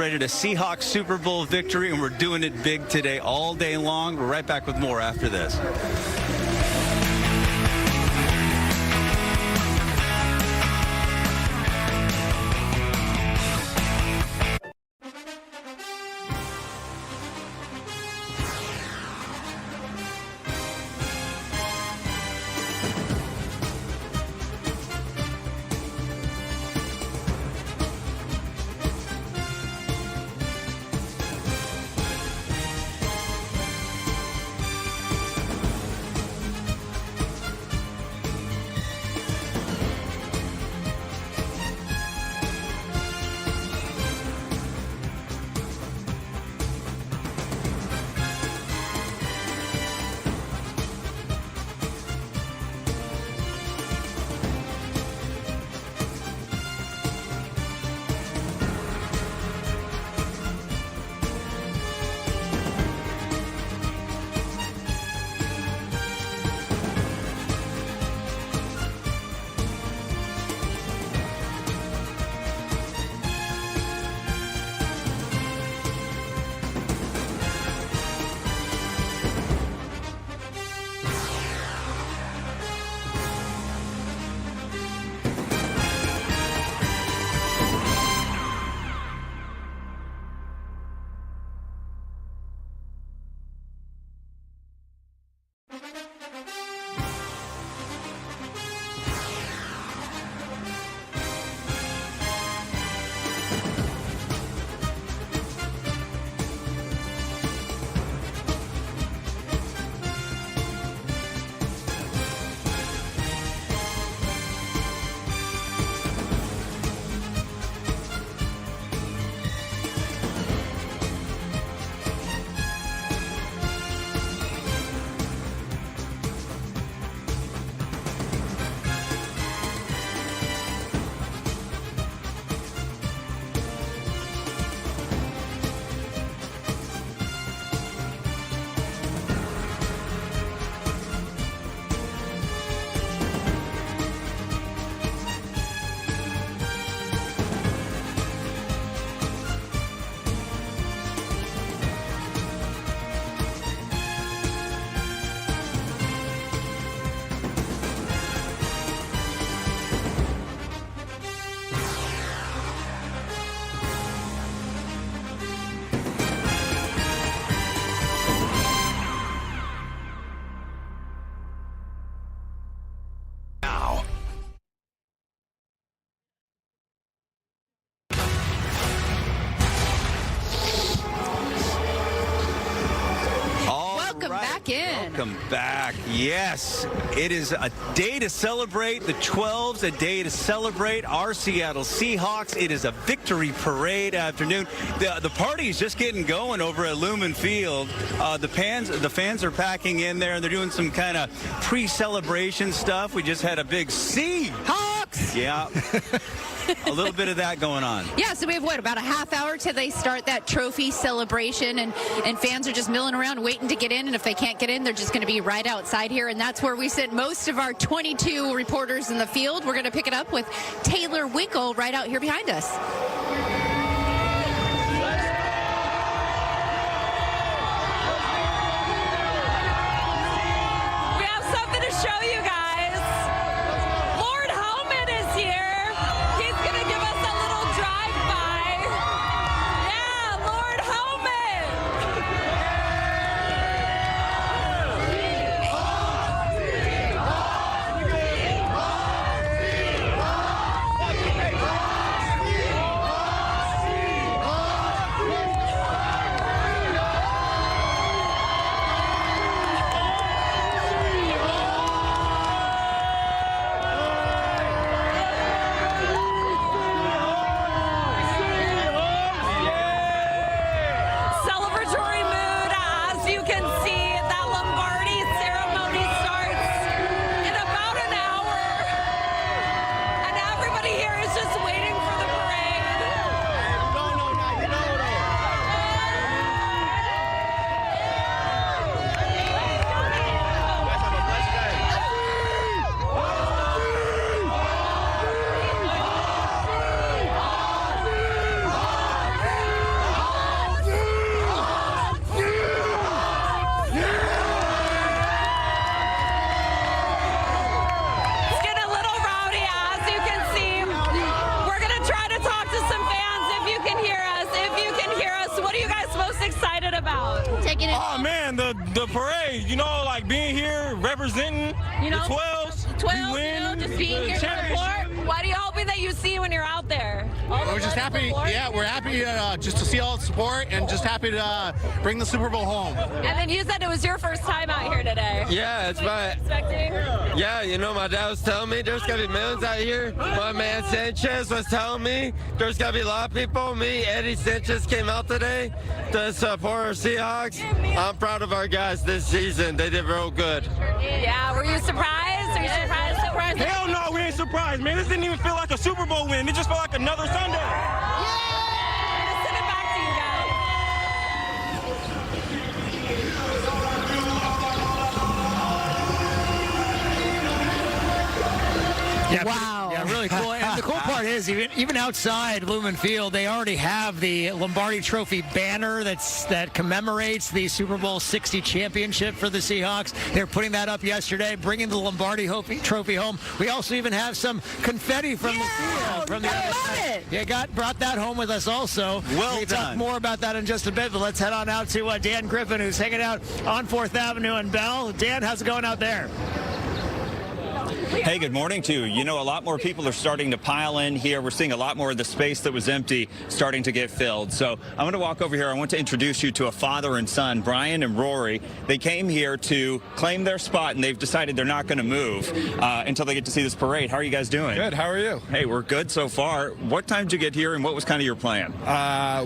celebrated a Seahawks Super Bowl victory, and we're doing it big today all day long. We're right back with more after this. Welcome back. Yes, it is a day to celebrate. The 12's a day to celebrate our Seattle Seahawks. It is a victory parade afternoon. The party is just getting going over at Lumen Field. The fans are packing in there, and they're doing some kind of pre-celebration stuff. We just had a big Seahawks. Yeah. A little bit of that going on. Yeah, so we have, about a half hour till they start that trophy celebration, and fans are just milling around waiting to get in, and if they can't get in, they're just going to be right outside here, and that's where we sent most of our 22 reporters in the field. We're going to pick it up with Taylor Winkle right out here behind us. We have something to show you guys. if you can hear us, what are you guys most excited about? Taking it. Oh man, the parade, like being here, representing the 12s. 12, we win, just being here to support. What are you hoping that you see when you're out there? We're just happy. Yeah, we're happy just to see all the support and just happy to bring the Super Bowl home. And then you said it was your first time out here today. Yeah, it's my. Expecting? Yeah, my dad was telling me there's gonna be millions out here. My man Sanchez was telling me there's gonna be a lot of people. Me, Eddie Sanchez came out today to support our Seahawks. I'm proud of our guys this season. They did real good. Yeah, were you surprised? Are you surprised? Hell no, we ain't surprised, man. This didn't even feel like a Super Bowl win. It just felt like another Sunday. I'm gonna send it back to you guys. Yeah, Wow. Yeah, really cool. And the cool part is, even outside Lumen Field, they already have the Lombardi Trophy banner that commemorates the Super Bowl 60 championship for the Seahawks. They're putting that up yesterday, bringing the Lombardi Trophy home. We also even have some confetti from the field. From the I love it. Yeah, brought that home with us also. Well We'll done. talk more about that in just a bit, but let's head on out to Dan Griffin, who's hanging out on 4th Avenue in Bell. Dan, how's it going out there? Hey, good morning to you. A lot more people are starting to pile in here. We're seeing a lot more of the space that was empty starting to get filled. So I'm going to walk over here. I want to introduce you to a father and son, Brian and Rory. They came here to claim their spot, and they've decided they're not going to move until they get to see this parade. How are you guys doing? Good, how are you? Hey, we're good so far. What time did you get here, and what was kind of your plan?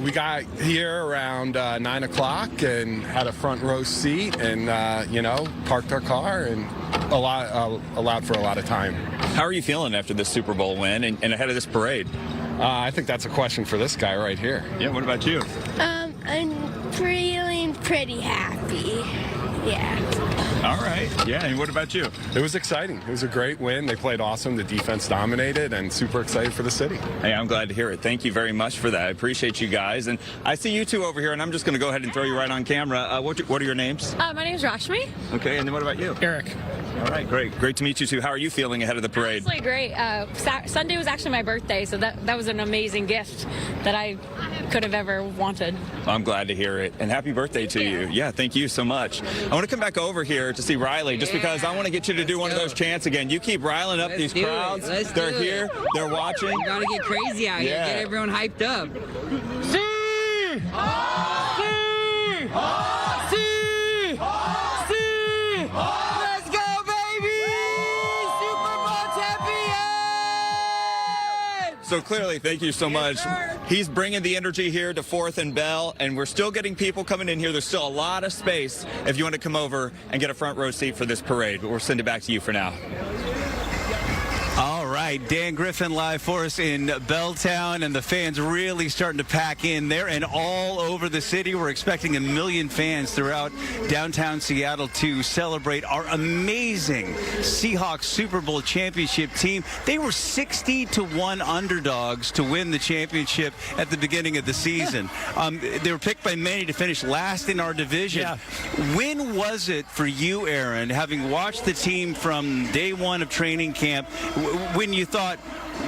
We got here around 9 o'clock and had a front row seat and, parked our car and allowed for a lot of time. How are you feeling after this Super Bowl win and ahead of this parade? I think that's a question for this guy right here. Yeah, what about you? I'm feeling pretty happy. Yeah. All right. Yeah, and what about you? It was exciting. It was a great win. They played awesome. The defense dominated, and super excited for the city. Hey, I'm glad to hear it. Thank you very much for that. I appreciate you guys. And I see you two over here, and I'm just going to go ahead and throw you right on camera. What are your names? My name's Rashmi. Okay, and then what about you? Eric. All right, great. Great to meet you two. How are you feeling ahead of the parade? Absolutely great. Sunday was actually my birthday, so that was an amazing gift that I could have ever wanted. I'm glad to hear it. And happy birthday to you. Yeah, thank you so much. I want to come back over here to see Riley just because I want to get you to do one of those chants again. You keep riling up these crowds. They're here. They're watching. You gotta get crazy out here. Get everyone hyped up. Let's go, baby! Super Bowl champion! So clearly, thank you so much. He's bringing the energy here to 4th and Bell, and we're still getting people coming in here. There's still a lot of space if you want to come over and get a front row seat for this parade, but we'll send it back to you for now. All right, Dan Griffin live for us in Belltown, and the fans really starting to pack in there and all over the city. We're expecting 1 million fans throughout downtown Seattle to celebrate our amazing Seahawks Super Bowl championship team. They were 60-1 underdogs to win the championship at the beginning of the season. They were picked by many to finish last in our division. Yeah. When was it for you, Aaron, having watched the team from day one of training camp, when you thought,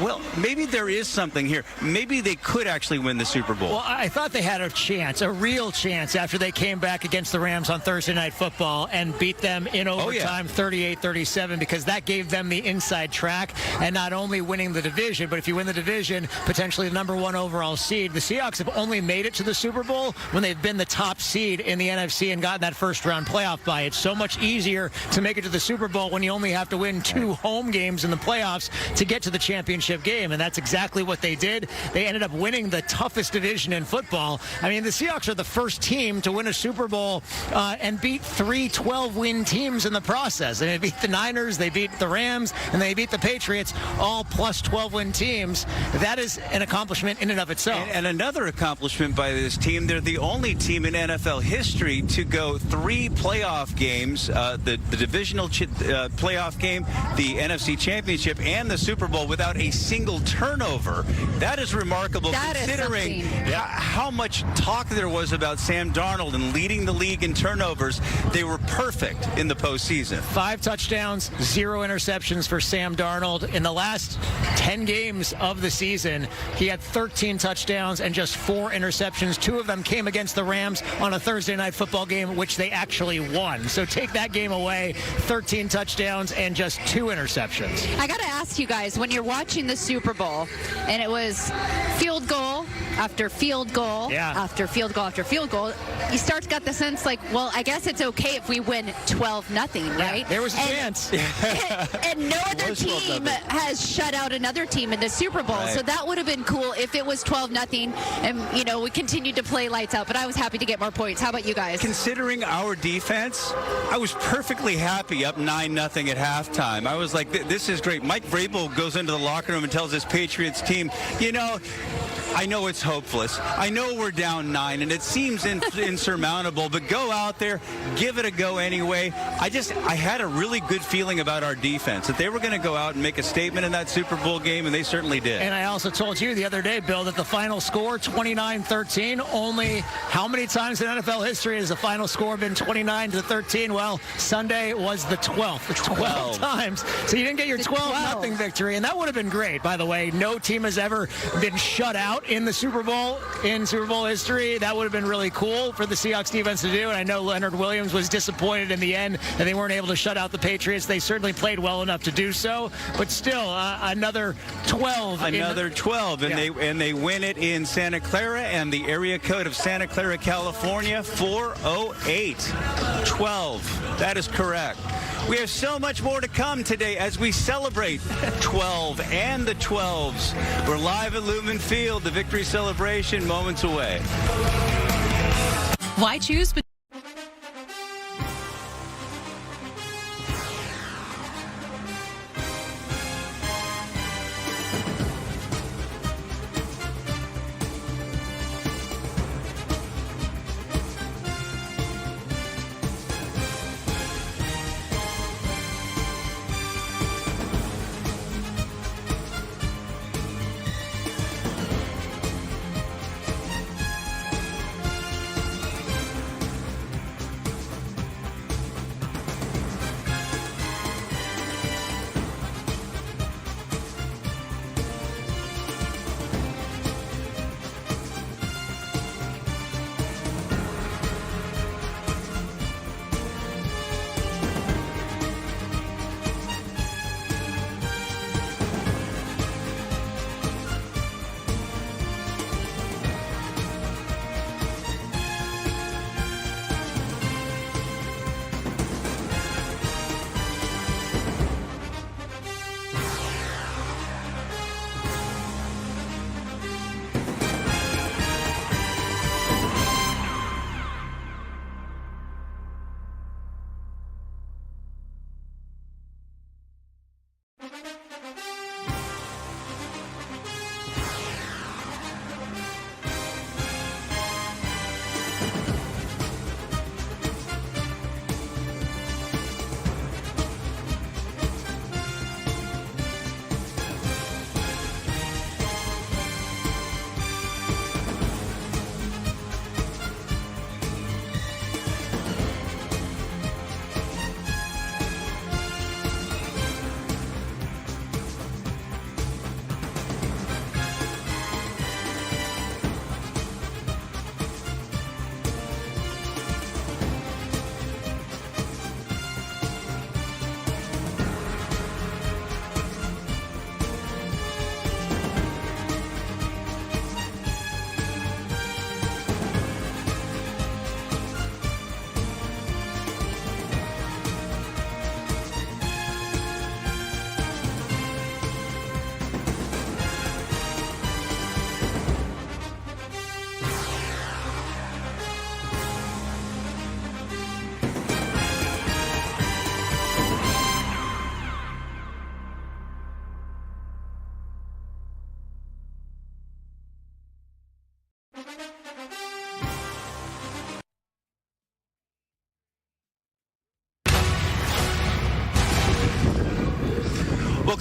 well, maybe there is something here. Maybe they could actually win the Super Bowl? Well, I thought they had a chance, a real chance, after they came back against the Rams on Thursday Night Football and beat them in overtime 38-37, because that gave them the inside track, and not only winning the division, but if you win the division, potentially the #1 overall seed. The Seahawks have only made it to the Super Bowl when they've been the top seed in the NFC and gotten that first-round playoff bye. It's so much easier to make it to the Super Bowl when you only have to win 2 home games in the playoffs to get to the championship game, and that's exactly what they did. They ended up winning the toughest division in football. I mean, the Seahawks are the first team to win a Super Bowl and beat 3 12-win teams in the process. And they beat the Niners, they beat the Rams, and they beat the Patriots, all plus 12-win teams. That is an accomplishment in and of itself. And another accomplishment by this team, they're the only team in NFL history to go 3 playoff games, the divisional playoff game, the NFC Championship, and the Super Bowl without a a single turnover. That is remarkable, considering how much talk there was about Sam Darnold and leading the league in turnovers. They were perfect in the postseason. 5 touchdowns, 0 interceptions for Sam Darnold. In the last 10 games of the season, he had 13 touchdowns and just 4 interceptions. 2 of them came against the Rams on a Thursday night football game, which they actually won. So take that game away, 13 touchdowns and just 2 interceptions. I got to ask you guys, when you're watching the Super Bowl, and it was field goal after field goal after field goal after field goal, you start to get the sense like, well, I guess it's okay if we win 12-0, right? There was a chance. And no other team has shut out another team in the Super Bowl. Right. So that would have been cool if it was 12-0 and, you know, we continued to play lights out. But I was happy to get more points. How about you guys? Considering our defense, I was perfectly happy up 9-0 at halftime. I was like, this is great. Mike Vrabel goes into the locker room and tells his Patriots team, you know, I know it's hopeless. I know we're down 9, and it seems insurmountable, but go out there, give it a go anyway. I had a really good feeling about our defense, that they were going to go out and make a statement in that Super Bowl game, and they certainly did. And I also told you the other day, Bill, that the final score, 29-13, only how many times in NFL history has the final score been 29-13? Well, Sunday was the 12th. 12 times. So you didn't get your 12-0 victory, and that would have been great, by the way. No team has ever been shut out in the Super Bowl, in Super Bowl history. That would have been really cool for the Seahawks defense to do, and I know Leonard Williams was disappointed in the end that they weren't able to shut out the Patriots. They certainly played well enough to do so, but still, another 12. Another 12, and they win it in Santa Clara, and the area code of Santa Clara, California, 408. 12. That is correct. We have so much more to come today as we celebrate 12 and the 12s. We're live at Lumen Field, the victory celebration moments away. Why choose?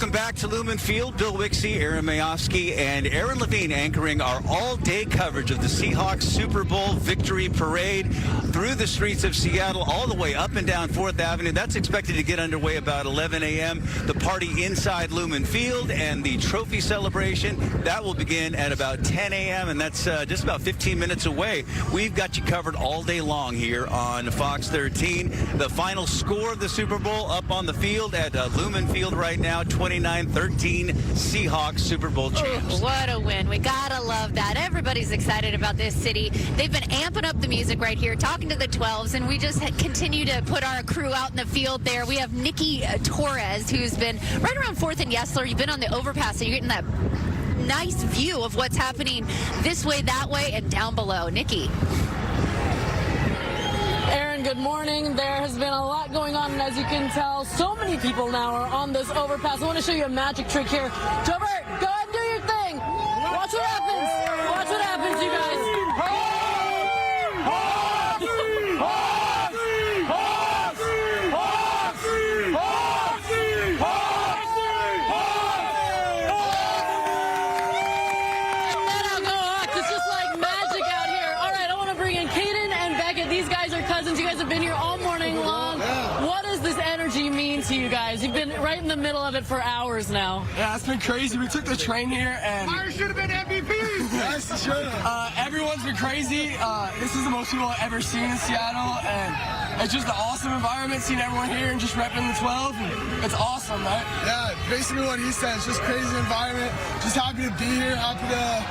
Welcome back to Lumen Field. Bill Wixie, Aaron Mayofsky, and Aaron Levine anchoring our all-day coverage of the Seahawks Super Bowl victory parade through the streets of Seattle, all the way up and down 4th Avenue. That's expected to get underway about 11 a.m. The party inside Lumen Field and the trophy celebration, that will begin at about 10 a.m., and that's just about 15 minutes away. We've got you covered all day long here on Fox 13. The final score of the Super Bowl up on the field at Lumen Field right now, 29-13 Seahawks Super Bowl champs. Ooh, what a win. We gotta love that. Everybody's excited about this city. They've been amping up the music right here, talking to the 12s, and we just continue to put our crew out in the field there. We have Nikki Torres, who's been right around 4th and Yesler. You've been on the overpass, so you're getting that nice view of what's happening this way, that way, and down below. Nikki. Aaron, good morning. There has been a lot going on, and as you can tell, so many people now are on this overpass. I want to show you a magic trick here. Tobert, go ahead and do your thing. Watch what happens. Watch what happens, you guys. You guys have been here all morning long. Yeah. What does this energy mean to you guys? You've been right in the middle of it for hours now. Yeah, it's been crazy. We took the train here and Myers should have been MVP. Yes, he should have. Everyone's been crazy. This is the most people I've ever seen in Seattle, and it's just an awesome environment seeing everyone here and just repping the 12. It's awesome, right? Yeah, basically what he said. It's just crazy environment. Just happy to be here. Happy to,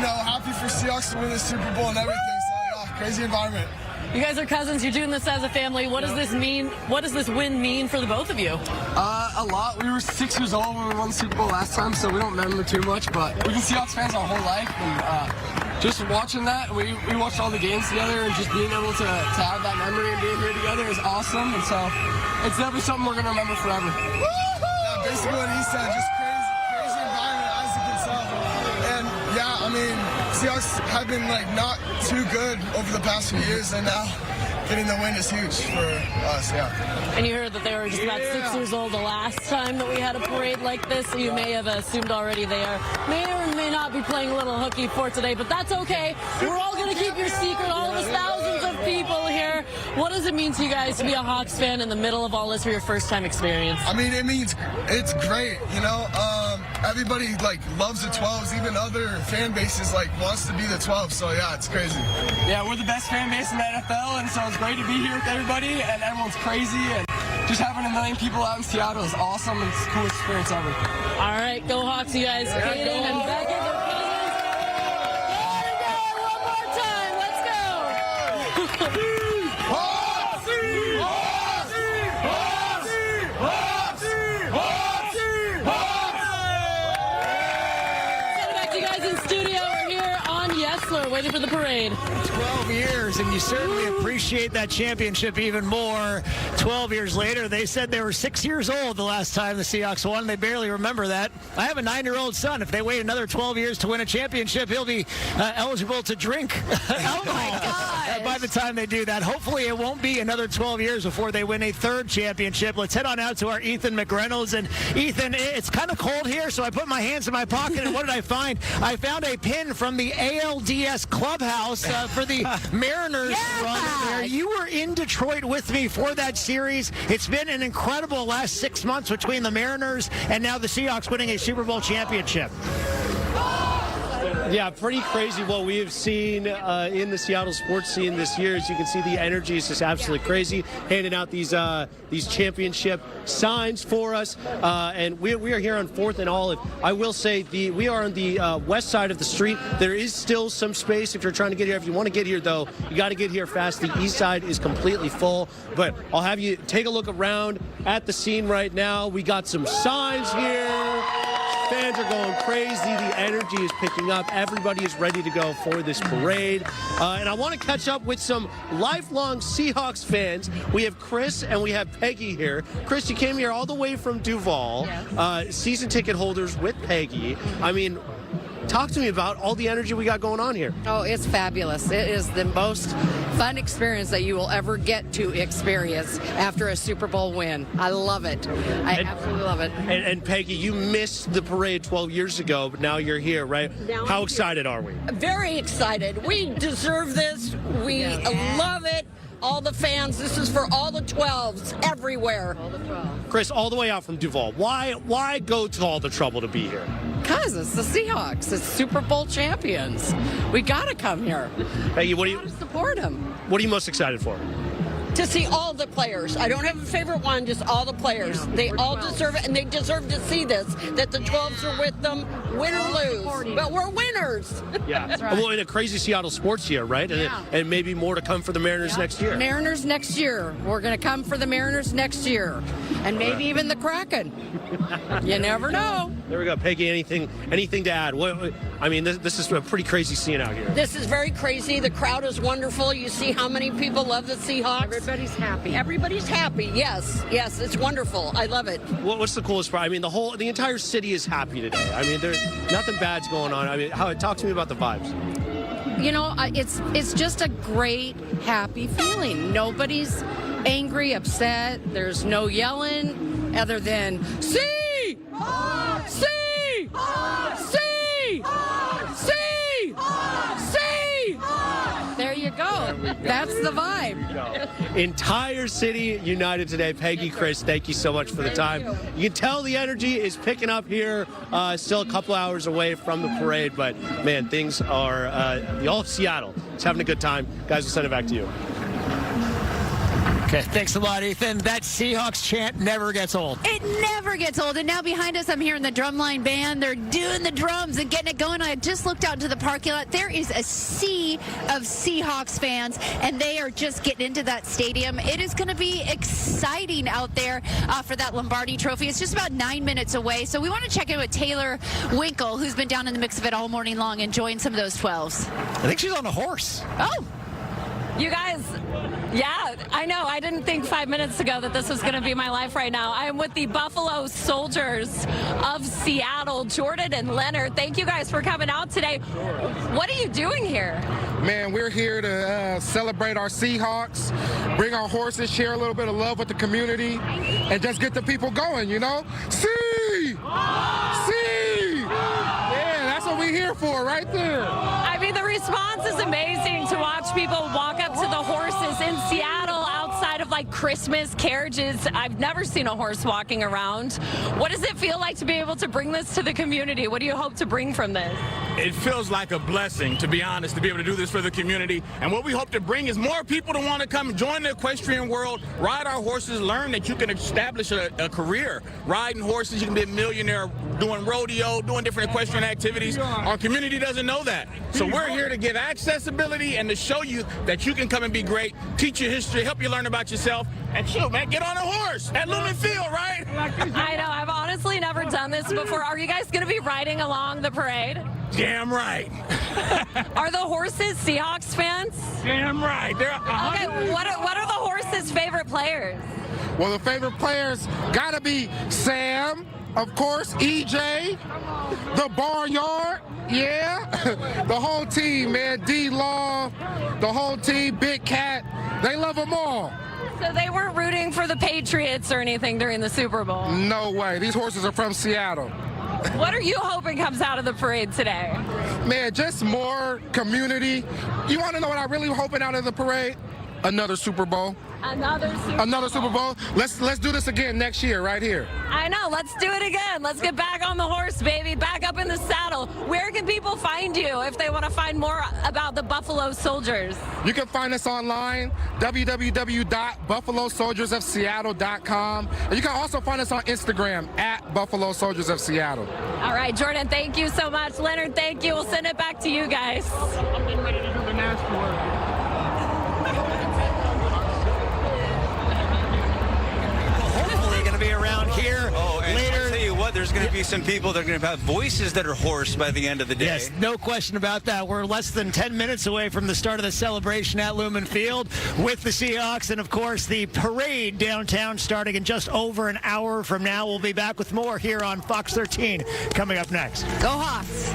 happy for Seahawks to win the Super Bowl and everything. So yeah, crazy environment. You guys are cousins. You're doing this as a family. What does this mean? What does this win mean for the both of you? A lot. We were 6 years old when we won the Super Bowl last time, so we don't remember too much. But we've been Seahawks fans our whole life, and just watching that, we watched all the games together, and just being able to have that memory and being here together is awesome. And so it's definitely something we're gonna remember forever. Yeah, basically what he said. Just crazy environment, as you can tell. And yeah, I mean, Seahawks have been not too good over the past few years, and now getting the win is huge for us, yeah. And you heard that they were just about 6 years old the last time that we had a parade like this. You may have assumed already they may or may not be playing a little hooky for today, but that's okay. We're all going to keep your secret, all of us thousands of people here. What does it mean to you guys to be a Hawks fan in the middle of all this for your first time experience? I mean, it means it's great, everybody loves the 12s, even other fan bases wants to be the 12s, so yeah, it's crazy. Yeah, we're the best fan base in the NFL, and so it's great to be here with everybody, and everyone's crazy, and just having 1 million people out in Seattle is awesome, and it's the coolest experience ever. All right, go Hawks, you guys. Yeah, Kaden and Beckett, their cousins. One more time, let's go. Send it back to you guys in studio. We're here on Yesler, waiting for the parade. 12 years, and you certainly appreciate that championship even more. 12 years later, they said they were 6 years old the last time the Seahawks won. They barely remember that. I have a 9-year-old son. If they wait another 12 years to win a championship, he'll be eligible to drink alcohol by the time they do that. Hopefully, it won't be another 12 years before they win a 3rd championship. Let's head on out to our Ethan McReynolds. And Ethan, it's kind of cold here, so I put my hands in my pocket, and what did I find? I found a pin from the ALDS clubhouse for the Mariners run there. You were in Detroit with me for that series. It's been an incredible last 6 months between the Mariners and now the Seahawks winning a Super Bowl championship. Yeah, pretty crazy what we have seen in the Seattle sports scene this year. As you can see, the energy is just absolutely crazy. Handing out these championship signs for us, and we are here on 4th and Olive. I will say we are on the west side of the street. There is still some space if you're trying to get here. If you want to get here, though, you got to get here fast. The east side is completely full, but I'll have you take a look around at the scene right now. We got some signs here. Fans are going crazy. The energy is picking up. Everybody is ready to go for this parade. And I want to catch up with some lifelong Seahawks fans. We have Chris and we have Peggy here. Chris, you came here all the way from Duval. Season ticket holders with Peggy. I mean, Talk to me about all the energy we got going on here. Oh, it's fabulous. It is the most fun experience that you will ever get to experience after a Super Bowl win. I love it. I absolutely love it. And Peggy, you missed the parade 12 years ago, but now you're here, right? How excited are we? Very excited. We deserve this. We love it. All the fans, this is for all the 12s everywhere. All the 12. Chris, all the way out from Duval. Why go to all the trouble to be here? Because it's the Seahawks. It's Super Bowl champions. We got to come here. Peggy, what do you support them? What are you most excited for? To see all the players. I don't have a favorite one, just all the players. They all deserve it, and they deserve to see this, that the 12s are with them, win or lose. But we're winners. Yeah. That's right. Well, in a crazy Seattle sports year, right? And maybe more to come for the Mariners next year. Mariners next year. We're going to come for the Mariners next year. And maybe even the Kraken. You never know. There we go. Peggy, anything to add? I mean, this is a pretty crazy scene out here. This is very crazy. The crowd is wonderful. You see how many people love the Seahawks. Everybody's happy. Everybody's happy. Yes, it's wonderful. I love it. What's the coolest part? I mean, the entire city is happy today. I mean, there's nothing bad's going on. I mean, talk to me about the vibes. You know, it's just a great, happy feeling. Nobody's angry, upset. There's no yelling other than see, see, see, see, see. There you go. That's the vibe. Entire city united today. Peggy, Chris, thank you so much for the time. You can tell the energy is picking up here. Still a couple hours away from the parade, but man, things are all of Seattle is having a good time. Guys, we'll send it back to you. Okay, thanks a lot, Ethan. That Seahawks chant never gets old. It never gets old. And now behind us, I'm hearing the drumline band. They're doing the drums and getting it going. I just looked out into the parking lot. There is a sea of Seahawks fans, and they are just getting into that stadium. It is going to be exciting out there for that Lombardi Trophy. It's just about 9 minutes away. So we want to check in with Taylor Winkle, who's been down in the mix of it all morning long, enjoying some of those 12s. I think she's on a horse. Oh. You guys, yeah, I know. I didn't think 5 minutes ago that this was going to be my life right now. I am with the Buffalo Soldiers of Seattle, Jordan and Leonard. Thank you guys for coming out today. What are you doing here? Man, we're here to celebrate our Seahawks, bring our horses, share a little bit of love with the community, and just get the people going, you know? See! See! Yeah, that's what we're here for right there. I mean, the response is amazing to watch people walk up to the horses in Seattle outside of like Christmas carriages. I've never seen a horse walking around. What does it feel like to be able to bring this to the community? What do you hope to bring from this? It feels like a blessing, to be honest, to be able to do this for the community. And what we hope to bring is more people to want to come join the equestrian world, ride our horses, learn that you can establish a career riding horses. You can be a millionaire doing rodeo, doing different equestrian activities. Our community doesn't know that. So we're here to give accessibility and to show you that you can come and be great, teach you history, help you learn about yourself, and shoot, man, get on a horse at Lumen Field, right? I know. I've honestly never done this before. Are you guys going to be riding along the parade? Damn right. Are the horses Seahawks fans? Damn right. Okay, what are the horses' favorite players? Well, the favorite players gotta be Sam, of course, EJ, the Barnyard, yeah, the whole team, man, D-Law, the whole team, Big Cat, they love them all. So they weren't rooting for the Patriots or anything during the Super Bowl? No way. These horses are from Seattle. What are you hoping comes out of the parade today? Man, just more community. You want to know what I'm really hoping out of the parade? Another Super Bowl. Another Super Bowl. Let's do this again next year right here. I know. Let's do it again. Let's get back on the horse, baby. Back up in the saddle. Where can people find you if they want to find more about the Buffalo Soldiers? You can find us online, www.buffalosoldiersofseattle.com. And you can also find us on Instagram at Buffalo Soldiers of Seattle. All right, Jordan, thank you so much. Leonard, thank you. We'll send it back to you guys. I'm getting ready to do the NASCAR. Around here later. I'll tell you what, there's going to be some people that are going to have voices that are hoarse by the end of the day. Yes, no question about that. We're less than 10 minutes away from the start of the celebration at Lumen Field with the Seahawks, and of course the parade downtown starting in just over an hour from now. We'll be back with more here on Fox 13 coming up next. Go Hawks.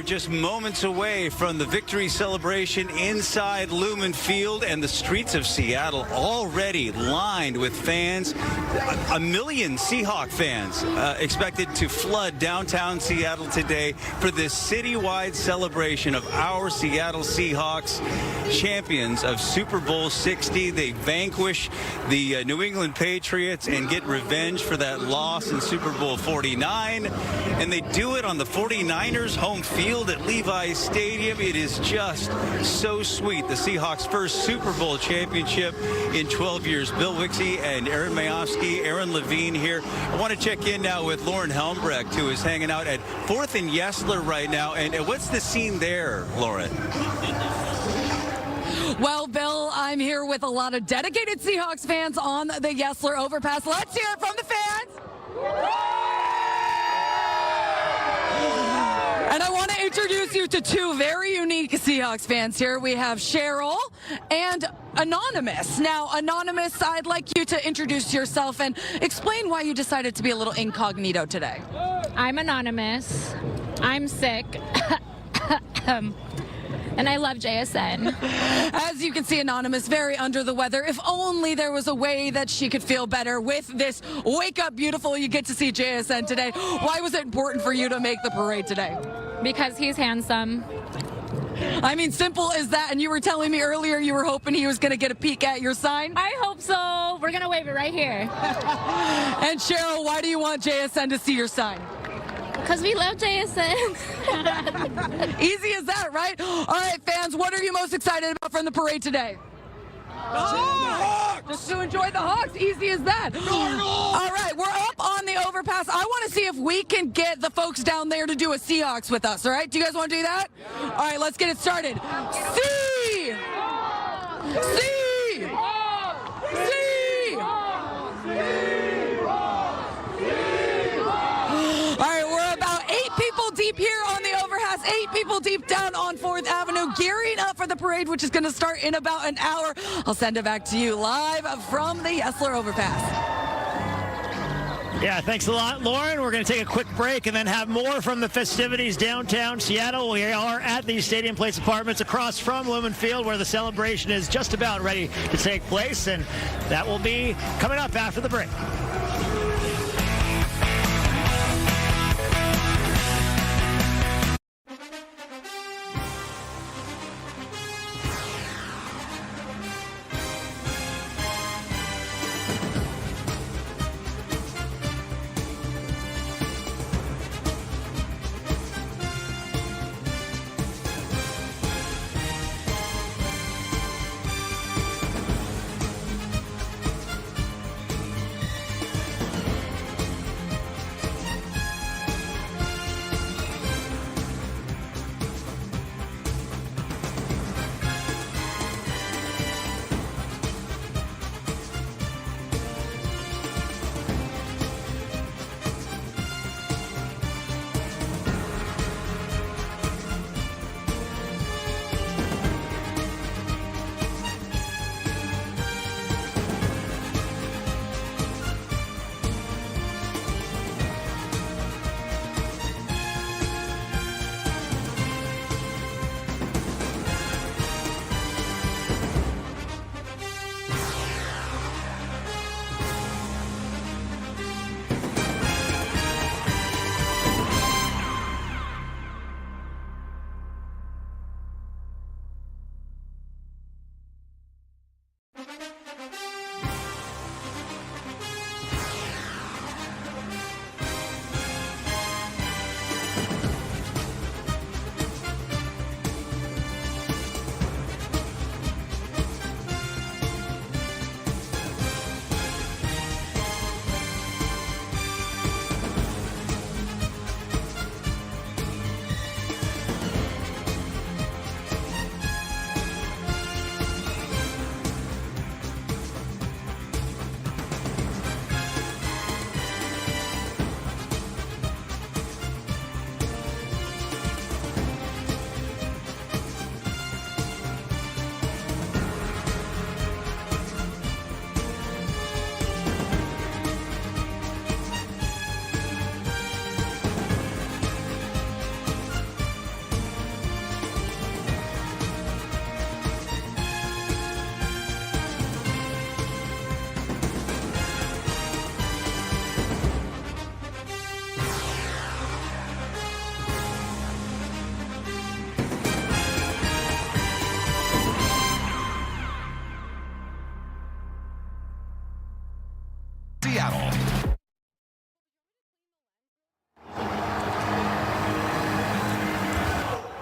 are just moments away from the victory celebration inside Lumen Field, and the streets of Seattle already lined with fans. A million Seahawk fans expected to flood downtown Seattle today for this citywide celebration of our Seattle Seahawks, champions of Super Bowl 60. They vanquish the New England Patriots and get revenge for that loss in Super Bowl 49. And they do it on the 49ers home field at Levi's Stadium. It is just so sweet. The Seahawks' first Super Bowl championship in 12 years. Bill Wixie and Aaron Mayofsky, Aaron Levine here. I want to check in now with Lauren Helmbrecht, who is hanging out at 4th and Yesler right now. And what's the scene there, Lauren? Well, Bill, I'm here with a lot of dedicated Seahawks fans on the Yesler overpass. Let's hear it from the fans. And I want to introduce you to two very unique Seahawks fans here. We have Cheryl and Anonymous. Now, Anonymous, I'd like you to introduce yourself and explain why you decided to be a little incognito today. I'm Anonymous. I'm sick. And I love JSN. As you can see, Anonymous, very under the weather. If only there was a way that she could feel better with this Wake Up Beautiful. You get to see JSN today. Why was it important for you to make the parade today? Because he's handsome. I mean, simple as that. And you were telling me earlier you were hoping he was going to get a peek at your sign. I hope so. We're going to wave it right here. And Cheryl, why do you want JSN to see your sign? Because we love JSN. Easy as that, right? All right, fans, what are you most excited about from the parade today? Just to enjoy the Hawks. Easy as that. All right, we're up on the overpass. I want to see if we can get the folks down there to do a Seahawks with us, all right? Do you guys want to do that? All right, let's get it started. See! See! See! All right, we're about 8 people deep here on the overpass, 8 people deep down on 4th Avenue, gearing up for the parade, which is going to start in about an hour. I'll send it back to you live from the Yesler overpass. Yeah, thanks a lot, Lauren. We're going to take a quick break and then have more from the festivities downtown Seattle. We are at the Stadium Place Apartments across from Lumen Field, where the celebration is just about ready to take place, and that will be coming up after the break.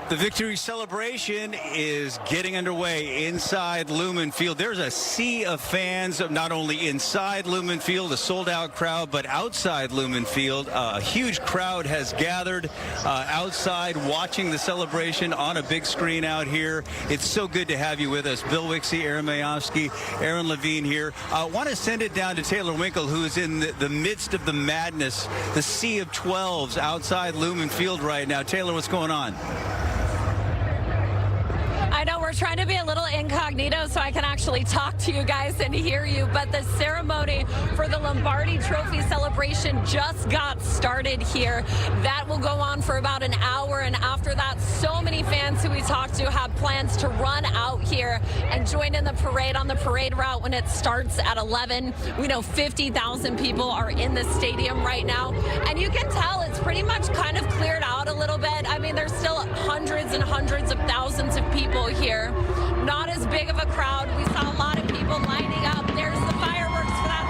The victory celebration is getting underway inside Lumen Field. There's a sea of fans, not only inside Lumen Field, a sold-out crowd, but outside Lumen Field. A huge crowd has gathered outside watching the celebration on a big screen out here. It's so good to have you with us. Bill Wixie, Aaron Mayovsky, Aaron Levine here. I want to send it down to Taylor Winkle, who is in the midst of the madness, the sea of 12s outside Lumen Field right now. Taylor, what's going on? I know we're trying to be a little incognito so I can actually talk to you guys and hear you, but the ceremony for the Lombardi Trophy celebration just got started here. That will go on for about an hour, and after that, so many fans who we talked to have plans to run out here and join in the parade on the parade route when it starts at 11. We know 50,000 people are in the stadium right now, and you can tell it's pretty much kind of cleared out a little bit. I mean, there's still hundreds and hundreds of thousands of people here. Not as big of a crowd. We saw a lot of people lining up. There's the fireworks for that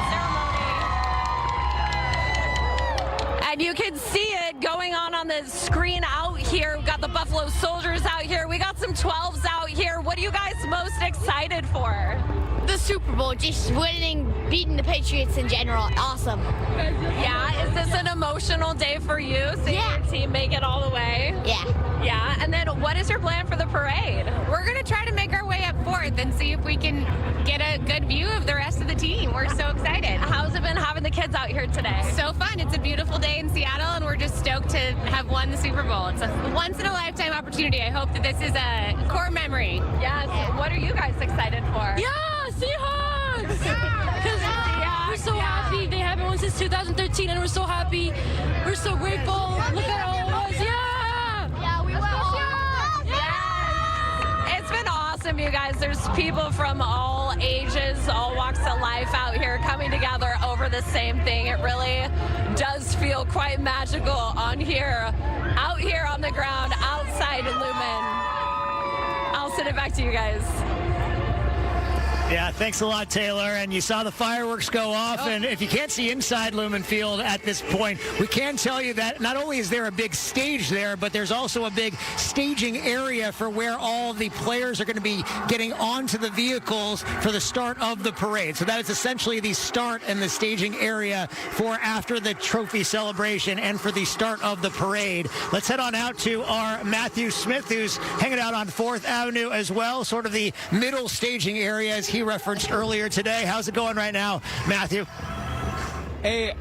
ceremony. And you can see it going on the screen out here. We've got the Buffalo Soldiers out here. We got some 12s out here. What are you guys most excited for? The Super Bowl, just winning, beating the Patriots in general. Awesome. Yeah, is this an emotional day for you, seeing your team make it all the way? Yeah. Yeah, and then what is your plan for the parade? We're going to try to make our way up fourth and see if we can get a good view of the rest of the team. We're so excited. How's it been having the kids out here today? So fun. It's a beautiful day in Seattle, and we're just stoked to have won the Super Bowl. It's a once-in-a-lifetime opportunity. I hope that this is a core memory. Yes. What are you guys excited for? Yeah, Seahawks! Because we're so happy. They haven't won since 2013, and we're so happy. We're so grateful. Look at all of us. Yeah, we will. It's been awesome, you guys. There's people from all ages, all walks of life out here coming together over the same thing. It really does feel quite magical out here on the ground, outside Lumen. I'll send it back to you guys. Yeah, thanks a lot, Taylor. And you saw the fireworks go off. And if you can't see inside Lumen Field at this point, we can tell you that not only is there a big stage there, but there's also a big staging area for where all the players are going to be getting onto the vehicles for the start of the parade. So that is essentially the start and the staging area for after the trophy celebration and for the start of the parade. Let's head on out to our Matthew Smith, who's hanging out on 4th Avenue as well, sort of the middle staging area as he referenced earlier today. How's it going right now, Matthew? Hey,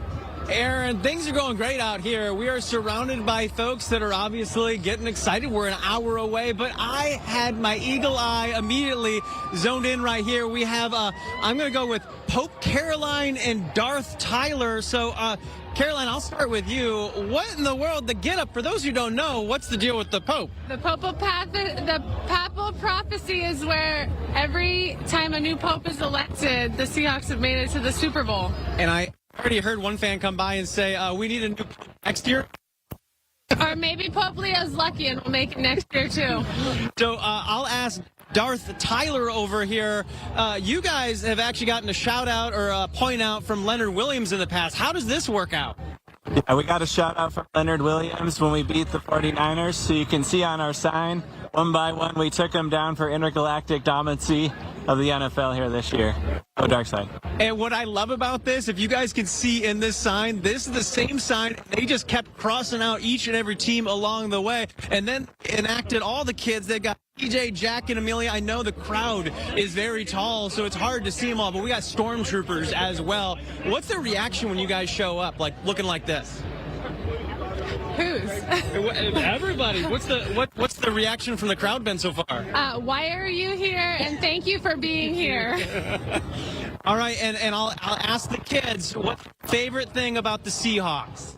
Aaron, things are going great out here. We are surrounded by folks that are obviously getting excited. We're an hour away, but I had my eagle eye immediately zoned in right here. We have, I'm going to go with Pope Caroline and Darth Tyler. So, Caroline, I'll start with you. What in the world, the get-up, for those who don't know, what's the deal with the Pope? The papal prophecy is where every time a new Pope is elected, the Seahawks have made it to the Super Bowl. And I already heard one fan come by and say, we need a new Pope next year. Or maybe Pope Leo's lucky and will make it next year, too. So I'll ask Darth Tyler over here. You guys have actually gotten a shout-out or a point-out from Leonard Williams in the past. How does this work out? Yeah, we got a shout-out from Leonard Williams when we beat the 49ers. So you can see on our sign, one by one, we took them down for intergalactic dominancy of the NFL here this year. Go Dark Side. And what I love about this, if you guys can see in this sign, this is the same sign. They just kept crossing out each and every team along the way, and then enacted all the kids. They got EJ, Jack, and Amelia. I know the crowd is very tall, so it's hard to see them all, but we got stormtroopers as well. What's the reaction when you guys show up, like looking like this? Whose? Everybody. What's the reaction from the crowd been so far? Why are you here? And thank you for being here. All right, and I'll ask the kids, what's your favorite thing about the Seahawks?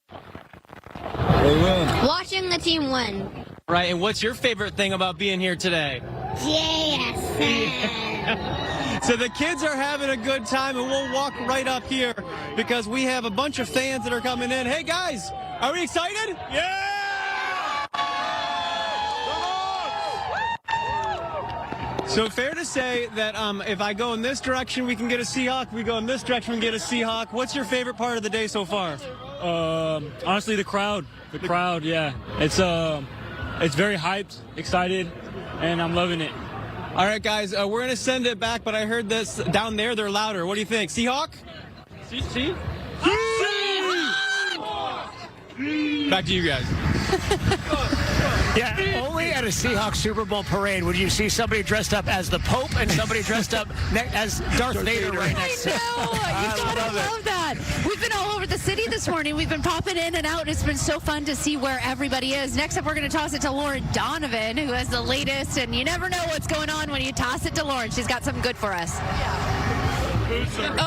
They win. Watching the team win. Right, and what's your favorite thing about being here today? Yes. So the kids are having a good time, and we'll walk right up here because we have a bunch of fans that are coming in. Hey, guys, are we excited? Yeah! So fair to say that if I go in this direction, we can get a Seahawk. We go in this direction, we can get a Seahawk. What's your favorite part of the day so far? Honestly, the crowd, yeah. It's very hyped, excited, and I'm loving it. All right, guys, we're going to send it back, but I heard this down there, they're louder. What do you think? Seahawk? See? Back to you guys. Yeah, only at a Seahawks Super Bowl parade would you see somebody dressed up as the Pope and somebody dressed up as Darth Vader right next to him. You gotta love that. We've been all over the city this morning. We've been popping in and out. It's been so fun to see where everybody is. Next up, we're going to toss it to Lauren Donovan, who has the latest. And you never know what's going on when you toss it to Lauren. She's got something good for us.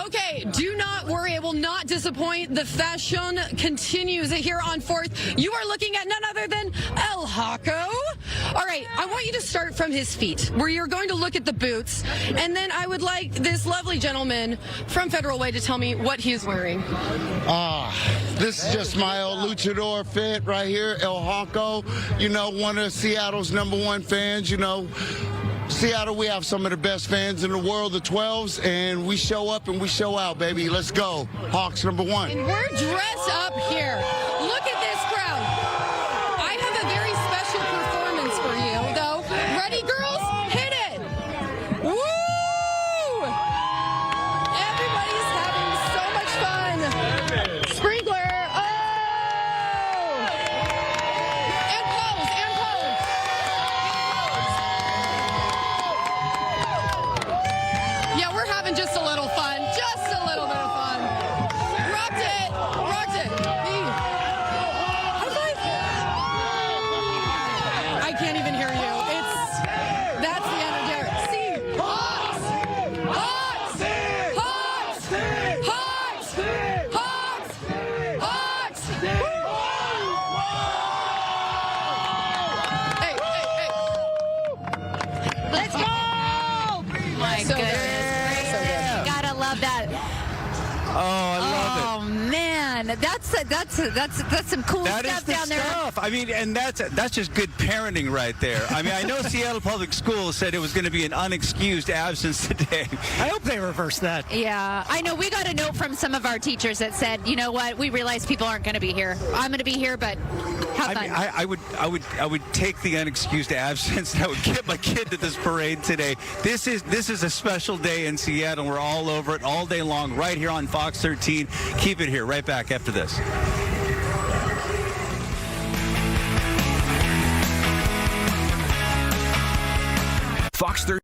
Okay, do not worry. It will not disappoint. The fashion continues here on 4th. You are looking at none other than El Hako. All right, I want you to start from his feet, where you're going to look at the boots. And then I would like this lovely gentleman from Federal Way to tell me what he is wearing. This is just my old luchador fit right here, El Hako. You know, one of Seattle's #1 fans, you know. Seattle, we have some of the best fans in the world, the 12s, and we show up and we show out, baby. Let's go. Hawks #1. And we're dressed up here. Look at this crowd. I have a very special performance for you, though. Ready, girls? Hit it. Woo! Everybody's having so much fun. Sprinkler. Oh! And pose, and pose. Yeah, we're having just a little fun. Just a little bit of fun. Rocked it. Rocked it. High five. I can't even hear you. That's the energy. See? Hawks! Hawks! Hawks! Hawks! Hawks! Hawks! Hey, hey, hey. Let's go! My So goodness. good. So good. Gotta love that. Oh, I love it. Oh man, that's some cool That stuff is the down there. stuff. I mean, and that's just good parenting right there. I mean, I know Seattle Public Schools said it was going to be an unexcused absence today. I hope they reverse that. Yeah, I know. We got a note from some of our teachers that said, you know what, we realize people aren't going to be here. I'm going to be here, but have fun. I would take the unexcused absence. And I would get my kid to this parade today. This is a special day in Seattle. We're all over it all day long, right here on Fox 13. Keep it here. Right back after this. Fox 13.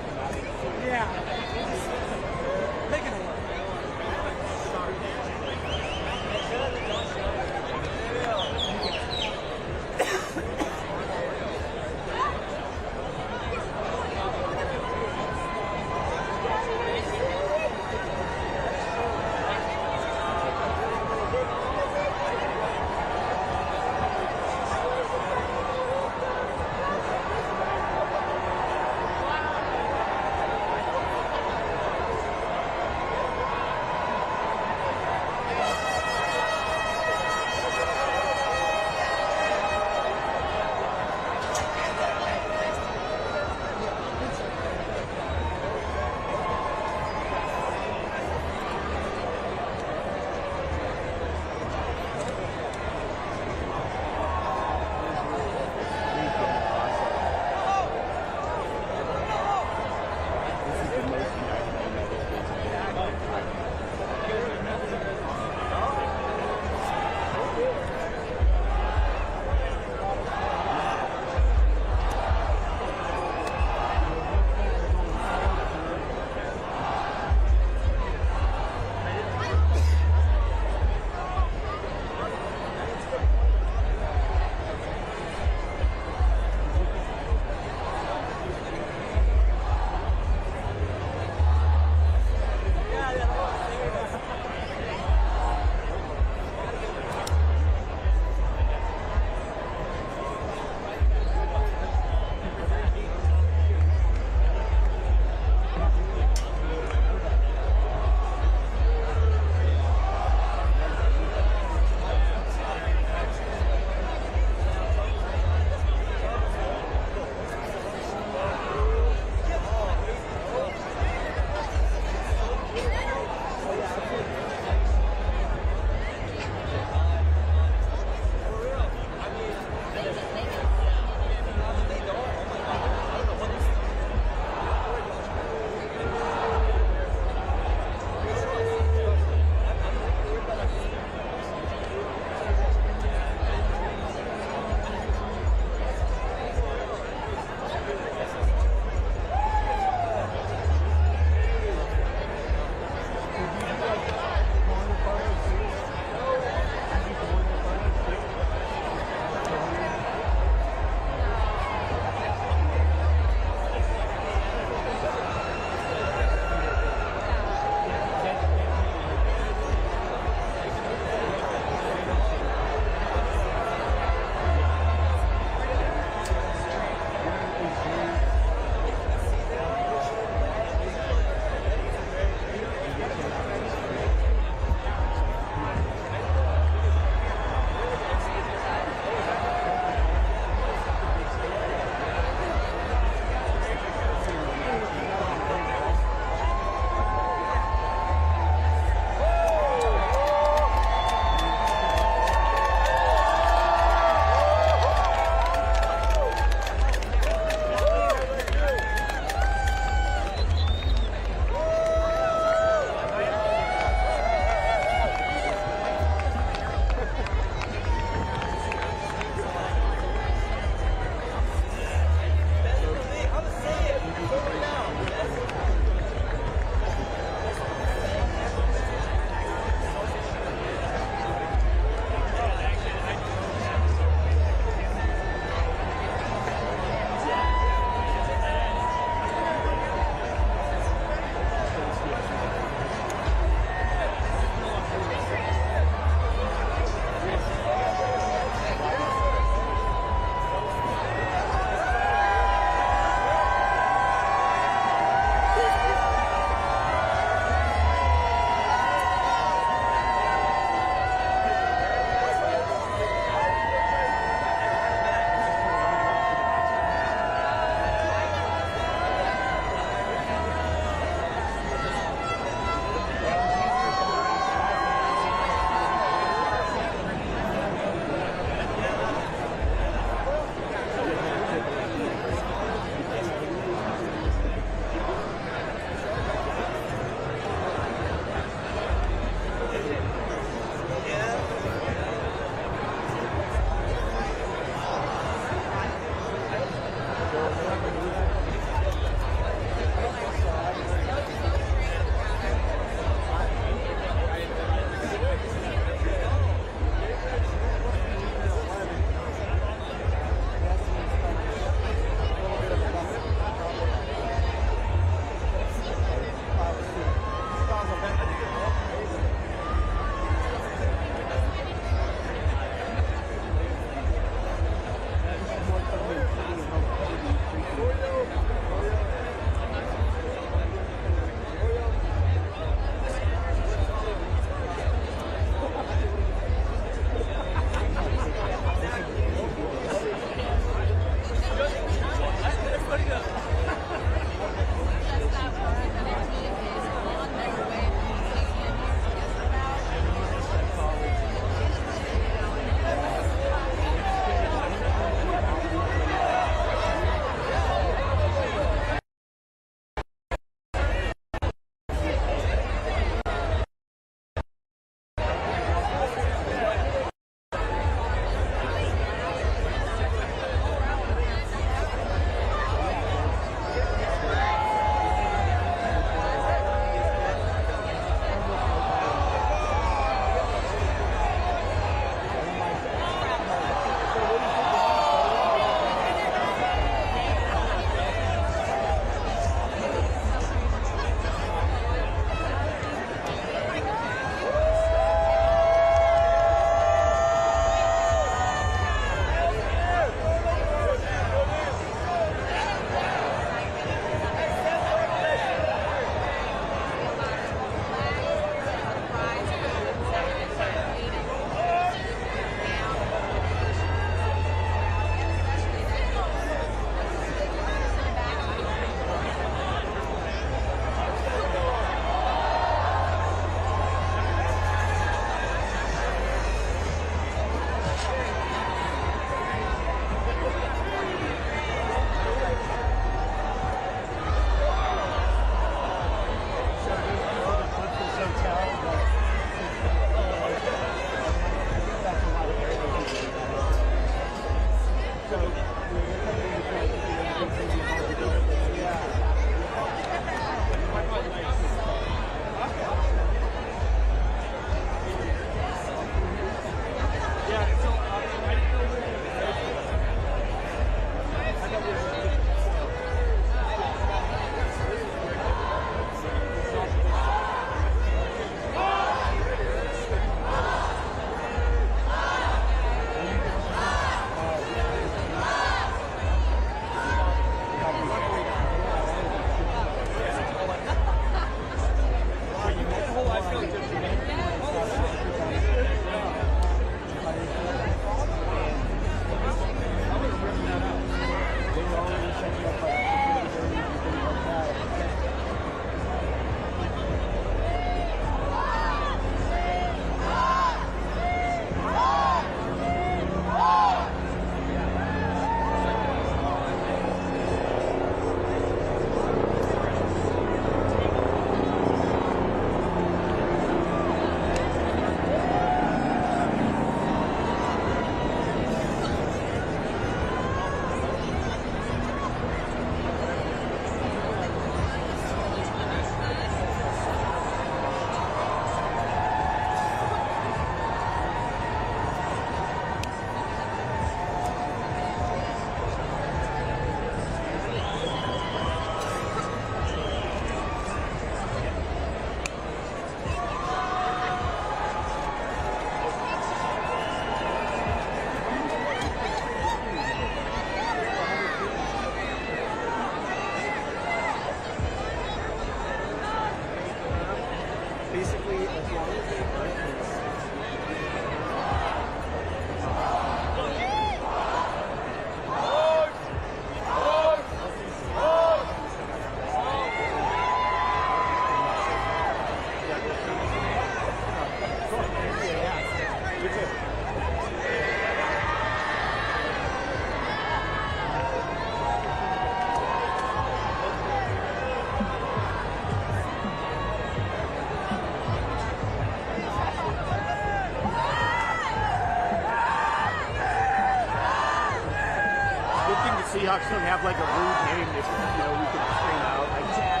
Seahawks don't have like a rude name that we can scream out like that.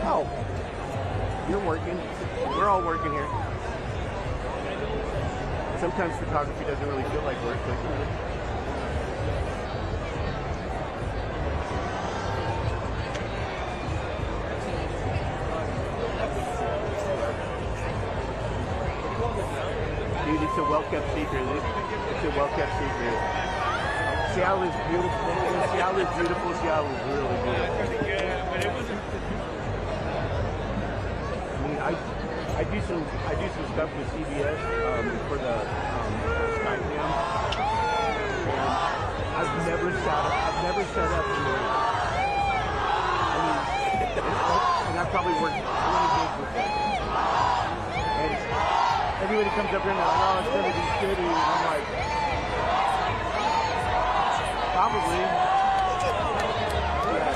Oh, you're working. We're all working here. Sometimes photography doesn't really feel like work, but dude, it's a well-kept secret. It's a well-kept secret. Seattle is beautiful. Seattle is beautiful. Seattle is really beautiful. I mean, I do some stuff with CBS for the Skycam. I've never shut up. I mean, and I've probably worked 20 days with them. And everybody comes up here and they're like, oh, it's going to be shitty. And I'm like, probably. Yeah.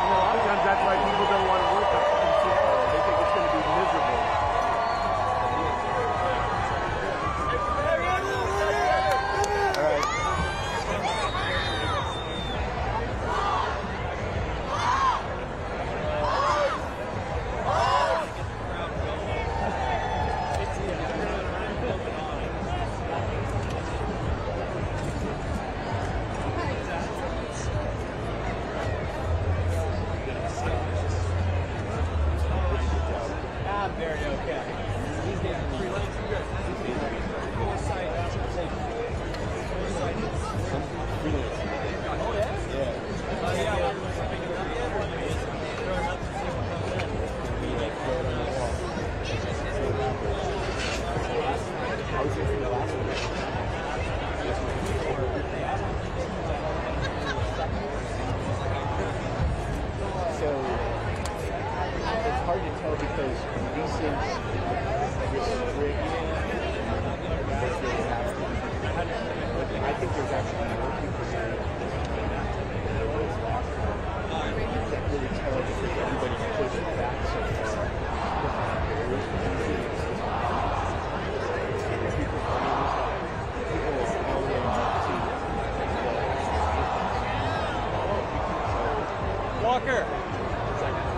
A lot of times that's why people don't want to work in Seattle. They think it's going to be miserable. All right.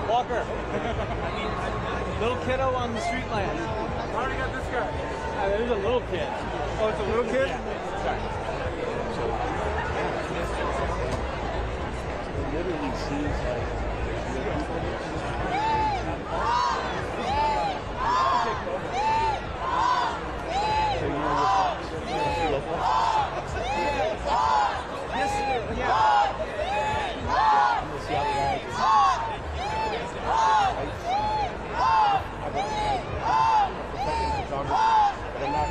Walker. Little kiddo on the street land. I already got this guy. There's a little kid. Oh, it's a little kid? Yeah. Sorry. It literally seems like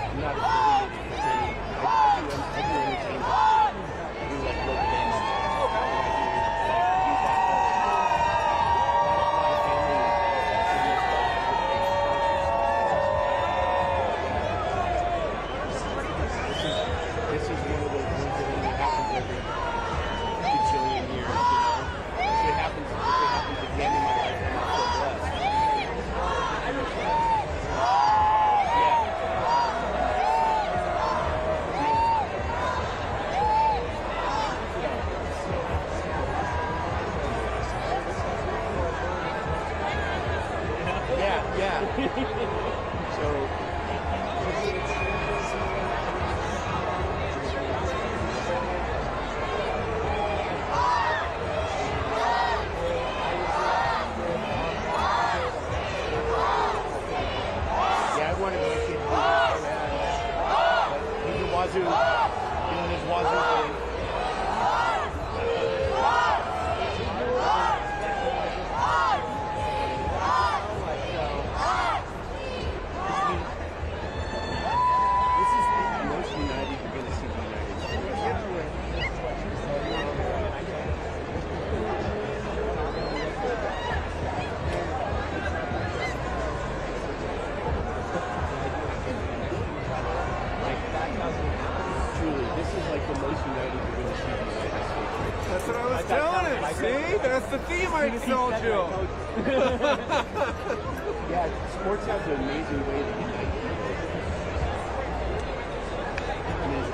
I'm not Wazoo. You know, his Wazoo thing. That's what I was telling him. See? That's the theme I told you. Yeah, sports has an amazing way to unite people. I mean,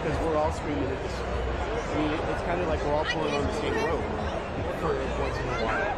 because we're all screaming at this. I mean, it's kind of like we're all pulling on the same rope for once in a while.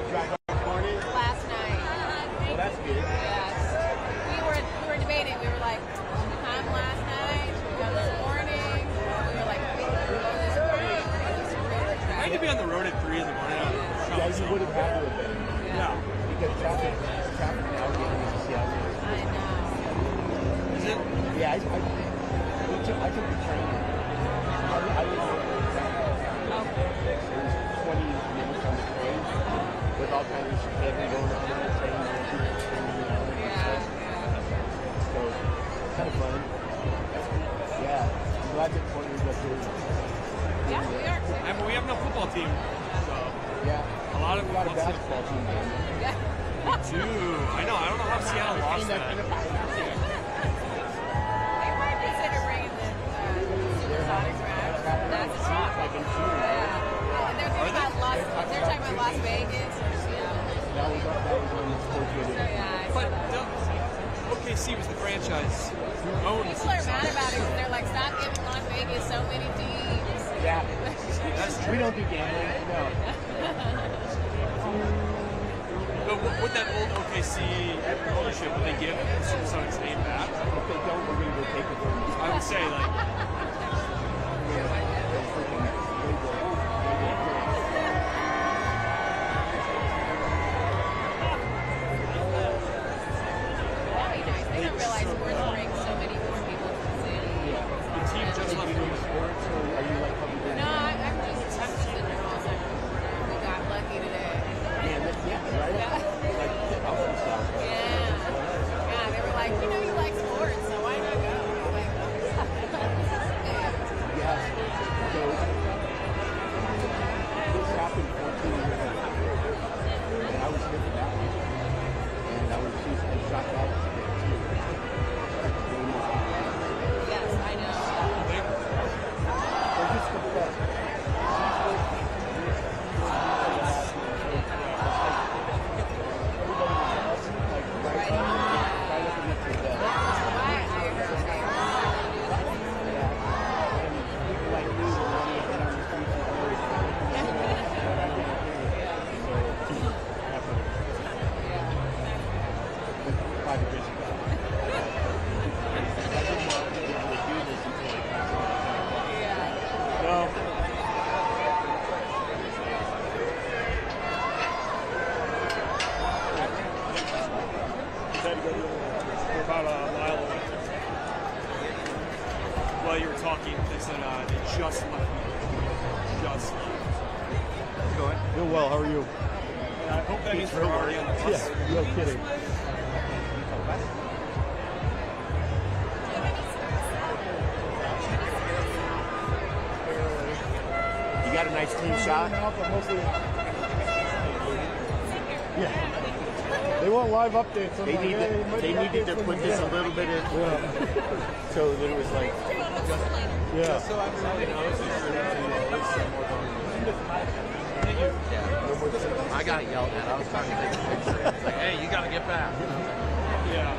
Last night. Well, that's good. Yes. We were debating. We were like, should we come last night? Should we go this morning? We were like, we can go this morning. I had to be on the road at 3 in the morning. Yeah, you would have had to have been. Yeah. Because traffic now getting into Seattle. I know. Is it? Yeah, I took the train. I was it was 20 minutes on the train with all kinds of shit going on the train. So, kind of fun. Yeah, I'm glad that Portland's up here. Yeah, we are. And we have no football team. So. Yeah. A lot of basketball team. Yeah. Too. I know. I don't know how Seattle lost that. They might consider bringing the Supersonics back. That's a talk. Yeah. They're talking about Las Vegas or Seattle. That was on the sports video. Yeah. But OKC was the franchise. People are mad about it because they're like, stop giving Las Vegas so many teams. Yeah. That's true. We don't do gambling. No. But with that old OKC ownership, would they give the Supersonics name back? If they don't, we're going to go take it from them. I would say, like, while you were talking, they said they just left me. Just left. How's it going? Doing well. How are you? And I hope that means we're already on the bus. Yeah, no kidding. You got a nice clean shot? Yeah. They want live updates. They needed to put this a little bit in, so that it was like, just so everybody knows. I got yelled at. I was trying to take a picture. It's like, hey, you got to get back. Yeah.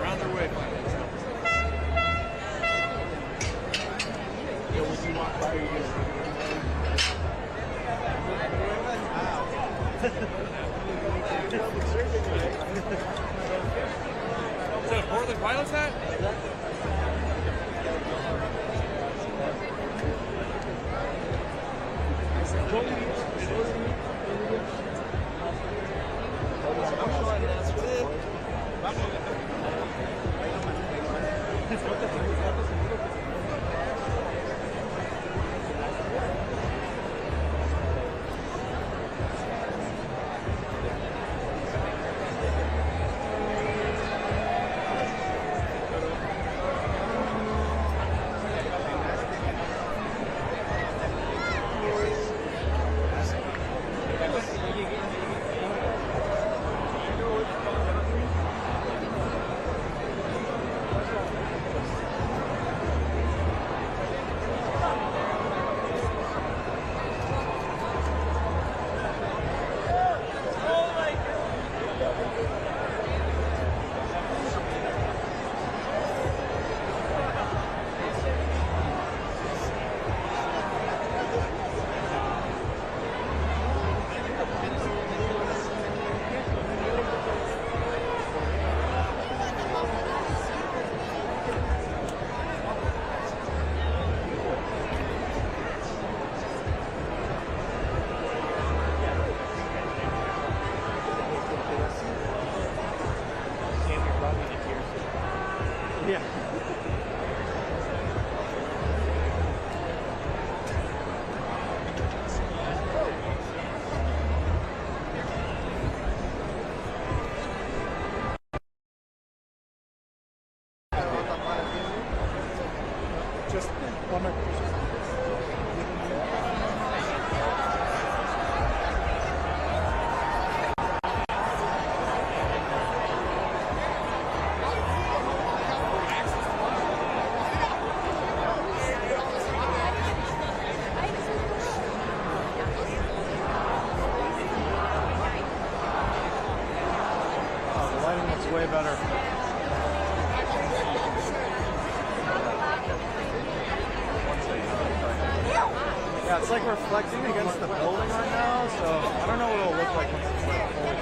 Around their way. When you walk by, you just... Is that a Portland Pilots hat? Just one more. The lighting looks way better. Yeah, it's like reflecting against the building right now, so I don't know what it'll look like once it's like fully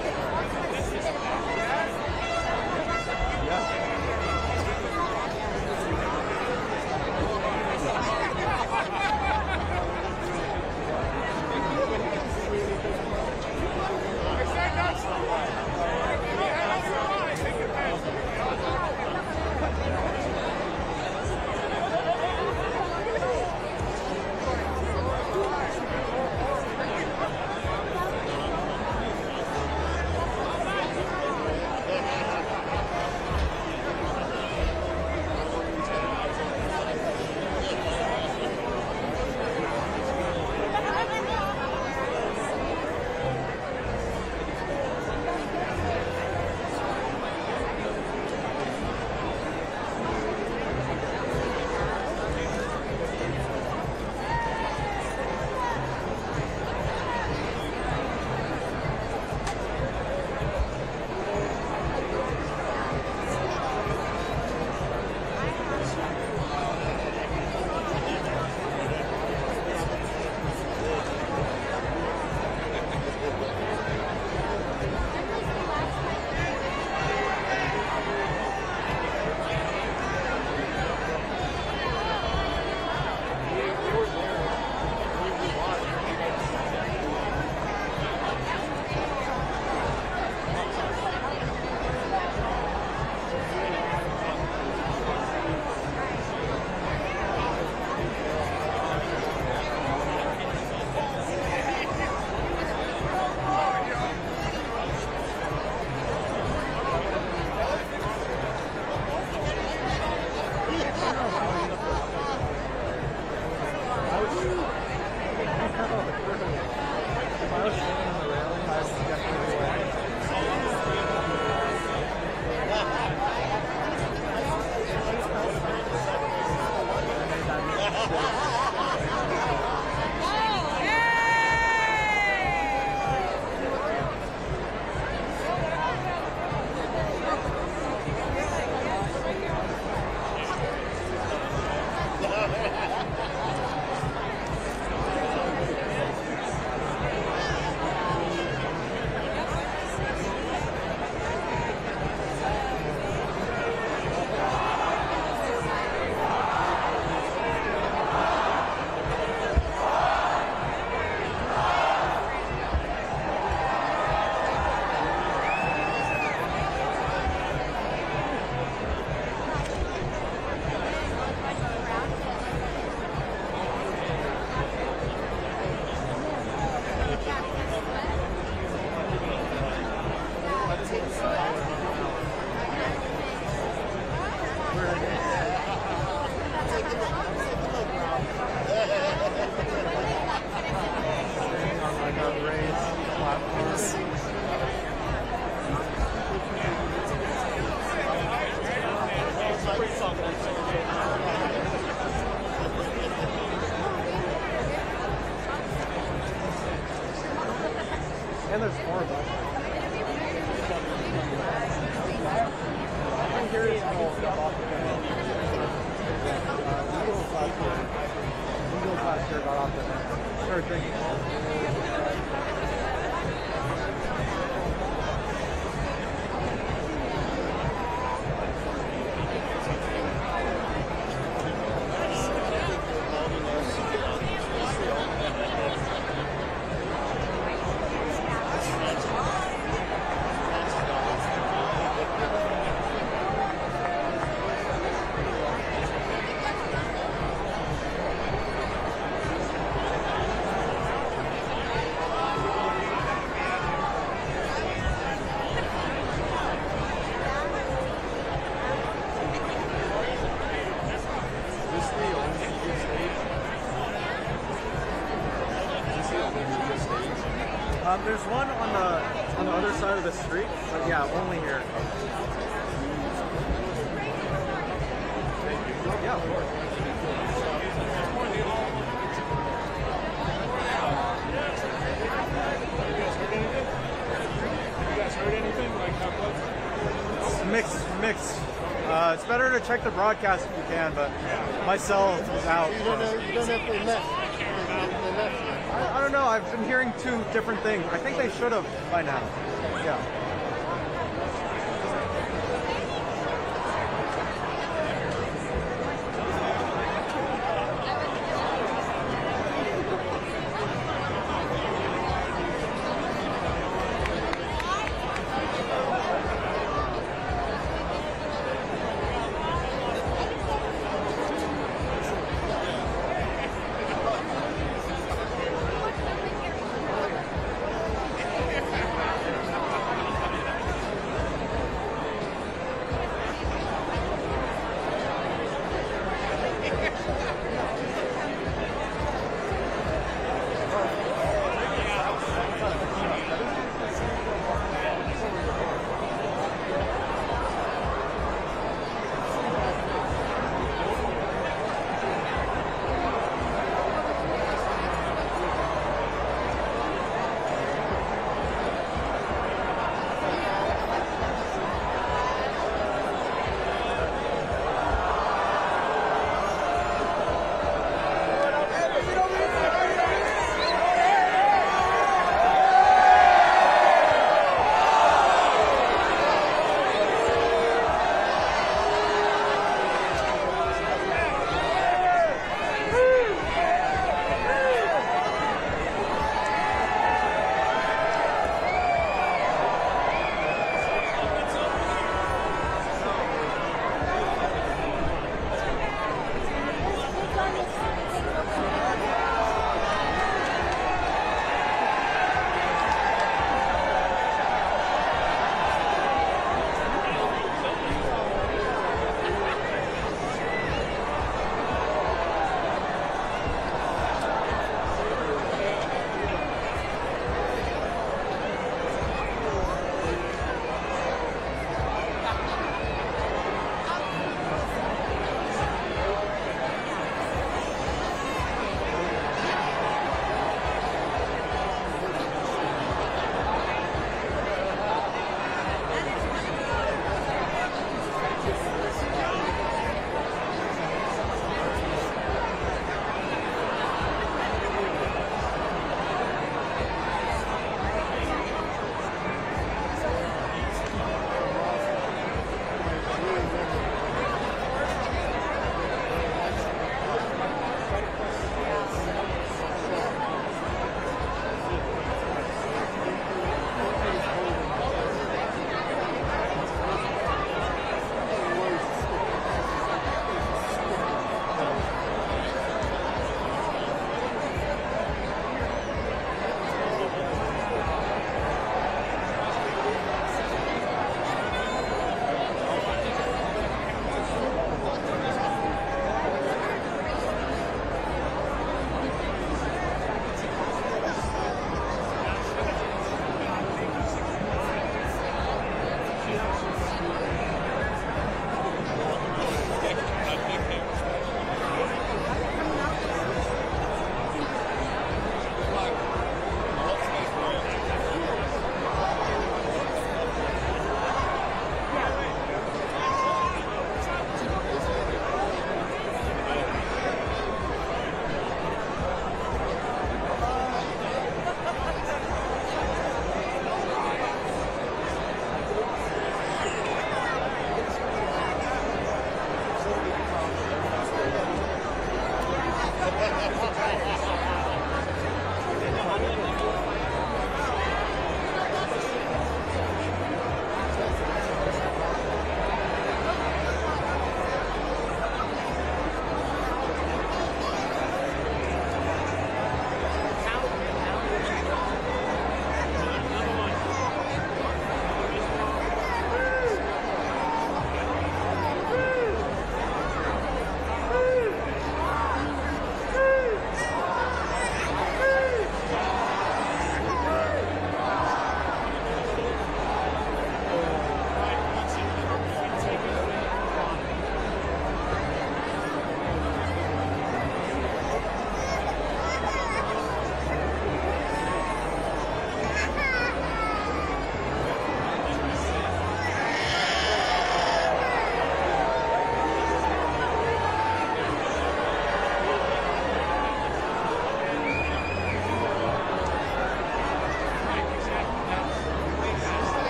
And there's 4 of us. I'm curious how Eagles last year got off the net. Started drinking. There's one on the other side of the street, but yeah, only here. Yeah, of course. You guys heard anything? Like how close? Mixed. It's better to check the broadcast if you can, but my cell is out. You don't know if they left. I don't know. I've been hearing 2 different things. I think they should have by now. Yeah.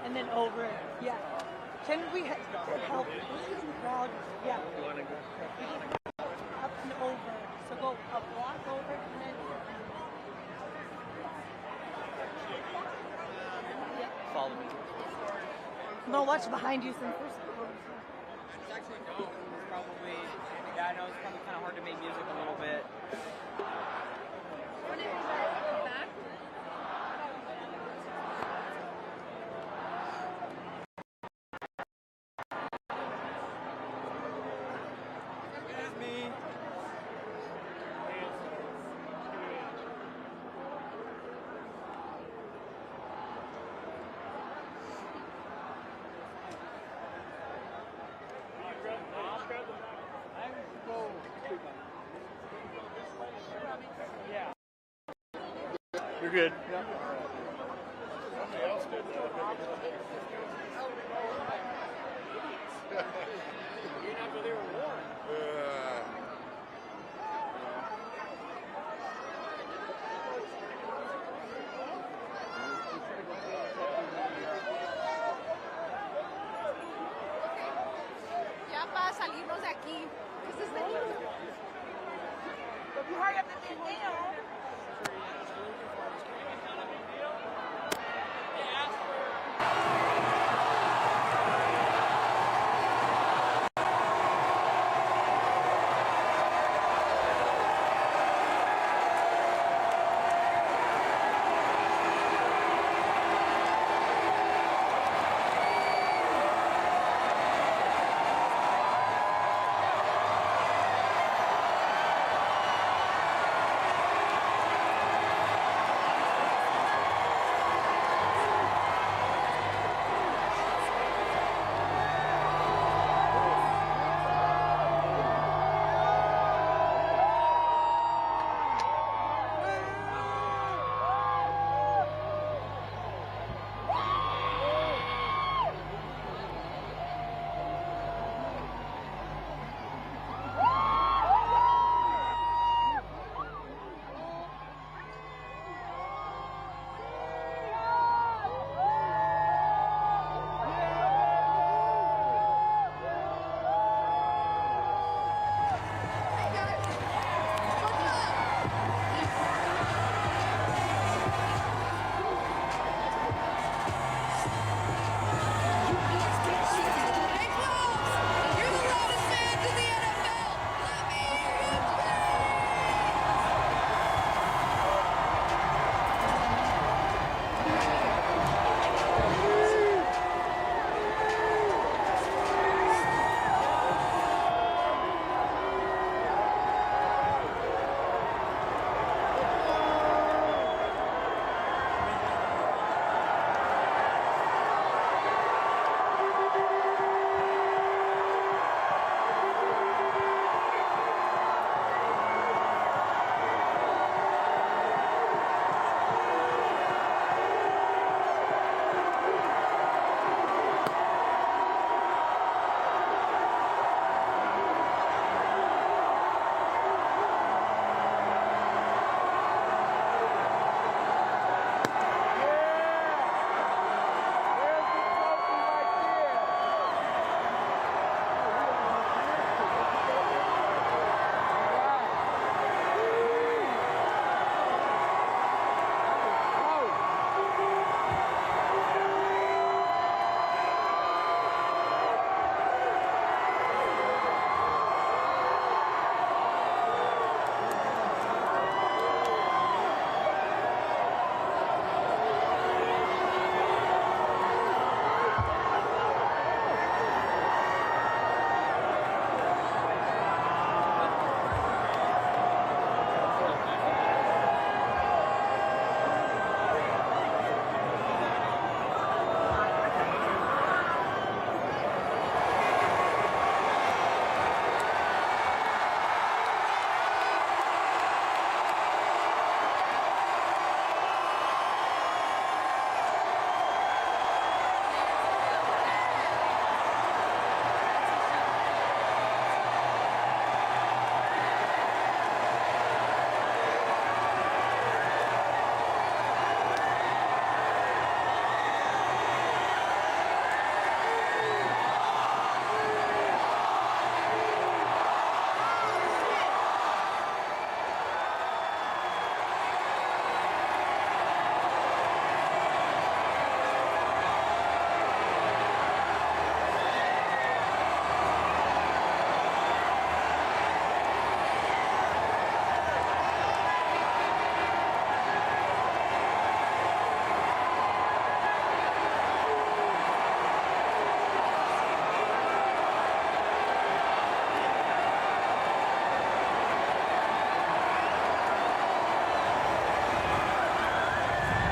And then over, yeah. Can we help? Crowd, yeah. Up and over. So go a block over and then. Follow me. No, watch behind you since there's. Actually, no. It's probably, yeah, I know it's probably kind of hard to make music a little bit. You're good. Ya para salirnos de aquí. This is the If you hurry up and get down.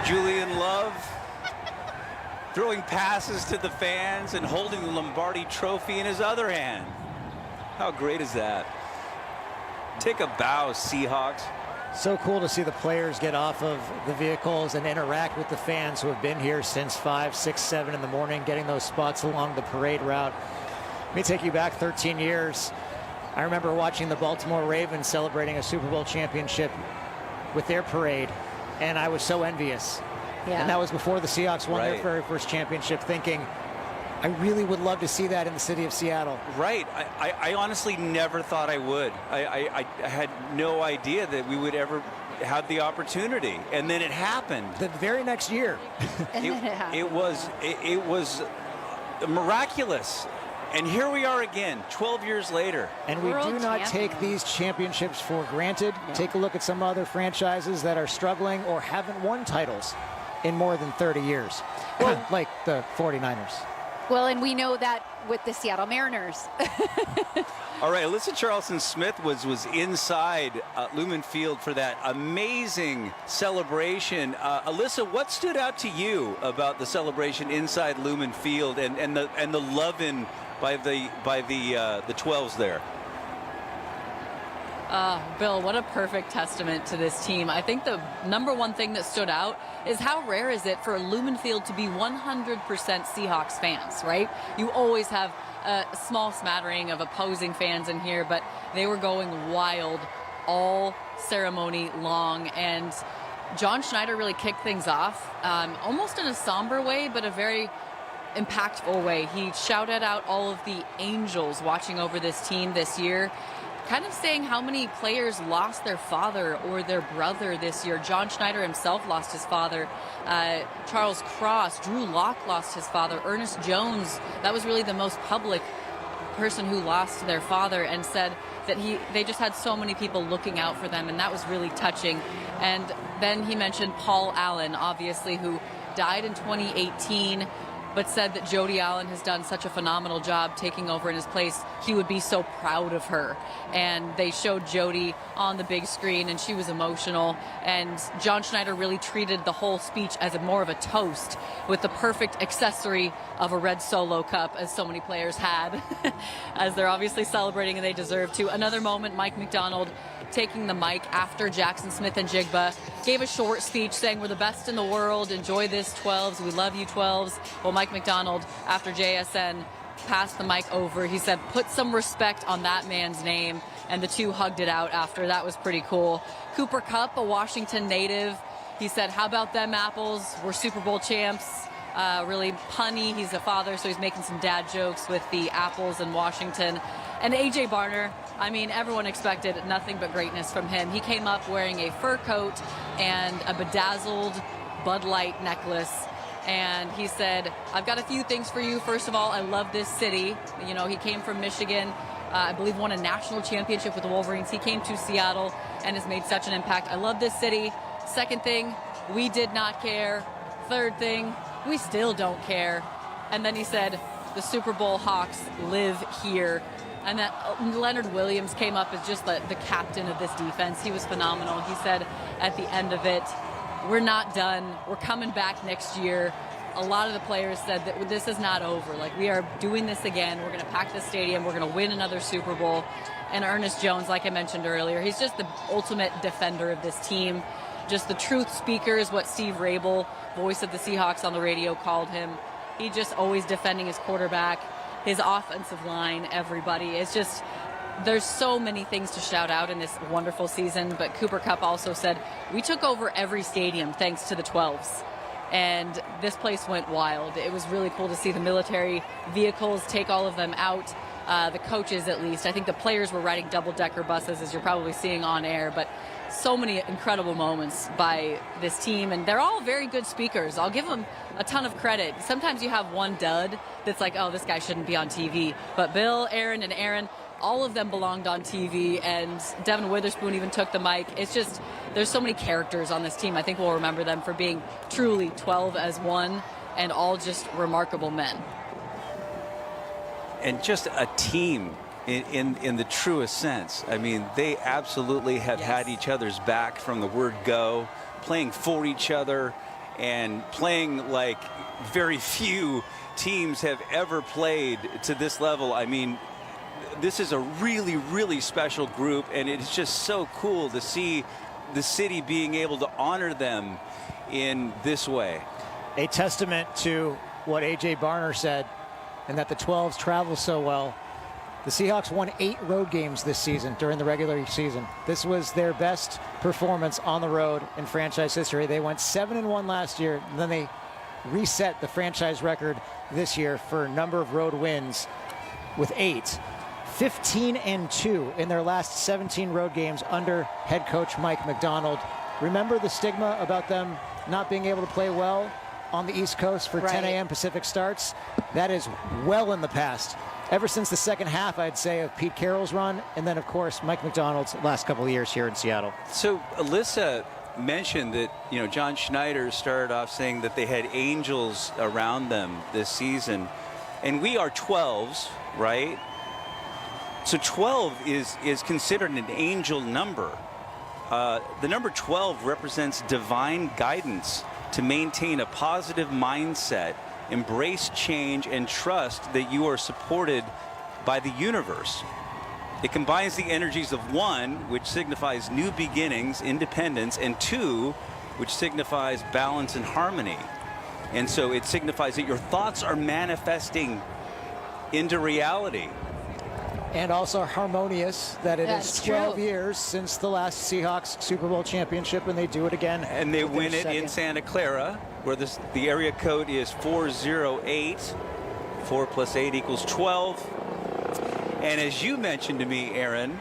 Julian Love throwing passes to the fans and holding the Lombardi Trophy in his other hand. How great is that? Take a bow, Seahawks. So cool to see the players get off of the vehicles and interact with the fans who have been here since 5, 6, 7 in the morning, getting those spots along the parade route. Let me take you back 13 years. I remember watching the Baltimore Ravens celebrating a Super Bowl championship with their parade, and I was so envious. Yeah. And that was before the Seahawks won their very first championship, thinking, I really would love to see that in the city of Seattle. Right. I honestly never thought I would. I had no idea that we would ever have the opportunity, and then it happened. The very next year. It was miraculous. And here we are again, 12 years later. And we do not take these championships for granted. No. Take a look at some other franchises that are struggling or haven't won titles in more than 30 years, like the 49ers. Well, and we know that with the Seattle Mariners. All right, Alyssa Charleston-Smith was inside Lumen Field for that amazing celebration. Alyssa, what stood out to you about the celebration inside Lumen Field and the love-in by the 12s there? Bill, what a perfect testament to this team. I think the number one thing that stood out is how rare is it for Lumen Field to be 100% Seahawks fans, right? You always have a small smattering of opposing fans in here, but they were going wild all ceremony long. And John Schneider really kicked things off, almost in a somber way, but a very impactful way. He shouted out all of the angels watching over this team this year, kind of saying how many players lost their father or their brother this year. John Schneider himself lost his father. Charles Cross, Drew Lock lost his father. Ernest Jones, that was really the most public person who lost their father, and said that they just had so many people looking out for them, and that was really touching. And then he mentioned Paul Allen, obviously, who died in 2018, but said that Jody Allen has done such a phenomenal job taking over in his place. He would be so proud of her. And they showed Jody on the big screen, and she was emotional. And John Schneider really treated the whole speech as more of a toast, with the perfect accessory of a red Solo cup, as so many players had, as they're obviously celebrating, and they deserve to. Another moment, Mike McDonald taking the mic after Jackson Smith and Jigba gave a short speech saying, we're the best in the world, enjoy this 12s, we love you 12s. Well, Mike McDonald, after JSN passed the mic over, he said, put some respect on that man's name, and the two hugged it out after. That was pretty cool. Cooper Kupp, a Washington native, he said, how about them apples, we're Super Bowl champs. Really punny, he's a father, so he's making some dad jokes with the apples in Washington. And AJ Barner, I mean, everyone expected nothing but greatness from him. He came up wearing a fur coat and a bedazzled Bud Light necklace. And he said, I've got a few things for you. First of all, I love this city. You know, he came from Michigan, I believe won a national championship with the Wolverines. He came to Seattle and has made such an impact. I love this city. Second thing, we did not care. Third thing, we still don't care. And then he said, the Super Bowl Hawks live here. And that Leonard Williams came up as just the captain of this defense. He was phenomenal. He said at the end of it, we're not done. We're coming back next year. A lot of the players said that this is not over. Like, we are doing this again. We're going to pack the stadium. We're going to win another Super Bowl. And Ernest Jones, like I mentioned earlier, he's just the ultimate defender of this team. Just the truth speaker is what Steve Rabel, voice of the Seahawks on the radio, called him. He just always defending his quarterback, his offensive line, everybody. It's just, there's so many things to shout out in this wonderful season. But Cooper Kupp also said, we took over every stadium thanks to the 12s. And this place went wild. It was really cool to see the military vehicles take all of them out. The coaches, at least. I think the players were riding double-decker buses, as you're probably seeing on air. But so many incredible moments by this team, and they're all very good speakers. I'll give them a ton of credit. Sometimes you have one dud that's like, oh, this guy shouldn't be on TV. But Bill, Aaron, and Aaron, all of them belonged on TV, and Devin Witherspoon even took the mic. It's just, there's so many characters on this team. I think we'll remember them for being truly 12 as one, and all just remarkable men. And just a team in the truest sense. I mean, they absolutely have had each other's back from the word go, playing for each other. and playing like very few teams have ever played to this level. I mean, this is a really, really special group, and it's just so cool to see the city being able to honor them in this way. A testament to what A.J. Barner said, and that the 12s travel so well. The Seahawks won 8 road games this season during the regular season. This was their best performance on the road in franchise history. They went 7-1 last year, and then they reset the franchise record this year for number of road wins with 8. 15-2 in their last 17 road games under head coach Mike McDonald. Remember the stigma about them not being able to play well on the East Coast for 10 a.m. Pacific starts? That is well in the past. Ever since the second half, I'd say, of Pete Carroll's run, and then, of course, Mike McDonald's last couple of years here in Seattle. So Alyssa mentioned that, you know, John Schneider started off saying that they had angels around them this season. And we are 12s, right? So 12 is considered an angel number. The number 12 represents divine guidance to maintain a positive mindset, embrace change, and trust that you are supported by the universe. It combines the energies of 1, which signifies new beginnings, independence, and 2, which signifies balance and harmony. And so it signifies that your thoughts are manifesting into reality. And also harmonious, that it is 12 years since the last Seahawks Super Bowl championship, and they do it again. And they win it in Santa Clara, where the area code is 408. 4 + 8 = 12. And as you mentioned to me, Aaron,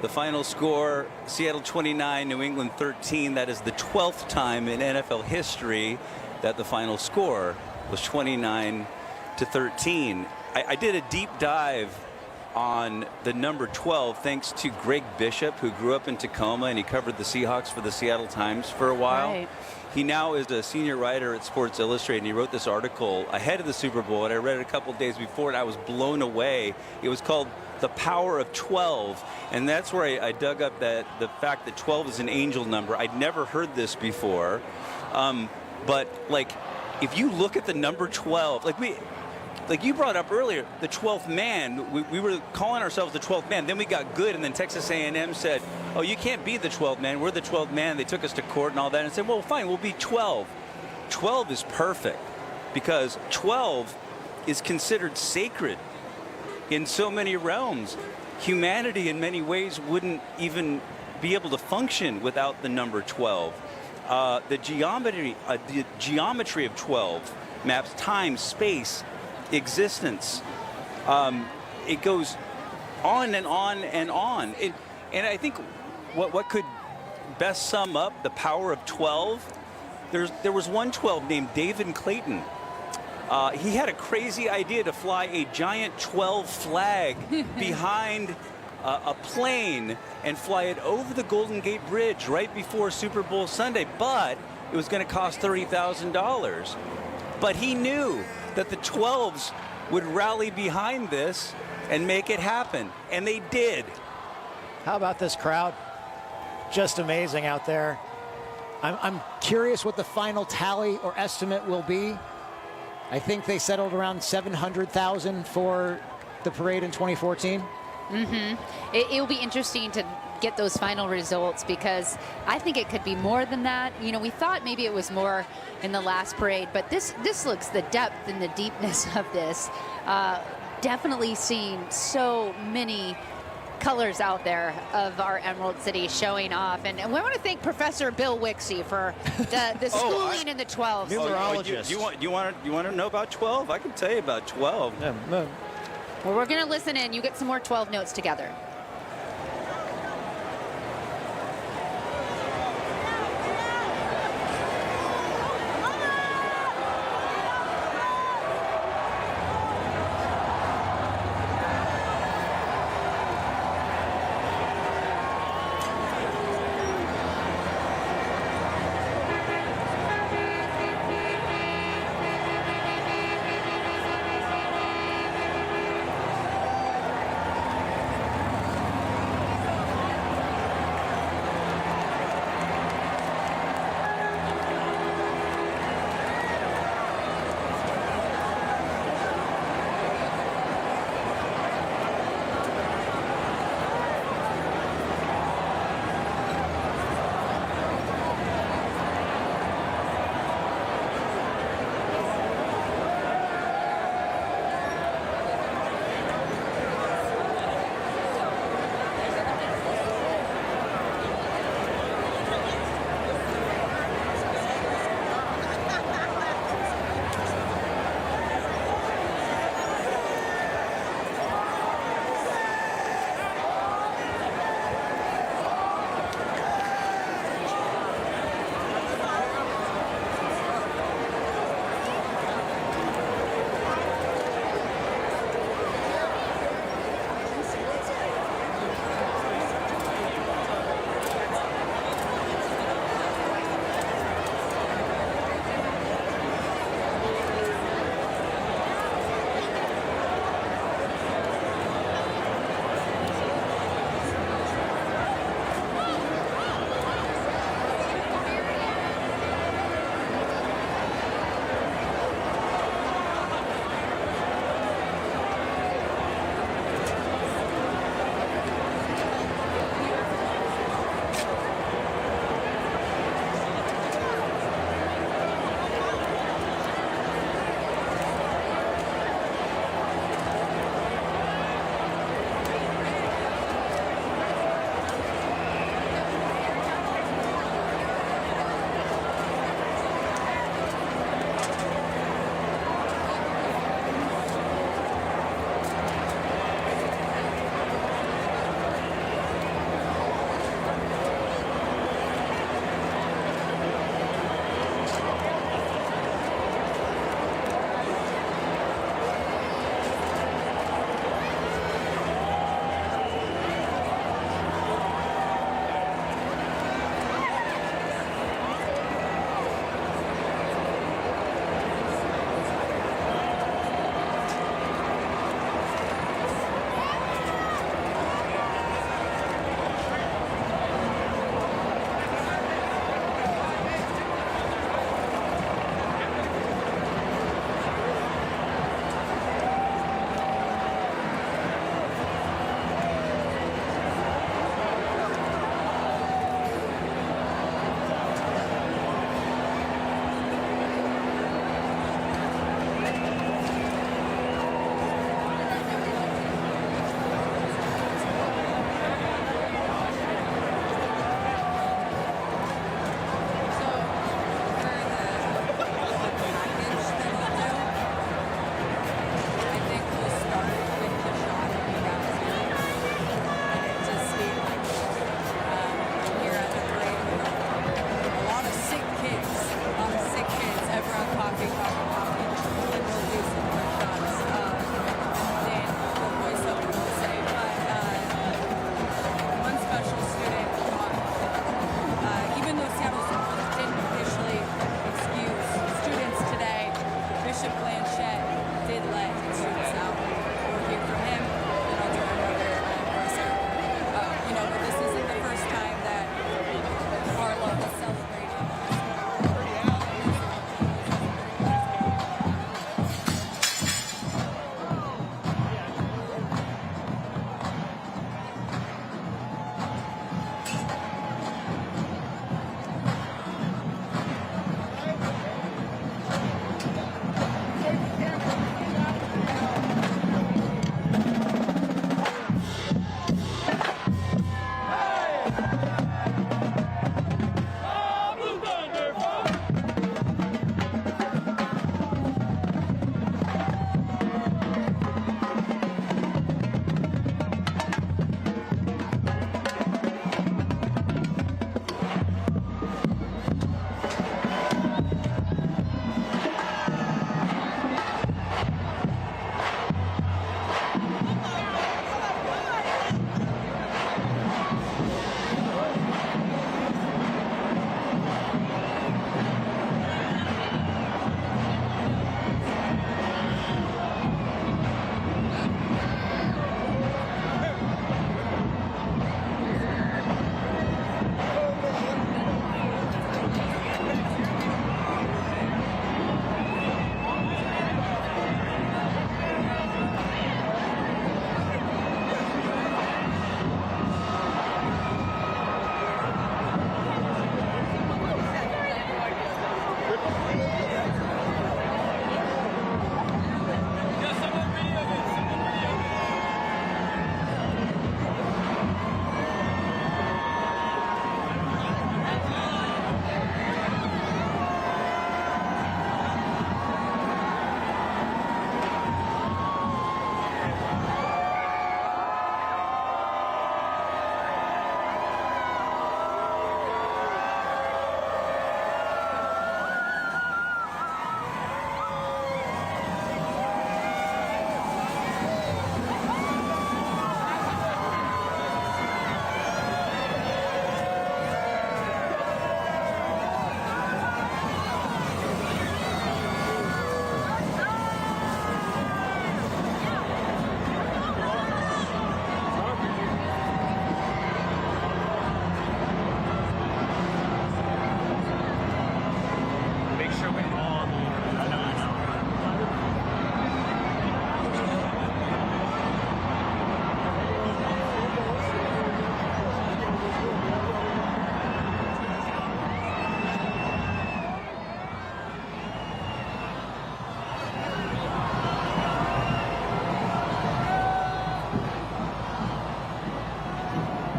the final score, Seattle 29, New England 13. That is the 12th time in NFL history that the final score was 29-13. I did a deep dive on the number 12 thanks to Greg Bishop, who grew up in Tacoma, and he covered the Seahawks for the Seattle Times for a while. Right. He now is a senior writer at Sports Illustrated, and he wrote this article ahead of the Super Bowl, and I read it a couple days before, and I was blown away. It was called The Power of 12, and that's where I dug up the fact that 12 is an angel number. I'd never heard this before, but like, if you look at the number 12, like you brought up earlier, the 12th man, we were calling ourselves the 12th man. Then we got good, and then Texas A&M said, oh, you can't be the 12th man. We're the 12th man. They took us to court and all that and said, well, fine, we'll be 12. 12 is perfect because 12 is considered sacred in so many realms. Humanity in many ways wouldn't even be able to function without the number 12. The geometry of 12 maps time, space, existence. It goes on and on and on. And I think what could best sum up the power of 12, there was one 12 named David Clayton. He had a crazy idea to fly a giant 12 flag behind a plane and fly it over the Golden Gate Bridge right before Super Bowl Sunday, but it was going to cost $30,000. But he knew that the 12s would rally behind this and make it happen, and they did. How about this crowd? Just amazing out there. I'm curious what the final tally or estimate will be. I think they settled around 700,000 for the parade in 2014. It'll be interesting to get those final results because I think it could be more than that. You know, we thought maybe it was more in the last parade, but this looks the depth and the deepness of this. Definitely seeing so many colors out there of our Emerald City showing off. And we want to thank Professor Bill Wixie for the schooling in the 12. Numerologist. You want to know about 12? I can tell you about 12. Well, we're going to listen in. You get some more 12 notes together.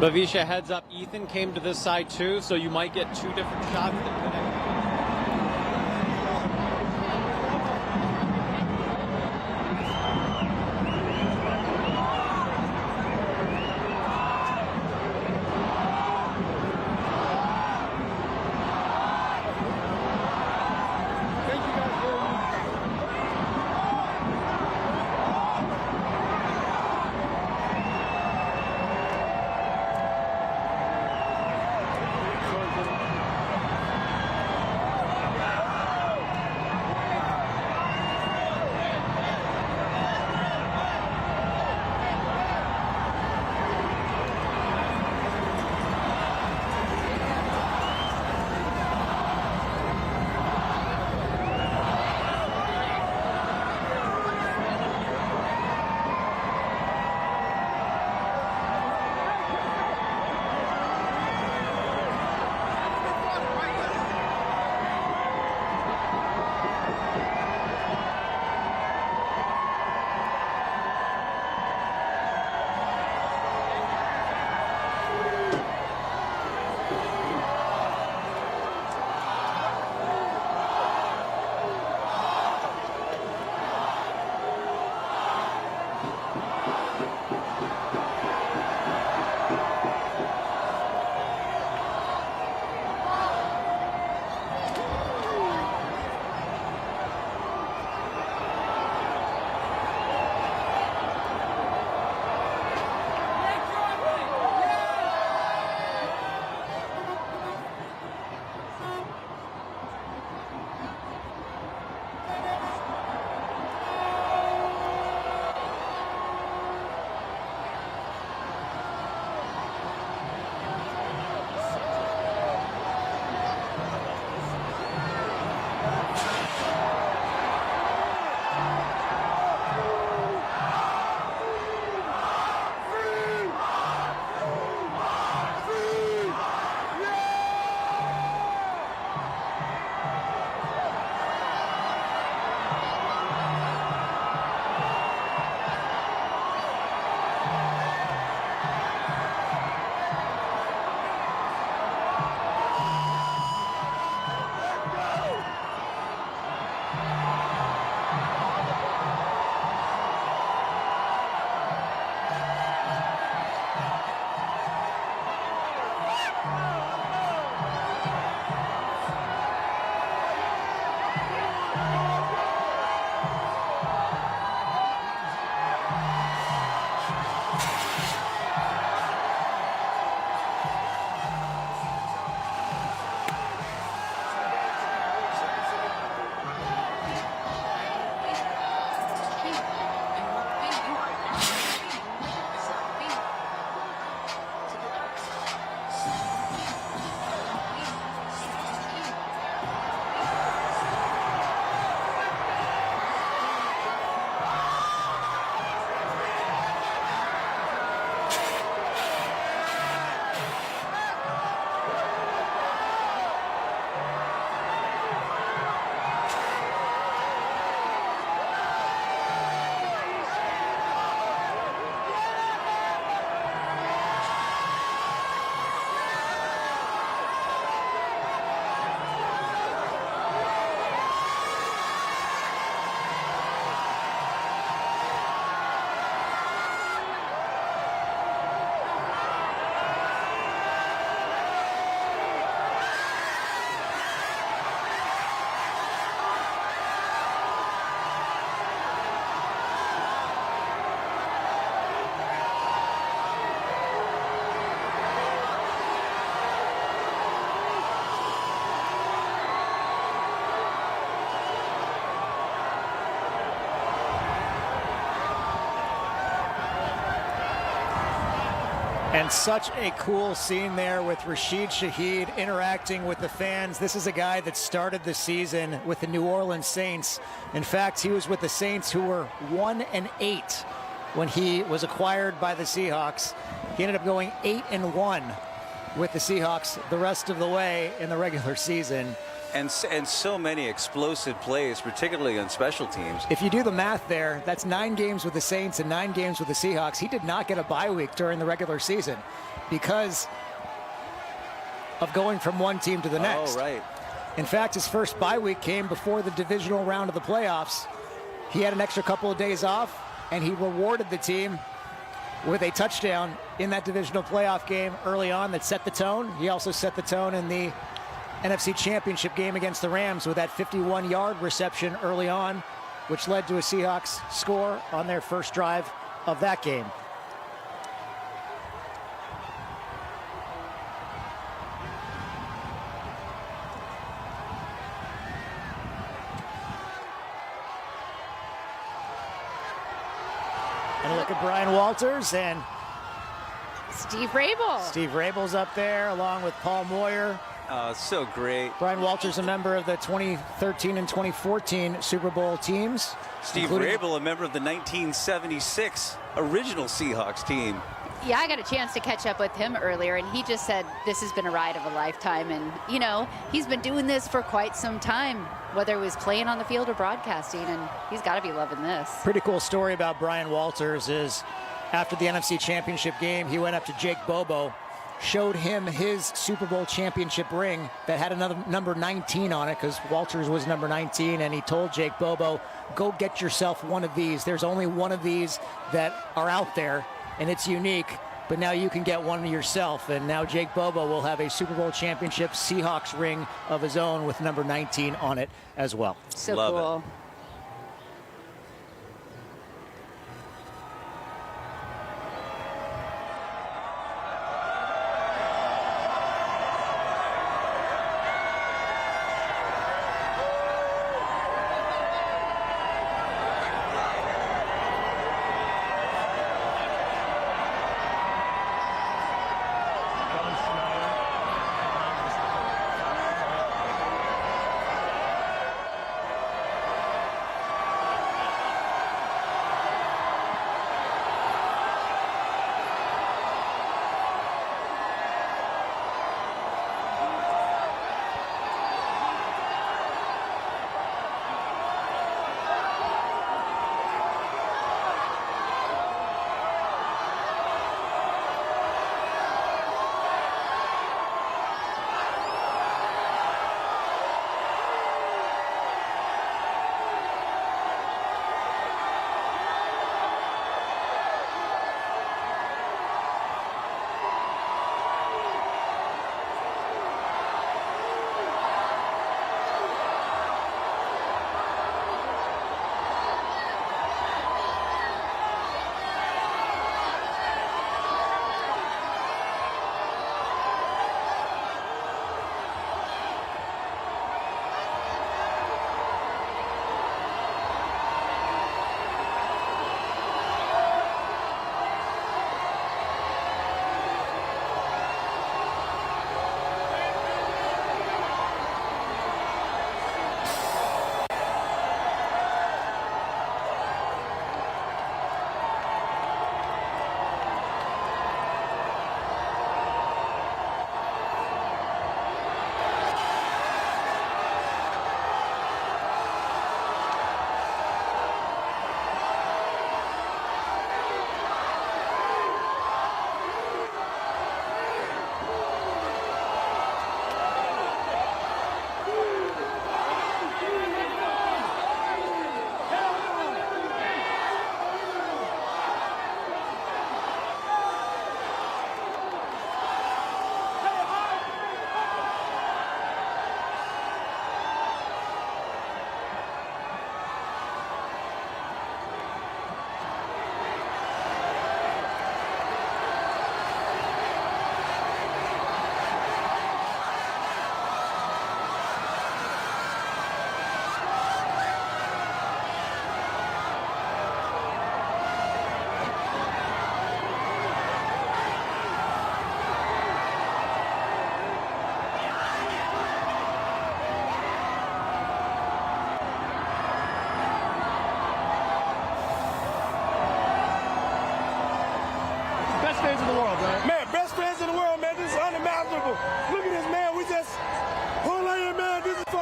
Bavisha, heads up, Ethan came to this side too, so you might get 2 different shots that connect. And such a cool scene there with Rashid Shaheed interacting with the fans. This is a guy that started the season with the New Orleans Saints. In fact, he was with the Saints, who were 1-8 when he was acquired by the Seahawks. He ended up going 8-1 with the Seahawks the rest of the way in the regular season. And so many explosive plays, particularly on special teams. If you do the math there, that's 9 games with the Saints and 9 games with the Seahawks. He did not get a bye week during the regular season because of going from one team to the next. Oh, right. In fact, his first bye week came before the divisional round of the playoffs. He had an extra couple of days off, and he rewarded the team with a touchdown in that divisional playoff game early on that set the tone. He also set the tone in the NFC Championship game against the Rams with that 51-yard reception early on, which led to a Seahawks score on their first drive of that game. And look at Brian Walters and Steve Rabel. Steve Rabel's up there along with Paul Moyer. So great. Brian Walters, a member of the 2013 and 2014 Super Bowl teams. Steve Rabel, a member of the 1976 original Seahawks team. Yeah, I got a chance to catch up with him earlier, and he just said this has been a ride of a lifetime. And, you know, he's been doing this for quite some time, whether it was playing on the field or broadcasting, and he's got to be loving this. Pretty cool story about Brian Walters is after the NFC Championship game, he went up to Jake Bobo, showed him his Super Bowl championship ring that had another number 19 on it because Walters was number 19, and he told Jake Bobo, go get yourself one of these. There's only one of these that are out there, and it's unique, but now you can get one yourself. And now Jake Bobo will have a Super Bowl championship Seahawks ring of his own with number 19 on it as well. So cool.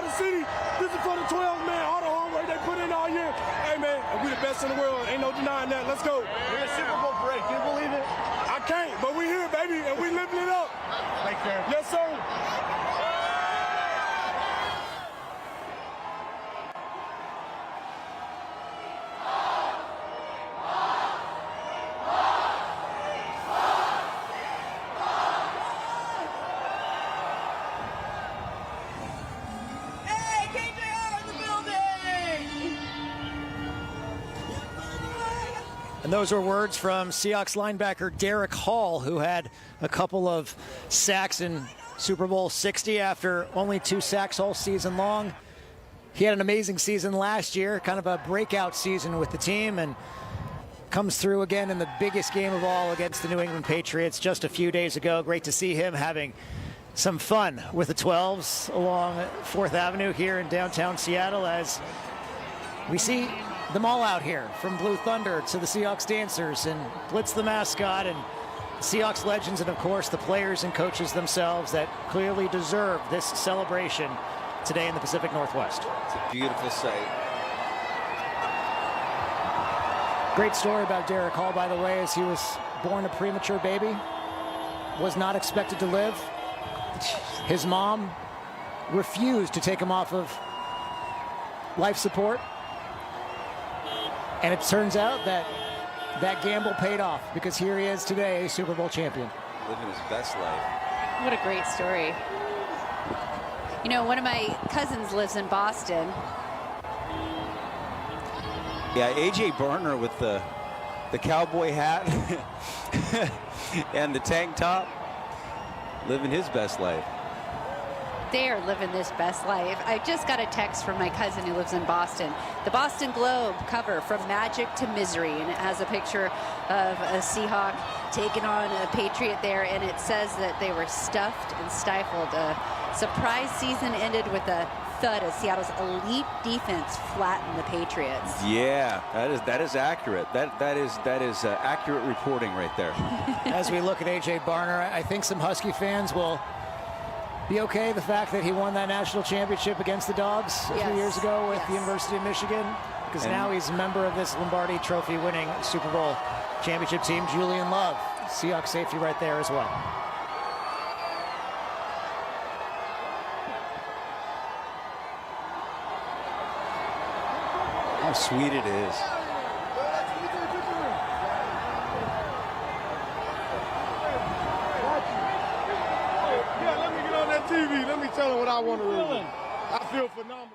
the city. This is for the 12, man. All the hard work they put in all year. Hey, man, we the best in the world. Ain't no denying that. Let's go. We're a Super Bowl break. Can you believe it? I can't, but we here, baby, and we living it up. Take care. Yes, sir. And those were words from Seahawks linebacker Derek Hall, who had a couple of sacks in Super Bowl 60 after only 2 sacks all season long. He had an amazing season last year, kind of a breakout season with the team, and comes through again in the biggest game of all against the New England Patriots just a few days ago. Great to see him having some fun with the 12s along 4th Avenue here in downtown Seattle as we see them all out here, from Blue Thunder to the Seahawks dancers and Blitz the mascot and Seahawks legends, and of course the players and coaches themselves that clearly deserve this celebration today in the Pacific Northwest. It's a beautiful sight. Great story about Derek Hall, by the way, as he was born a premature baby, was not expected to live. His mom refused to take him off of life support. And it turns out that that gamble paid off, because here he is today, a Super Bowl champion. Living his best life. What a great story. You know, one of my cousins lives in Boston. Yeah, A.J. Barner with the cowboy hat and the tank top, living his best life. They are living this best life. I just got a text from my cousin who lives in Boston. The Boston Globe cover, From Magic to Misery, and it has a picture of a Seahawk taking on a Patriot there, and it says that they were stuffed and stifled. A surprise season ended with a thud as Seattle's elite defense flattened the Patriots. Yeah, that is accurate. That is accurate reporting right there. As we look at A.J. Barner, I think some Husky fans will be okay the fact that he won that national championship against the Dogs a few years ago with the University of Michigan, because now he's a member of this Lombardi Trophy winning Super Bowl championship team. Julian Love, Seahawks safety right there as well. How sweet it is. TV, let me tell him what I want to read. I feel phenomenal.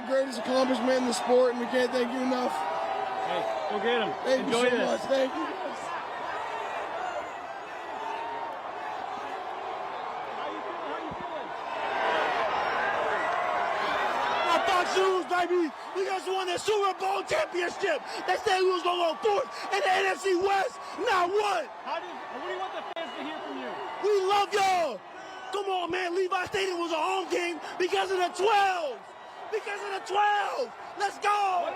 Greatest accomplishment in the sport, and we can't thank you enough. Hey, go get him. Thank Enjoy you so this. much. Thank you. Fox News, baby. We just won the Super Bowl championship. They said we was going to go 4th in the NFC West. Not one. What do you want the fans to hear from you? We love y'all. Come on, man. Levi Stadium was a home game because of the 12. Because of the 12. Let's go.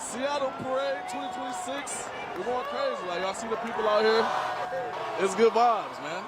Seattle Parade 2026. We're going crazy. Like, y'all see the people out here? It's good vibes, man.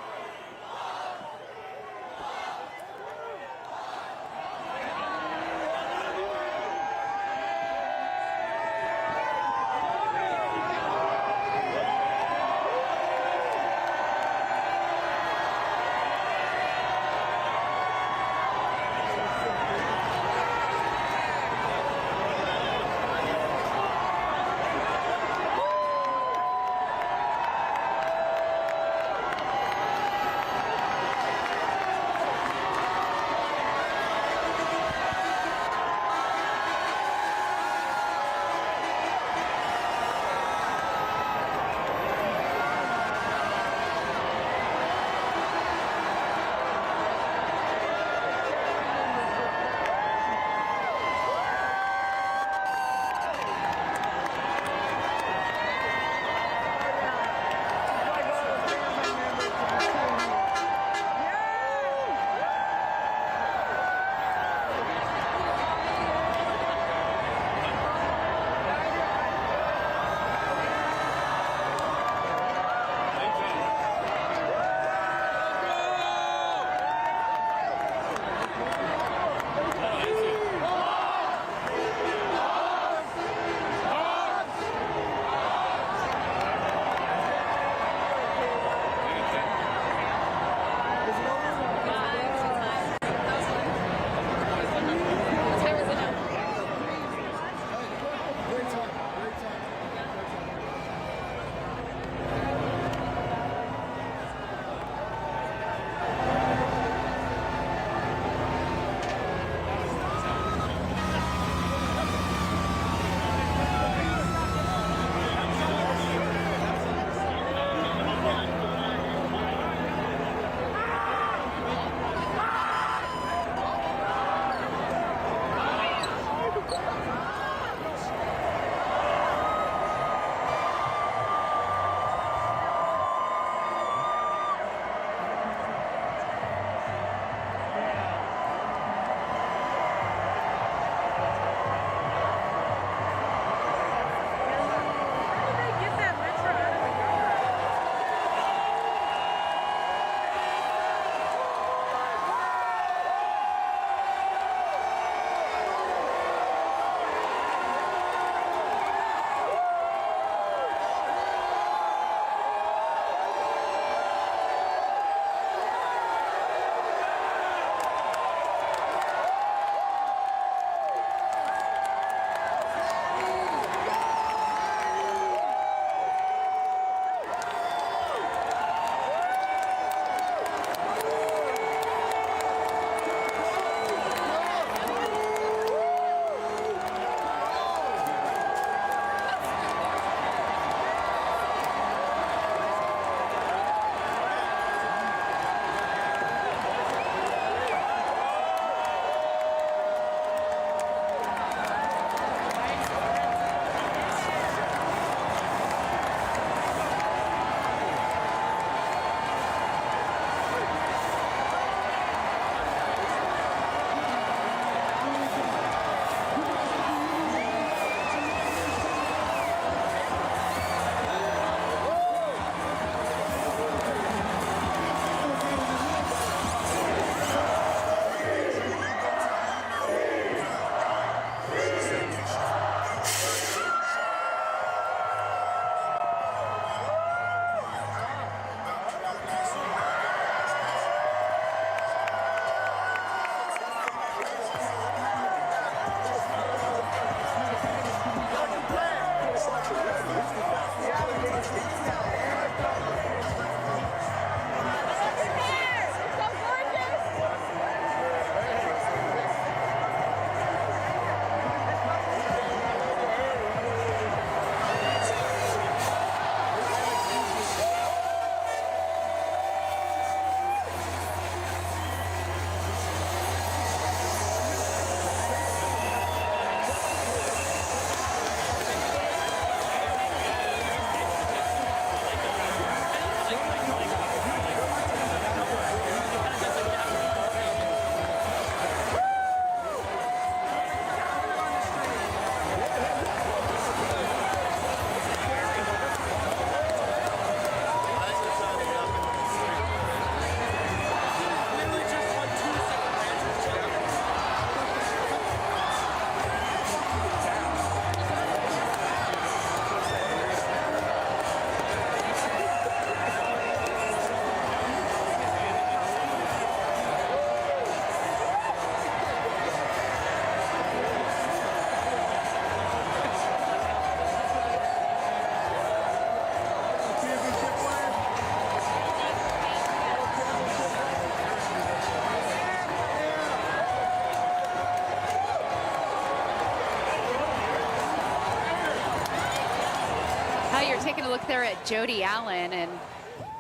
You're taking a look there at Jody Allen, and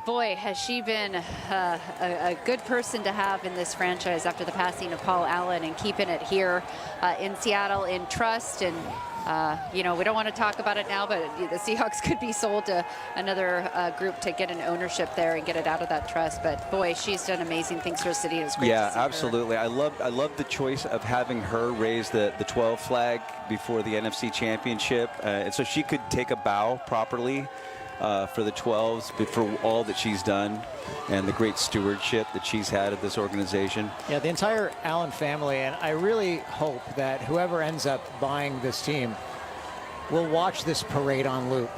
boy, has she been a good person to have in this franchise after the passing of Paul Allen, and keeping it here in Seattle in trust. And you know, we don't want to talk about it now, but the Seahawks could be sold to another group to get an ownership there and get it out of that trust. But boy, she's done amazing things for the city. It's great to see absolutely. her. I love the choice of having her raise the 12 flag before the NFC Championship, and so she could take a bow properly for the 12s, but for all that she's done and the great stewardship that she's had at this organization. Yeah, the entire Allen family, and I really hope that whoever ends up buying this team will watch this parade on loop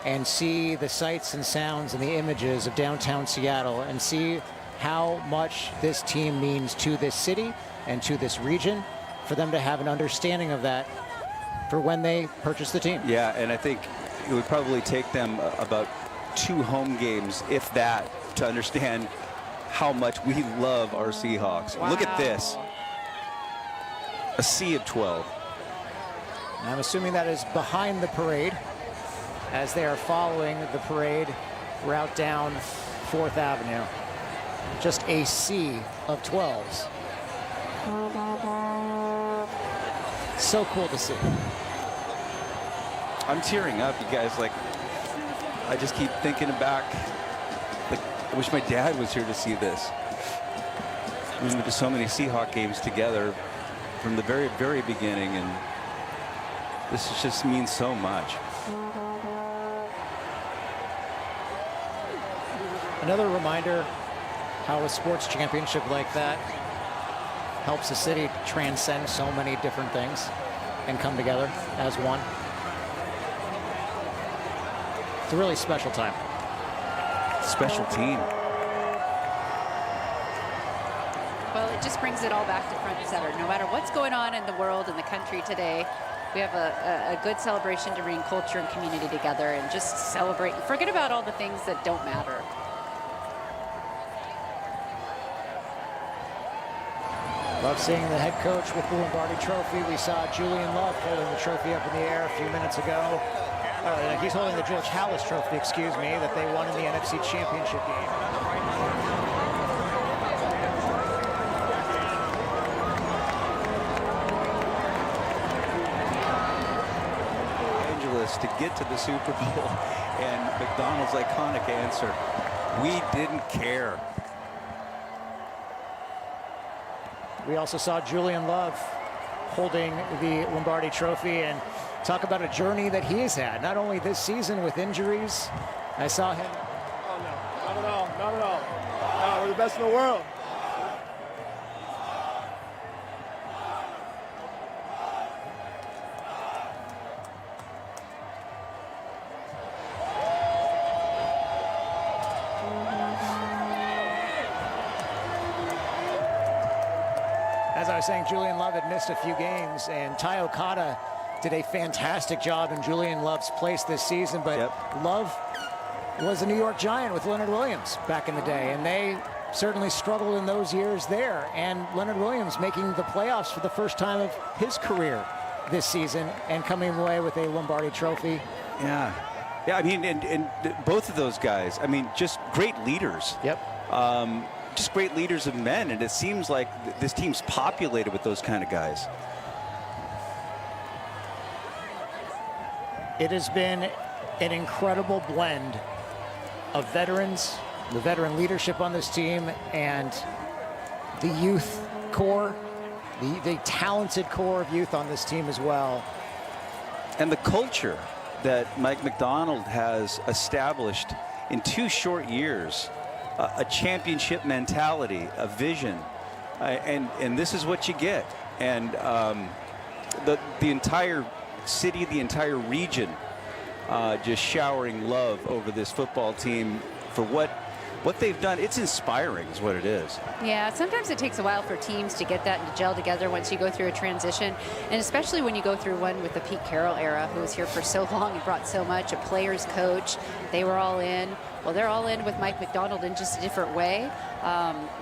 and see the sights and sounds and the images of downtown Seattle and see how much this team means to this city and to this region, for them to have an understanding of that for when they purchase the team. Yeah, and I think it would probably take them about 2 home games, if that, to understand how much we love our Seahawks. Wow. Look at this. A sea of 12. And I'm assuming that is behind the parade as they are following the parade route down 4th Avenue. Just a sea of 12s. So cool to see. I'm tearing up, you guys. Like, I just keep thinking back. Like, I wish my dad was here to see this. We went to so many Seahawk games together from the very, very beginning, and this just means so much. Another reminder how a sports championship like that helps the city transcend so many different things and come together as one. It's a really special time. Special team. Well, it just brings it all back to front and center. No matter what's going on in the world and the country today, we have a good celebration to bring culture and community together and just celebrate. Forget about all the things that don't matter. Love seeing the head coach with the Lombardi Trophy. We saw Julian Love holding the trophy up in the air a few minutes ago. He's holding the George Halas Trophy, excuse me, that they won in the NFC Championship game. Angeles to get to the Super Bowl, and McDonald's iconic answer, we didn't care. We also saw Julian Love holding the Lombardi Trophy, and talk about a journey that he has had, not only this season with injuries. I saw him. Oh, no, not at all, not at all. No, we're the best in the world. As I was saying, Julian Love had missed a few games, and Ty Okada did a fantastic job in Julian Love's place this season, but Love was a New York Giant with Leonard Williams back in the day, and they certainly struggled in those years there. And Leonard Williams making the playoffs for the first time of his career this season and coming away with a Lombardi Trophy. Yeah, I mean, and both of those guys, I mean, just great leaders. Yep. Just great leaders of men, and it seems like this team's populated with those kind of guys. It has been an incredible blend of veterans, the veteran leadership on this team, and the youth core, the talented core of youth on this team as well. And the culture that Mike Macdonald has established in 2 short years, a championship mentality, a vision, and this is what you get. And the entire city, the entire region, just showering love over this football team for what what they've done, it's inspiring is what it is. Yeah, sometimes it takes a while for teams to get that and to gel together once you go through a transition, and especially when you go through one with the Pete Carroll era, who was here for so long and brought so much, a player's coach. They were all in. Well, they're all in with Mike McDonald in just a different way.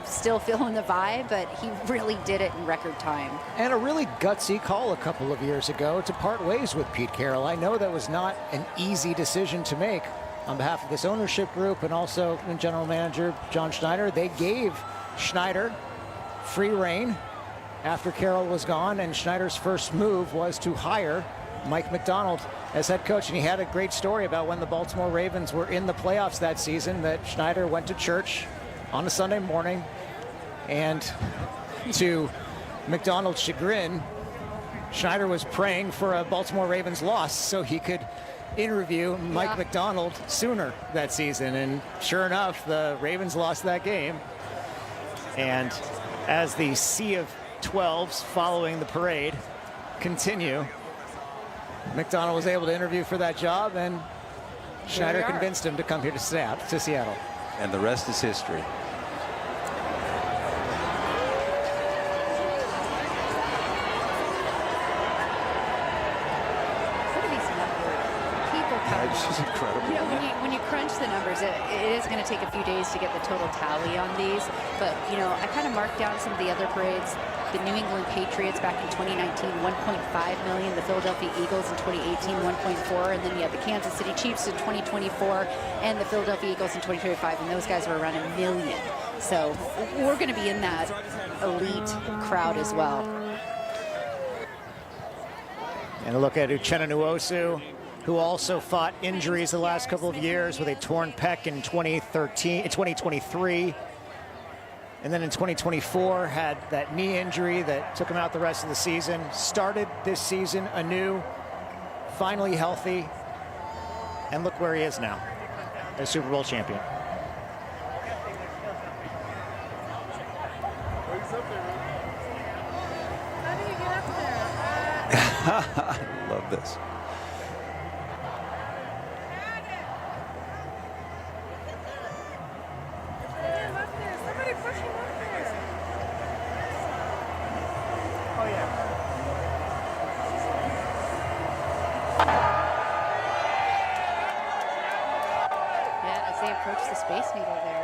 Still feeling the vibe, but he really did it in record time. And a really gutsy call a couple of years ago to part ways with Pete Carroll. I know that was not an easy decision to make on behalf of this ownership group and also general manager John Schneider. They gave Schneider free rein after Carroll was gone, and Schneider's first move was to hire Mike McDonald as head coach. And he had a great story about when the Baltimore Ravens were in the playoffs that season, that Schneider went to church on a Sunday morning, and to McDonald's chagrin, Schneider was praying for a Baltimore Ravens loss so he could interview Mike McDonald sooner that season. And sure enough, the Ravens lost that game. And as the sea of 12s following the parade continue, McDonald was able to interview for that job, and Schneider convinced him to come here to Seattle. And the rest is history. This is incredible. You know, when you crunch the numbers, it is going to take a few days to get the total tally on these. But, you know, I kind of marked down some of the other parades. The New England Patriots back in 2019, 1.5 million. The Philadelphia Eagles in 2018, 1.4. And then you have the Kansas City Chiefs in 2024 and the Philadelphia Eagles in 2025. And those guys were around 1 million. So we're going to be in that elite crowd as well. And a look at Uchenna Nwosu, who also fought injuries the last couple of years with a torn pec in 2023. And then in 2024 had that knee injury that took him out the rest of the season. Started this season anew, finally healthy. And look where he is now, as Super Bowl champion. Love this. Approach the Space Needle there.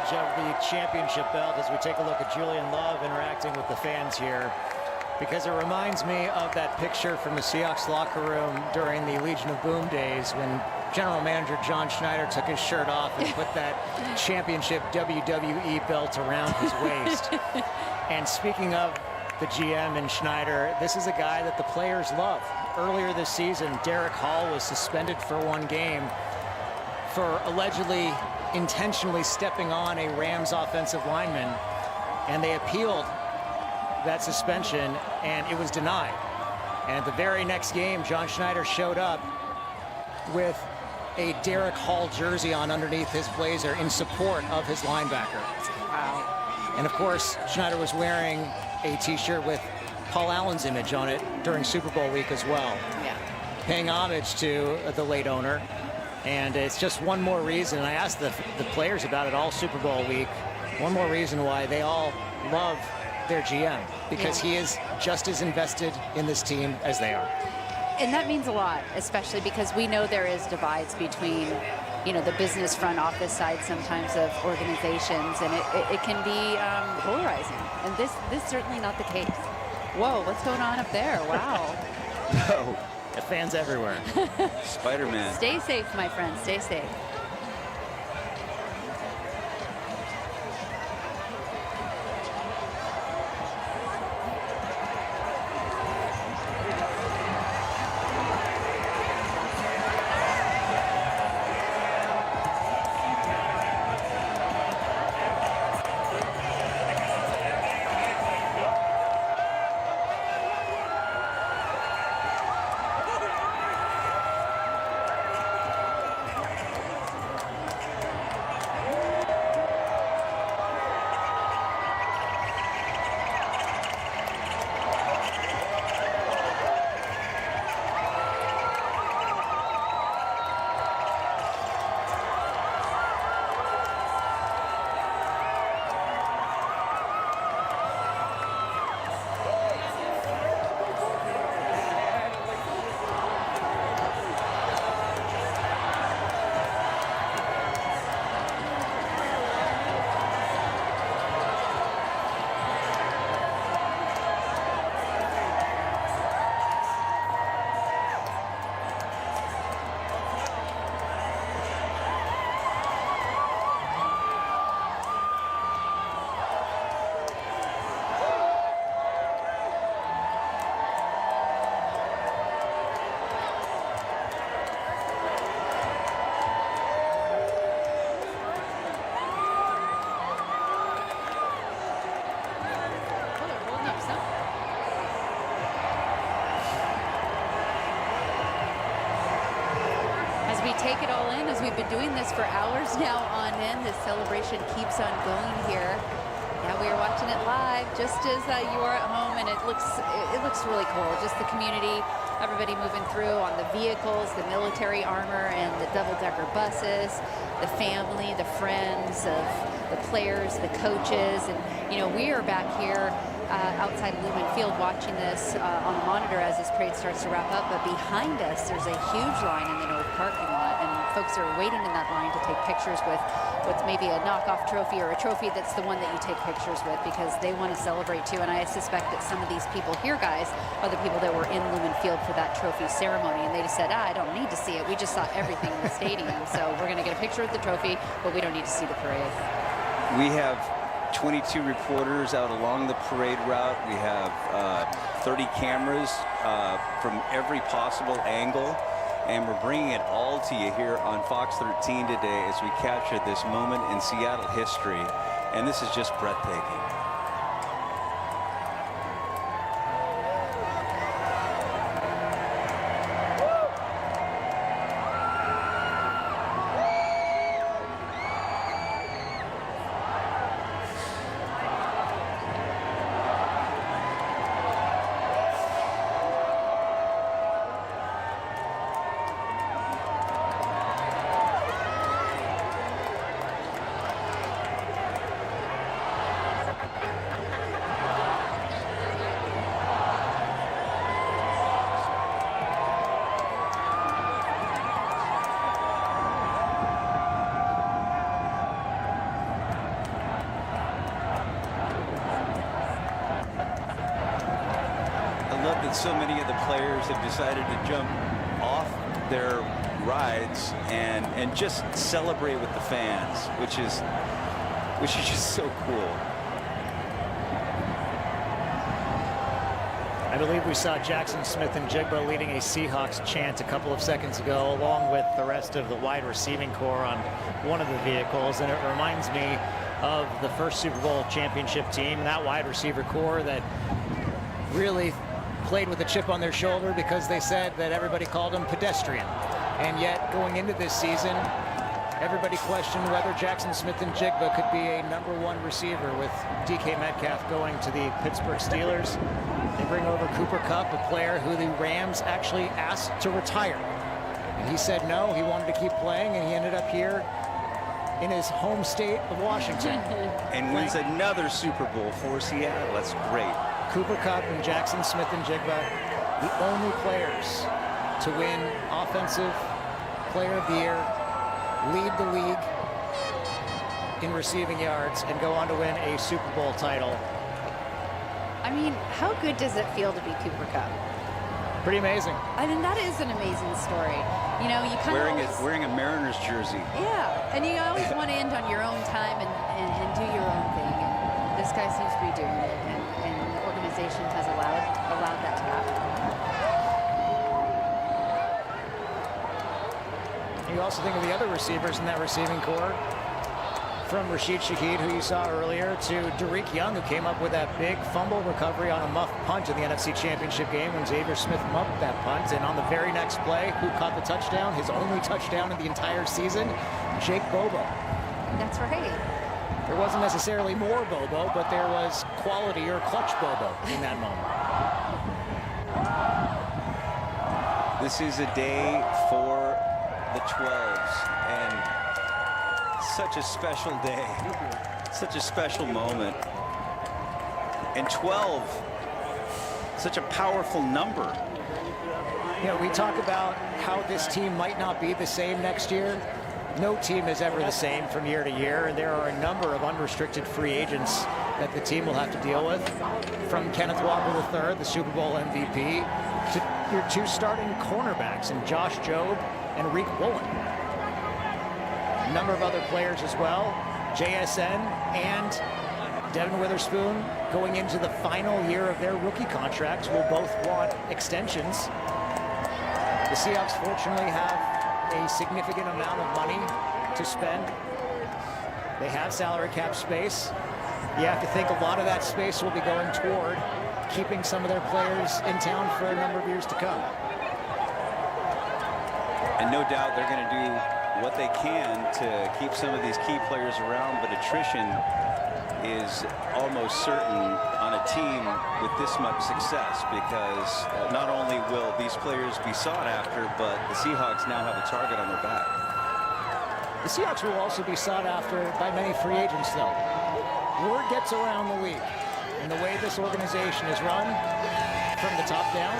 coverage of the championship belt as we take a look at Julian Love interacting with the fans here, because it reminds me of that picture from the Seahawks locker room during the Legion of Boom days when General Manager John Schneider took his shirt off and put that championship WWE belt around his waist. And speaking of the GM and Schneider, this is a guy that the players love. Earlier this season, Derek Hall was suspended for 1 game for allegedly intentionally stepping on a Rams offensive lineman, and they appealed that suspension and it was denied. And at the very next game, John Schneider showed up with a Derek Hall jersey on underneath his blazer in support of his linebacker. Wow. And of course, Schneider was wearing a t-shirt with Paul Allen's image on it during Super Bowl week as well. Yeah. Paying homage to the late owner. And it's just one more reason, and I asked the players about it all Super Bowl week, one more reason why they all love their GM, because he is just as invested in this team as they are. And that means a lot, especially because we know there is divides between, you know, the business front office side sometimes of organizations, and it can be polarizing. And this is certainly not the case. Whoa, what's going on up there? Wow. No. The fans everywhere. Spider-Man. Stay safe, my friend. Stay safe. Take it all in as we've been doing this for hours now on end. The celebration keeps on going here. Yeah, we are watching it live just as you are at home, and it looks really cool. Just the community, everybody moving through on the vehicles, the military armor and the double-decker buses, the family, the friends of the players, the coaches, and you know, we are back here outside of Lumen Field watching this on the monitor as this parade starts to wrap up. But behind us, there's a huge line in the north parking lot, and folks are waiting in that line to take pictures with what's maybe a knockoff trophy or a trophy that's the one that you take pictures with, because they want to celebrate too. And I suspect that some of these people here, guys, are the people that were in Lumen Field for that trophy ceremony, and they just said, I don't need to see it. We just saw everything in the stadium, so we're going to get a picture with the trophy, but we don't need to see the parade. We have 22 reporters out along the parade route. We have 30 cameras from every possible angle, and we're bringing it all to you here on Fox 13 today as we capture this moment in Seattle history, and this is just breathtaking. love that so many of the players have decided to jump off their rides and just celebrate with the fans, which is just so cool. I believe we saw Jackson Smith and Jigba leading a Seahawks chant a couple of seconds ago, along with the rest of the wide receiving corps on one of the vehicles, and it reminds me of the first Super Bowl championship team, that wide receiver corps that really played with a chip on their shoulder because they said that everybody called them pedestrian. And yet, going into this season, everybody questioned whether Jackson Smith and Jigba could be a #1 receiver with DK Metcalf going to the Pittsburgh Steelers. They bring over Cooper Kupp, a player who the Rams actually asked to retire. And he said no, he wanted to keep playing, and he ended up here in his home state of Washington. And wins another Super Bowl for Seattle. That's great. Cooper Kupp and Jackson Smith and Jigba, the only players to win Offensive Player of the Year, lead the league in receiving yards, and go on to win a Super Bowl title. I mean, how good does it feel to be Cooper Kupp? Pretty amazing. I mean, that is an amazing story. You know, you kind of wearing a Mariners jersey. Yeah, and you always want to end on your own time and do your own thing. And this guy seems to be doing it, and the organization has allowed that to happen. You also think of the other receivers in that receiving corps, from Rashid Shaheed, who you saw earlier, to Derek Young, who came up with that big fumble recovery on a muff punt in the NFC Championship game when Xavier Smith muffed that punt. And on the very next play, who caught the touchdown, his only touchdown in the entire season? Jake Bobo. That's right. There wasn't necessarily more Bobo, but there was quality or clutch Bobo in that moment. This is a day for the 12s, and such a special day, such a special moment. And 12, such a powerful number. You know, we talk about how this team might not be the same next year. No team is ever the same from year to year, and there are a number of unrestricted free agents that the team will have to deal with, from Kenneth Walker III, the Super Bowl MVP, to your two starting cornerbacks in Josh Jobe and Reek Woolen. A number of other players as well. JSN and Devin Witherspoon, going into the final year of their rookie contracts, will both want extensions. The Seahawks fortunately have a significant amount of money to spend. They have salary cap space. You have to think a lot of that space will be going toward keeping some of their players in town for a number of years to come. And no doubt they're going to do what they can to keep some of these key players around, but attrition is almost certain on a team with this much success, because not only will these players be sought after, but the Seahawks now have a target on their back. The Seahawks will also be sought after by many free agents, though. Word gets around the league, and the way this organization is run from the top down,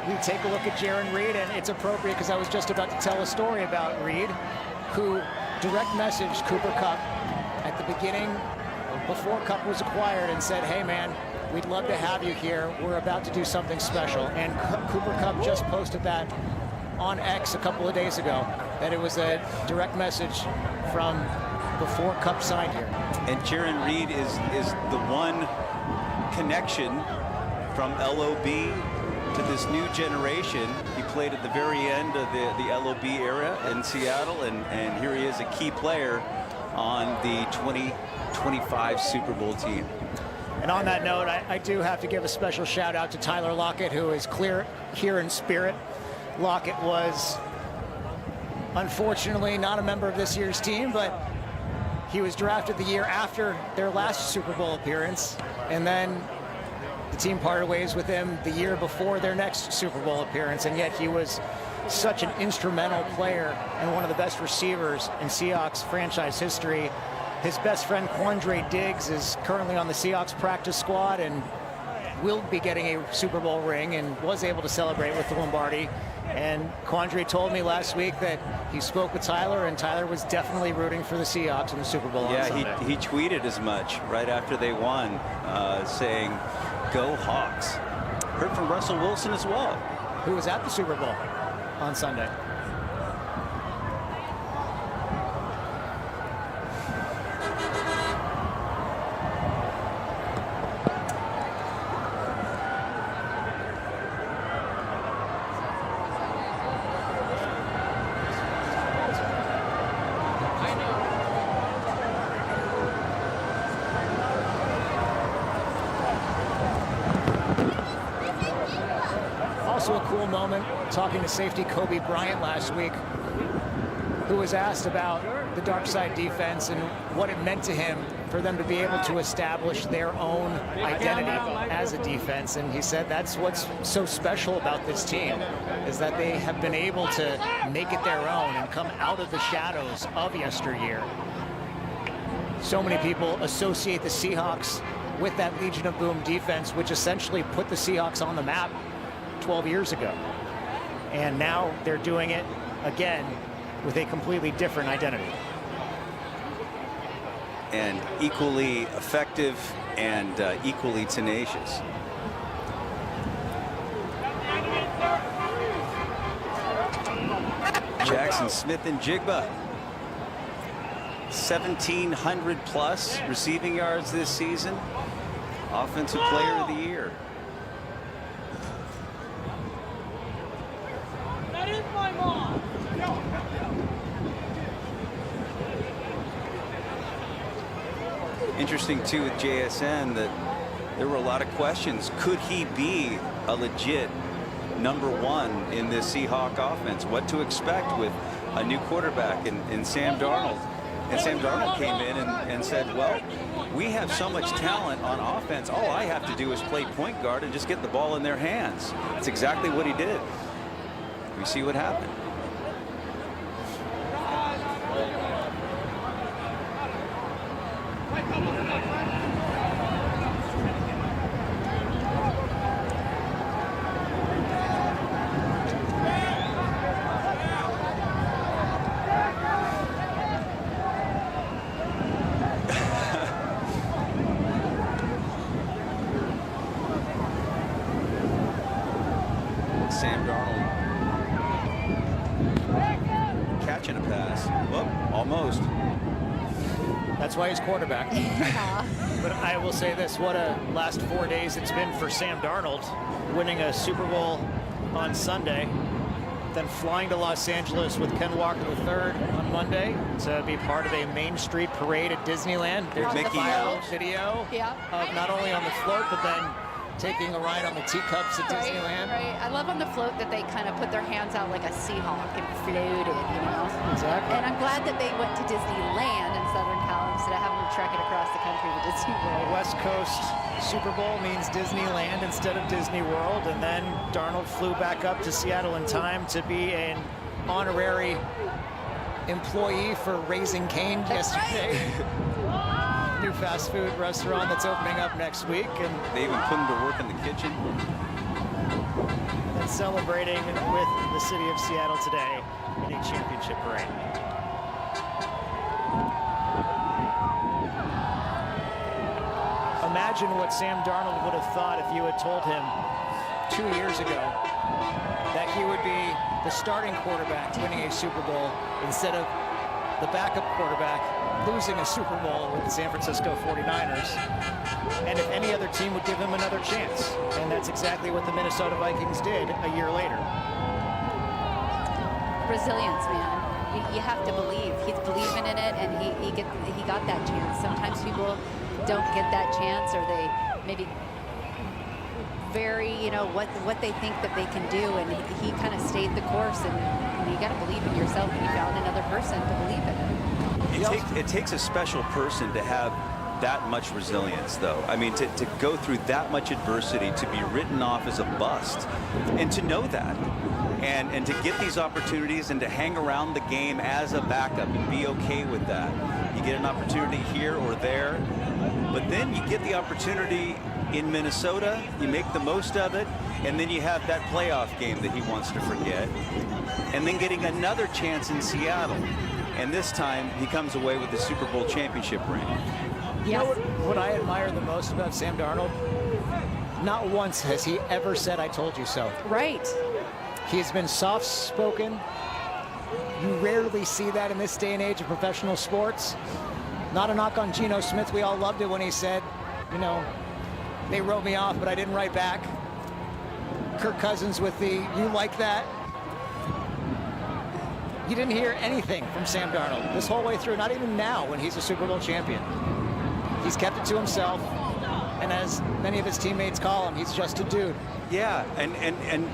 we take a look at Jaron Reed, and it's appropriate because I was just about to tell a story about Reed, who direct messaged Cooper Kupp at the beginning, before Kupp was acquired, and said, hey man, we'd love to have you here. We're about to do something special. And Cooper Kupp just posted that on X a couple of days ago, that it was a direct message from before Kupp signed here. And Jaron Reed is the one connection from LOB to this new generation. He played at the very end of the LOB era in Seattle, and here he is, a key player on the 2025 Super Bowl team. And on that note, I do have to give a special shout out to Tyler Lockett, who is clear here in spirit. Lockett was unfortunately not a member of this year's team, but he was drafted the year after their last Super Bowl appearance, and then the team parted ways with him the year before their next Super Bowl appearance, and yet he was such an instrumental player and one of the best receivers in Seahawks franchise history. His best friend Quandre Diggs is currently on the Seahawks practice squad and will be getting a Super Bowl ring, and was able to celebrate with the Lombardi And Quandre told me last week that he spoke with Tyler, and Tyler was definitely rooting for the Seahawks in the Super Bowl on Sunday. Yeah, he tweeted as much right after they won, saying, "Go Hawks." Heard from Russell Wilson as well, who was at the Super Bowl on Sunday. Also a cool moment talking to safety Kobe Bryant last week, who was asked about the dark side defense and what it meant to him for them to be able to establish their own identity as a defense. And he said that's what's so special about this team, is that they have been able to make it their own and come out of the shadows of yesteryear. So many people associate the Seahawks with that Legion of Boom defense, which essentially put the Seahawks on the map 12 years ago. And now they're doing it again with a completely different identity. And equally effective and equally tenacious. Jackson Smith and Jigba. 1,700 plus receiving yards this season. Offensive Player of the Year. That is my mom. Interesting too with JSN that there were a lot of questions. Could he be a legit #1 in this Seahawk offense? What to expect with a new quarterback in Sam Darnold? And Sam Darnold came in and said, well, we have so much talent on offense. All I have to do is play point guard and just get the ball in their hands. That's exactly what he did. We see what happened. Sam Darnold catching a pass. Well, almost. That's why he's quarterback. But I will say this, what a last 4 days it's been for Sam Darnold, winning a Super Bowl on Sunday, then flying to Los Angeles with Ken Walker III on Monday to be part of a Main Street parade at Disneyland. There's a viral video of not only on the float, but then taking a ride on the teacups at Disneyland. Right. I love on the float that they kind of put their hands out like a Seahawk and floated, you know. Exactly. And I'm glad that they went to Disneyland in Southern Cal instead of having to trek it across the country to Disney World. West Coast Super Bowl means Disneyland instead of Disney World, and then Darnold flew back up to Seattle in time to be an honorary employee for Raising Cane yesterday. New fast food restaurant that's opening up next week, and they even put him to work in the kitchen. And celebrating with the city of Seattle today in a championship parade. Imagine what Sam Darnold would have thought if you had told him 2 years ago that he would be the starting quarterback winning a Super Bowl instead of the backup quarterback losing a Super Bowl with the San Francisco 49ers, and if any other team would give him another chance. And that's exactly what the Minnesota Vikings did a year later. Resilience, man. You have to believe. He's believing in it, and he got that chance. Sometimes people don't get that chance, or they maybe very, you know, what they think that they can do, and he kind of stayed the course. And you got to believe in yourself, and you found another person to believe in it. It takes a special person to have that much resilience, though. I mean, to go through that much adversity, to be written off as a bust, and to know that, and to get these opportunities and to hang around the game as a backup and be okay with that. You get an opportunity here or there. But then you get the opportunity in Minnesota, you make the most of it, and then you have that playoff game that he wants to forget. And then getting another chance in Seattle. And this time, he comes away with the Super Bowl championship ring. You know what I admire the most about Sam Darnold? Not once has he ever said, "I told you so." Right. He has been soft-spoken. You rarely see that in this day and age of professional sports. Not a knock on Geno Smith. We all loved it when he said, you know, they wrote me off, but I didn't write back. Kirk Cousins with the, "you like that?" You didn't hear anything from Sam Darnold this whole way through, not even now when he's a Super Bowl champion. He's kept it to himself, and as many of his teammates call him, he's just a dude. Yeah, and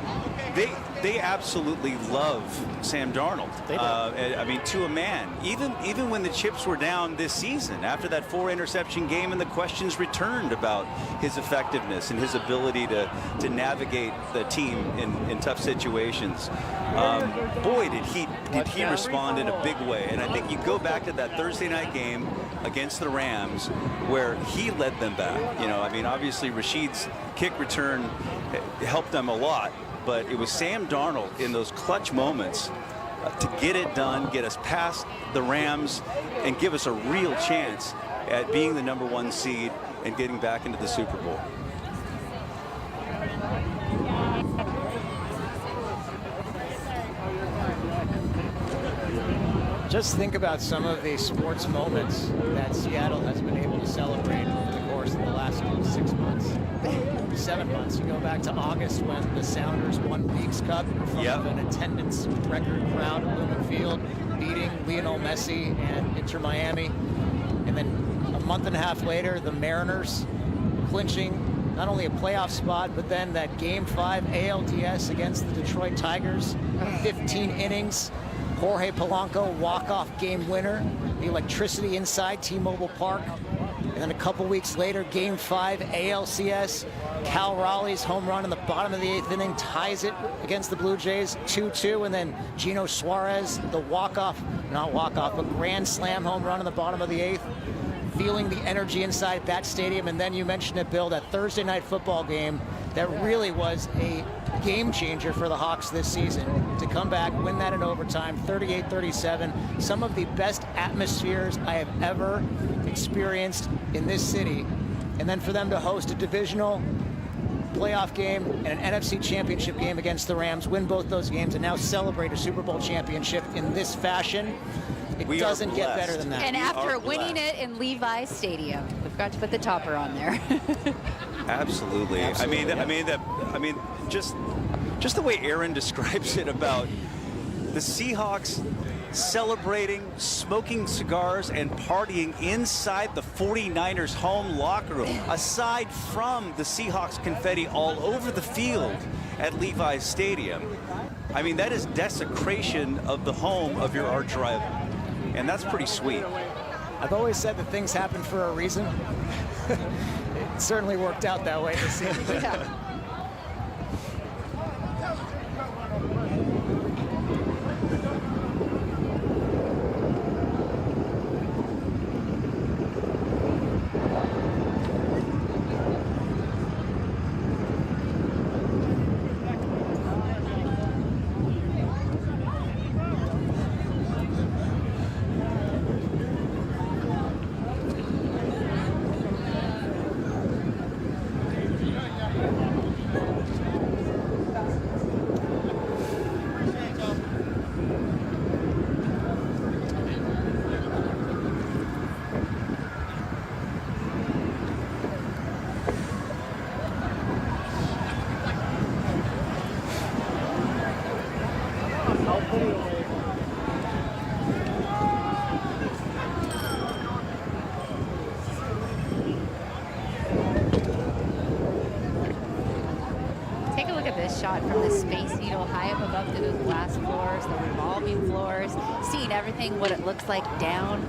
they absolutely love Sam Darnold. They do. I mean, to a man. Even when the chips were down this season, after that 4-interception game, and the questions returned about his effectiveness and his ability to navigate the team in tough situations. Boy, did he respond in a big way. And I think you go back to that Thursday night game against the Rams, where he led them back. You know, I mean, obviously Rashid's kick return helped them a lot, but it was Sam Darnold in those clutch moments to get it done, get us past the Rams, and give us a real chance at being the #1 seed and getting back into the Super Bowl. Just think about some of the sports moments that Seattle has been able to celebrate over the course of the last 6 months, 7 months. You go back to August when the Sounders won Leagues Cup in front of an attendance record crowd at Lumen Field, beating Lionel Messi and Inter Miami. And then a month and a half later, the Mariners clinching not only a playoff spot, but then that Game 5 ALDS against the Detroit Tigers, 15 innings. Jorge Polanco walk-off game winner, the electricity inside T-Mobile Park. And then a couple weeks later, Game 5 ALCS, Cal Raleigh's home run in the bottom of the 8th inning ties it against the Blue Jays, 2-2. And then Gino Suarez, the not walk-off, but grand slam home run in the bottom of the 8th. Feeling the energy inside that stadium. And then you mentioned it, Bill, that Thursday night football game that really was a game changer for the Hawks this season. To come back, win that in overtime, 38-37. Some of the best atmospheres I have ever experienced in this city. And then for them to host a divisional playoff game and an NFC championship game against the Rams, win both those games, and now celebrate a Super Bowl championship in this fashion. It doesn't get better than that. And after winning it in Levi's Stadium, we've got to put the topper on there. Absolutely. I mean, just the way Aaron describes it about the Seahawks celebrating, smoking cigars, and partying inside the 49ers home locker room, aside from the Seahawks confetti all over the field at Levi's Stadium. I mean, that is desecration of the home of your arch rival. And that's pretty sweet. I've always said that things happen for a reason. It certainly worked out that way this season. Yeah. Take a look at this shot from the Space Needle high up above to those glass floors, the revolving floors, seeing everything, what it looks like down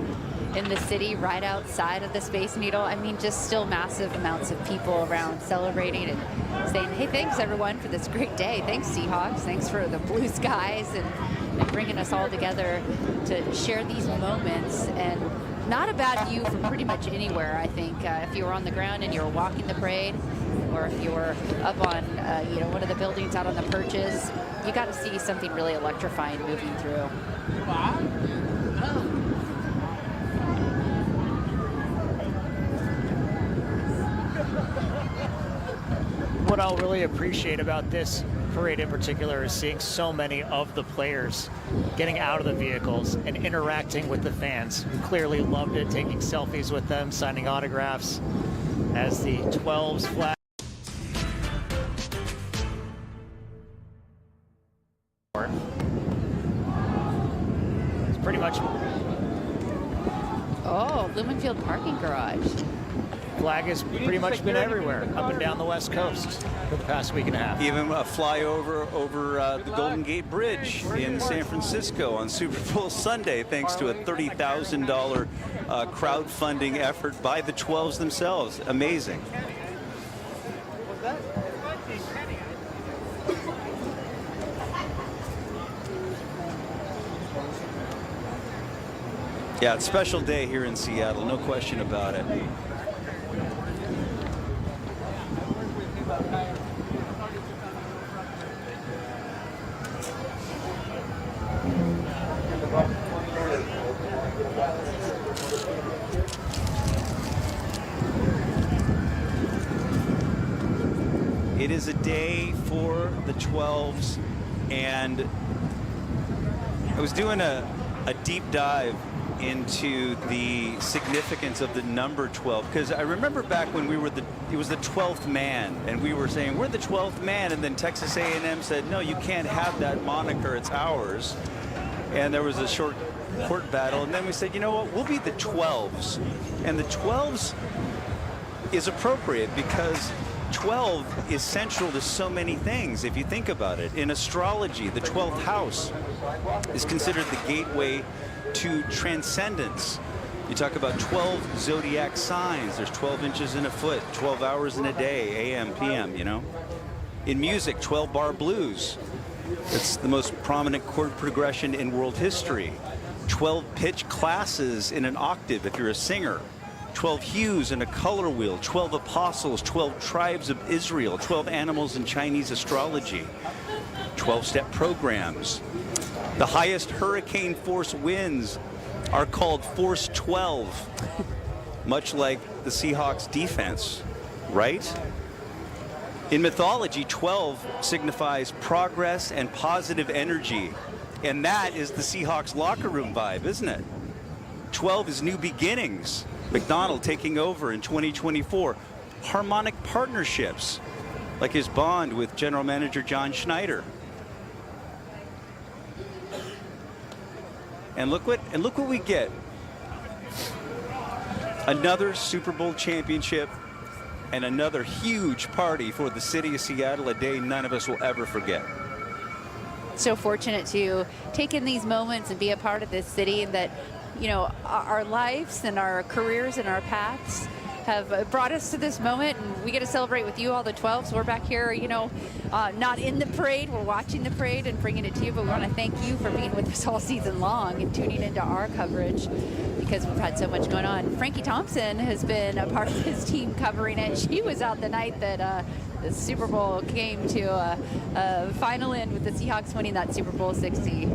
in the city right outside of the Space Needle. I mean, just still massive amounts of people around celebrating and saying, hey, thanks everyone for this great day. Thanks Seahawks, thanks for the blue skies and bringing us all together to share these moments. And not a bad view from pretty much anywhere, I think. If you were on the ground and you were walking the parade, or if you were up on one of the buildings out on the perches, you got to see something really electrifying moving through. What I'll really appreciate about this parade in particular is seeing so many of the players getting out of the vehicles and interacting with the fans who clearly loved it, taking selfies with them, signing autographs as the 12s flag. It's pretty much... Oh, Lumen Field parking garage. Flag has pretty much been everywhere, up and down the West Coast for the past week and a half. Even a flyover over the Golden Gate Bridge in San Francisco on Super Bowl Sunday, thanks to a $30,000 crowdfunding effort by the 12s themselves. Amazing. Yeah, it's a special day here in Seattle, no question about it. It is a day for the 12s, and I was doing a deep dive into the significance of the number 12, because I remember back when we were it was the 12th man, and we were saying we're the 12th man, and then Texas A&M said no, you can't have that moniker, it's ours, and there was a short court battle, and then we said, you know what, we'll be the 12s, and the 12s is appropriate because 12 is central to so many things if you think about it. In astrology, the 12th house is considered the gateway to transcendence. You talk about 12 zodiac signs. There's 12 inches in a foot, 12 hours in a day, AM, PM, you know. In music, 12-bar blues. It's the most prominent chord progression in world history. 12 pitch classes in an octave if you're a singer. 12 hues in a color wheel, 12 apostles, 12 tribes of Israel, 12 animals in Chinese astrology, 12-step programs. The highest hurricane force winds are called Force 12, much like the Seahawks defense, right? In mythology, 12 signifies progress and positive energy, and that is the Seahawks locker room vibe, isn't it? 12 is new beginnings. McDonald taking over in 2024. Harmonic partnerships, like his bond with general manager John Schneider. And look what we get. Another Super Bowl championship and another huge party for the city of Seattle, a day none of us will ever forget. So fortunate to take in these moments and be a part of this city, and that, you know, our lives and our careers and our paths have brought us to this moment, and we get to celebrate with you, all the 12s. We're back here, you know, not in the parade. We're watching the parade and bringing it to you, but we want to thank you for being with us all season long and tuning into our coverage, because we've had so much going on. Frankie Thompson has been a part of his team covering it. She was out the night that the Super Bowl came to a final end with the Seahawks winning that Super Bowl 60.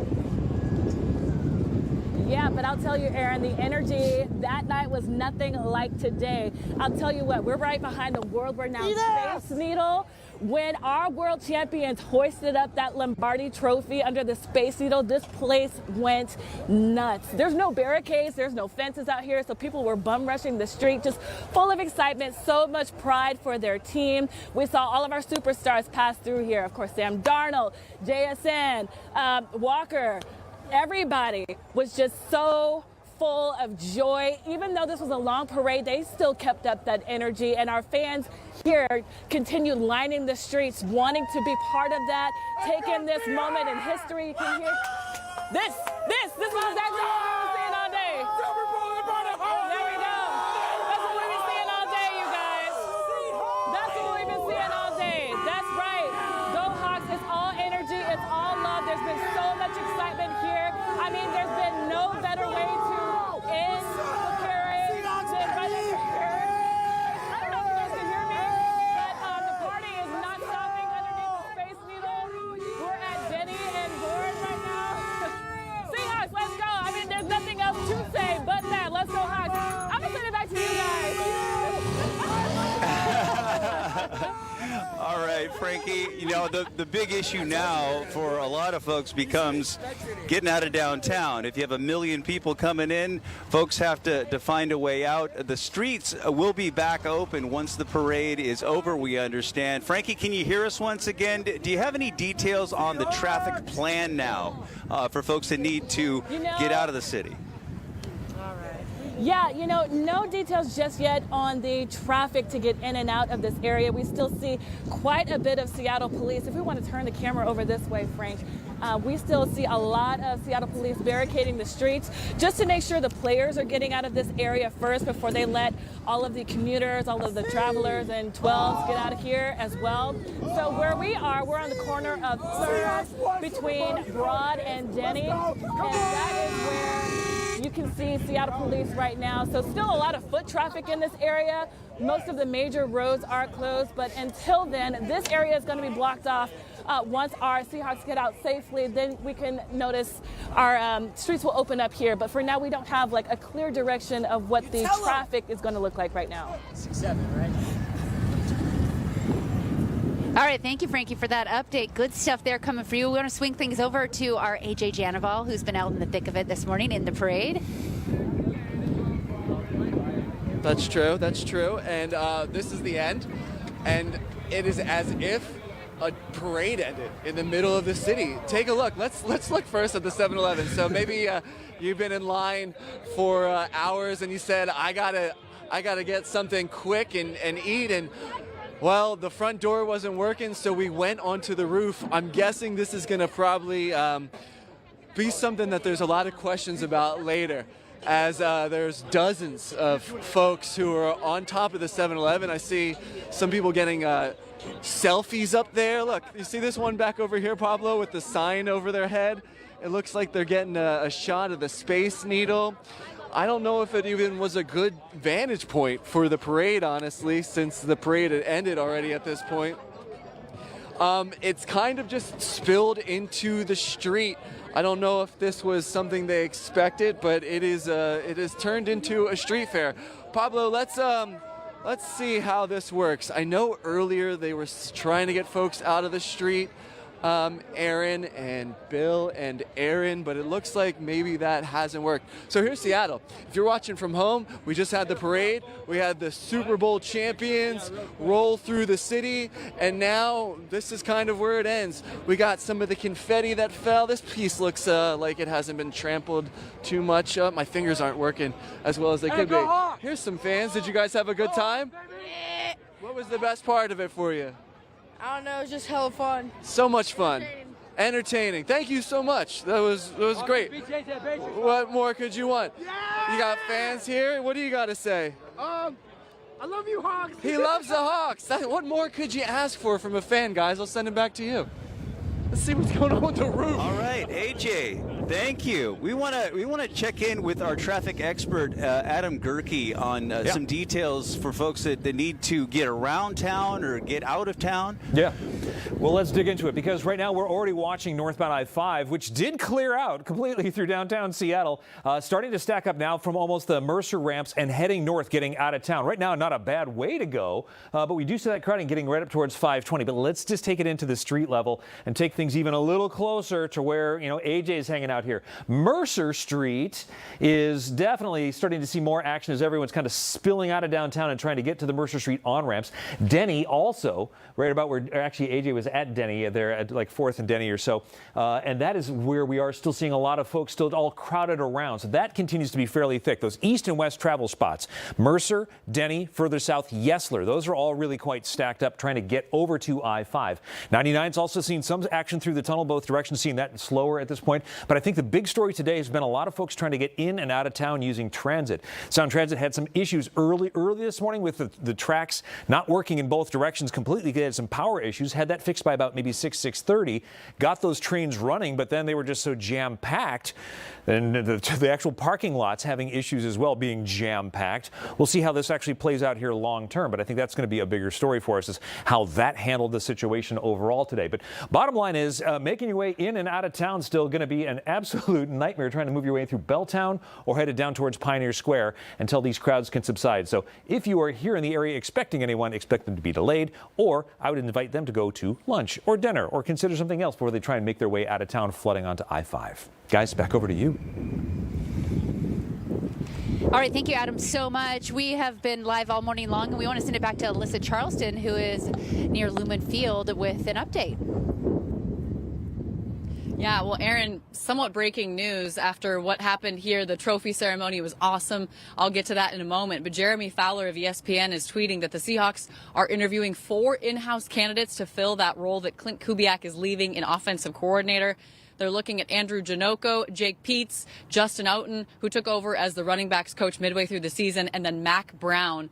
Yeah, but I'll tell you, Aaron, the energy that night was nothing like today. I'll tell you what, we're right behind the world renowned Space Needle. When our world champions hoisted up that Lombardi trophy under the Space Needle, this place went nuts. There's no barricades, there's no fences out here, so people were bum rushing the street, just full of excitement, so much pride for their team. We saw all of our superstars pass through here. Of course, Sam Darnold, JSN, Walker. Everybody was just so full of joy. Even though this was a long parade, they still kept up that energy, and our fans here continued lining the streets, wanting to be part of that, taking this moment in history. You can hear this is exactly what we've been seeing all day. There we go. That's what we've been seeing all day, you guys. That's what we've been seeing all day. That's right. Go Hawks. It's all energy. It's all love. There's been so much excitement here. I mean, there's been no better way to end the Frankie. You know, the big issue now for a lot of folks becomes getting out of downtown. If you have 1 million people coming in, folks have to find a way out. The streets will be back open once the parade is over, we understand. Frankie, can you hear us once again? Do you have any details on the traffic plan now for folks that need to get out of the city? Yeah, no details just yet on the traffic to get in and out of this area. We still see quite a bit of Seattle police. If we want to turn the camera over this way, Frank, we still see a lot of Seattle police barricading the streets just to make sure the players are getting out of this area first before they let all of the commuters, all of the travelers and 12s get out of here as well. So where we are, we're on the corner of 3rd between Broad and Denny, and that is where you can see Seattle police right now. So still a lot of foot traffic in this area. Most of the major roads are closed, but until then, this area is going to be blocked off. Once our Seahawks get out safely, then we can notice our streets will open up here. But for now, we don't have like a clear direction of what the traffic is going to look like right now. 6-7, right? All right, thank you, Frankie, for that update. Good stuff there coming for you. We want to swing things over to our AJ Janival, who's been out in the thick of it this morning in the parade. That's true. That's true. And this is the end. And it is as if a parade ended in the middle of the city. Take a look. Let's look first at the 7-Eleven. So maybe you've been in line for hours and you said, I gotta get something quick and eat, and well, the front door wasn't working, so we went onto the roof. I'm guessing this is gonna probably be something that there's a lot of questions about later, as there's dozens of folks who are on top of the 7-Eleven. I see some people getting selfies up there. Look, you see this one back over here, Pablo, with the sign over their head? It looks like they're getting a shot of the Space Needle. I don't know if it even was a good vantage point for the parade, honestly, since the parade had ended already at this point. It's kind of just spilled into the street. I don't know if this was something they expected, but it is turned into a street fair. Pablo, let's see how this works. I know earlier they were trying to get folks out of the street, Aaron and Bill and Aaron, but it looks like maybe that hasn't worked. So here's Seattle. If you're watching from home, we just had the parade. We had the Super Bowl champions roll through the city, and now this is kind of where it ends. We got some of the confetti that fell. This piece looks like it hasn't been trampled too much. My fingers aren't working as well as they could be. Here's some fans. Did you guys have a good time? What was the best part of it for you? I don't know, it was just hella fun. So much fun. Entertaining. Thank you so much. That was great. What more could you want? You got fans here? What do you got to say? I love you, Hawks. He loves the Hawks. What more could you ask for from a fan, guys? I'll send it back to you. Let's see what's going on with the roof. All right, AJ, thank you. We want to check in with our traffic expert, Adam Gerke, on some details for folks that need to get around town or get out of town. Yeah. Well, let's dig into it, because right now we're already watching northbound I-5, which did clear out completely through downtown Seattle, starting to stack up now from almost the Mercer ramps and heading north, getting out of town. Right now, not a bad way to go, but we do see that crowding getting right up towards 520. But let's just take it into the street level and take things even a little closer to where, AJ is hanging out here. Mercer Street is definitely starting to see more action as everyone's kind of spilling out of downtown and trying to get to the Mercer Street on-ramps. Denny also, right about where actually AJ was at Denny, there at like 4th and Denny or so. And that is where we are still seeing a lot of folks still all crowded around. So that continues to be fairly thick. Those east and west travel spots, Mercer, Denny, further south, Yesler, those are all really quite stacked up trying to get over to I-5. 99's also seen some action through the tunnel both directions, seeing that slower at this point. But I think the big story today has been a lot of folks trying to get in and out of town using transit. Sound Transit had some issues early this morning with the tracks not working in both directions completely. They had some power issues, had that fixed 6 by about maybe 6:30. Got those trains running, but then they were just so jam-packed. And the actual parking lots having issues as well, being jam-packed. We'll see how this actually plays out here long term, but I think that's going to be a bigger story for us, is how that handled the situation overall today. But bottom line is, making your way in and out of town still going to be an absolute nightmare, trying to move your way through Belltown or headed down towards Pioneer Square until these crowds can subside. So if you are here in the area expecting anyone, expect them to be delayed, or I would invite them to go to lunch or dinner or consider something else before they try and make their way out of town flooding onto I-5. Guys, back over to you. All right, thank you, Adam, so much. We have been live all morning long, and we want to send it back to Alyssa Charleston, who is near Lumen Field, with an update. Yeah, well, Aaron, somewhat breaking news after what happened here. The trophy ceremony was awesome. I'll get to that in a moment. But Jeremy Fowler of ESPN is tweeting that the Seahawks are interviewing 4 in-house candidates to fill that role that Clint Kubiak is leaving in offensive coordinator. They're looking at Andrew Janocko, Jake Peets, Justin Outen, who took over as the running backs coach midway through the season, and then Mac Brown.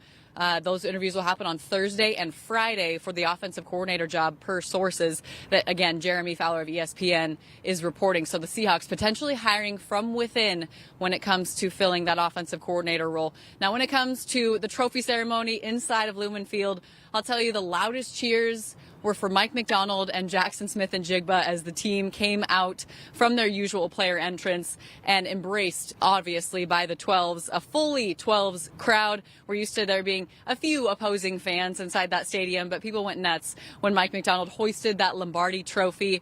Those interviews will happen on Thursday and Friday for the offensive coordinator job, per sources that, again, Jeremy Fowler of ESPN is reporting. So the Seahawks potentially hiring from within when it comes to filling that offensive coordinator role. Now, when it comes to the trophy ceremony inside of Lumen Field, I'll tell you the loudest cheers were for Mike McDonald and Jackson Smith-Njigba as the team came out from their usual player entrance and embraced, obviously, by the 12s, a fully 12s crowd. We're used to there being a few opposing fans inside that stadium, but people went nuts when Mike McDonald hoisted that Lombardi trophy.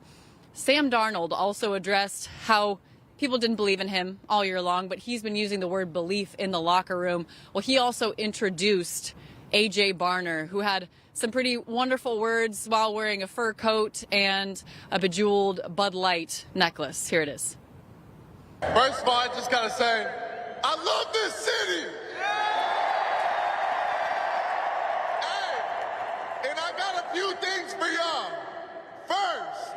Sam Darnold also addressed how people didn't believe in him all year long, but he's been using the word belief in the locker room. Well, he also introduced A.J. Barner, who had some pretty wonderful words while wearing a fur coat and a bejeweled Bud Light necklace. Here it is. First of all, I just gotta say, I love this city. Hey, and I got a few things for y'all. First,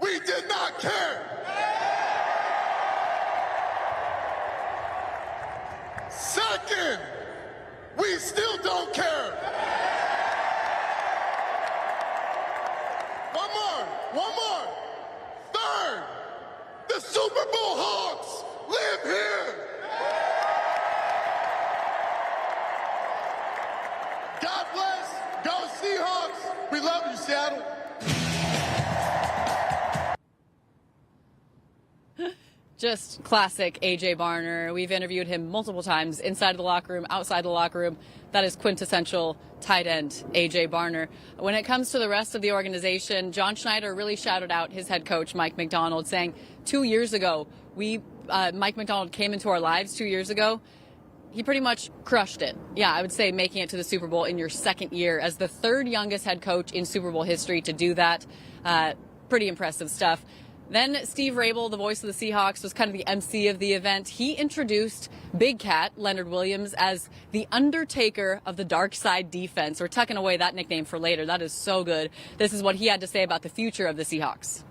we did not care. Second, we still don't care. One more. Third, the Super Bowl Hawks live here. God bless. Go Seahawks. We love you, Seattle. Just classic A.J. Barner. We've interviewed him multiple times inside of the locker room, outside the locker room. That is quintessential tight end A.J. Barner. When it comes to the rest of the organization, John Schneider really shouted out his head coach, Mike McDonald, saying 2 years ago, Mike McDonald came into our lives 2 years ago. He pretty much crushed it. Yeah, I would say making it to the Super Bowl in your second year as the 3rd youngest head coach in Super Bowl history to do that. Pretty impressive stuff. Then Steve Rabel, the voice of the Seahawks, was kind of the MC of the event. He introduced Big Cat, Leonard Williams, as the Undertaker of the Dark Side defense. We're tucking away that nickname for later. That is so good. This is what he had to say about the future of the Seahawks.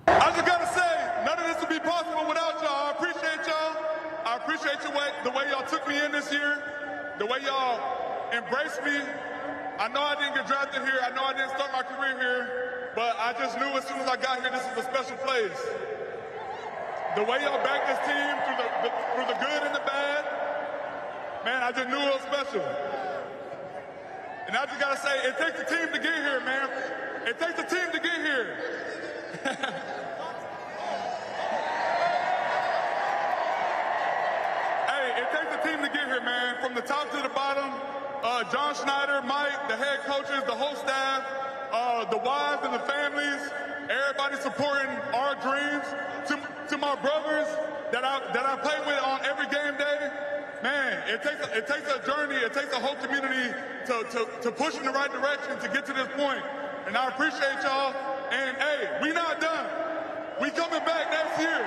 I just got to say, none of this would be possible without y'all. I appreciate y'all. I appreciate the way y'all took me in this year, the way y'all embraced me. I know I didn't get drafted here. I know I didn't start my career here. But I just knew as soon as I got here, this is a special place. The way y'all backed this team through the good and the bad, man, I just knew it was special. And I just gotta say, it takes a team to get here, man. It takes a team to get here. Hey, it takes a team to get here, man. From the top to the bottom, John Schneider, Mike, the head coaches, the whole staff, the wives and the families, everybody supporting our dreams. To my brothers that I play with on every game day, man, it takes a journey. It takes a whole community to push in the right direction to get to this point. And I appreciate y'all. And hey, we not done. We coming back next year.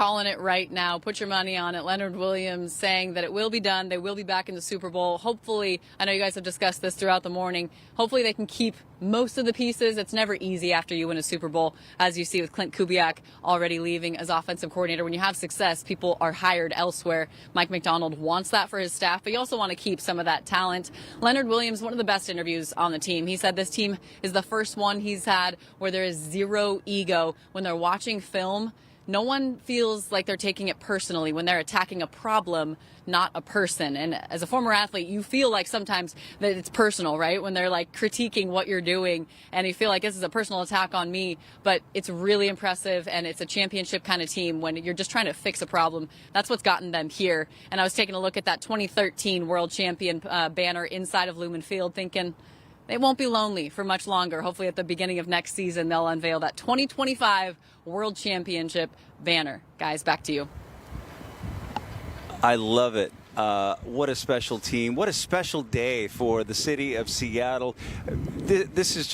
calling it right now. Put your money on it. Leonard Williams saying that it will be done. They will be back in the Super Bowl. Hopefully, I know you guys have discussed this throughout the morning. Hopefully they can keep most of the pieces. It's never easy after you win a Super Bowl, as you see with Clint Kubiak already leaving as offensive coordinator. When you have success, people are hired elsewhere. Mike McDonald wants that for his staff, but you also want to keep some of that talent. Leonard Williams, one of the best interviews on the team. He said this team is the first one he's had where there is zero ego. When they're watching film, no one feels like they're taking it personally when they're attacking a problem, not a person. And as a former athlete, you feel like sometimes that it's personal, right? When they're like critiquing what you're doing and you feel like this is a personal attack on me, but it's really impressive and it's a championship kind of team when you're just trying to fix a problem. That's what's gotten them here. And I was taking a look at that 2013 world champion banner inside of Lumen Field thinking, they won't be lonely for much longer. Hopefully at the beginning of next season, they'll unveil that 2025 World Championship banner. Guys, back to you. I love it. What a special team. What a special day for the city of Seattle. This was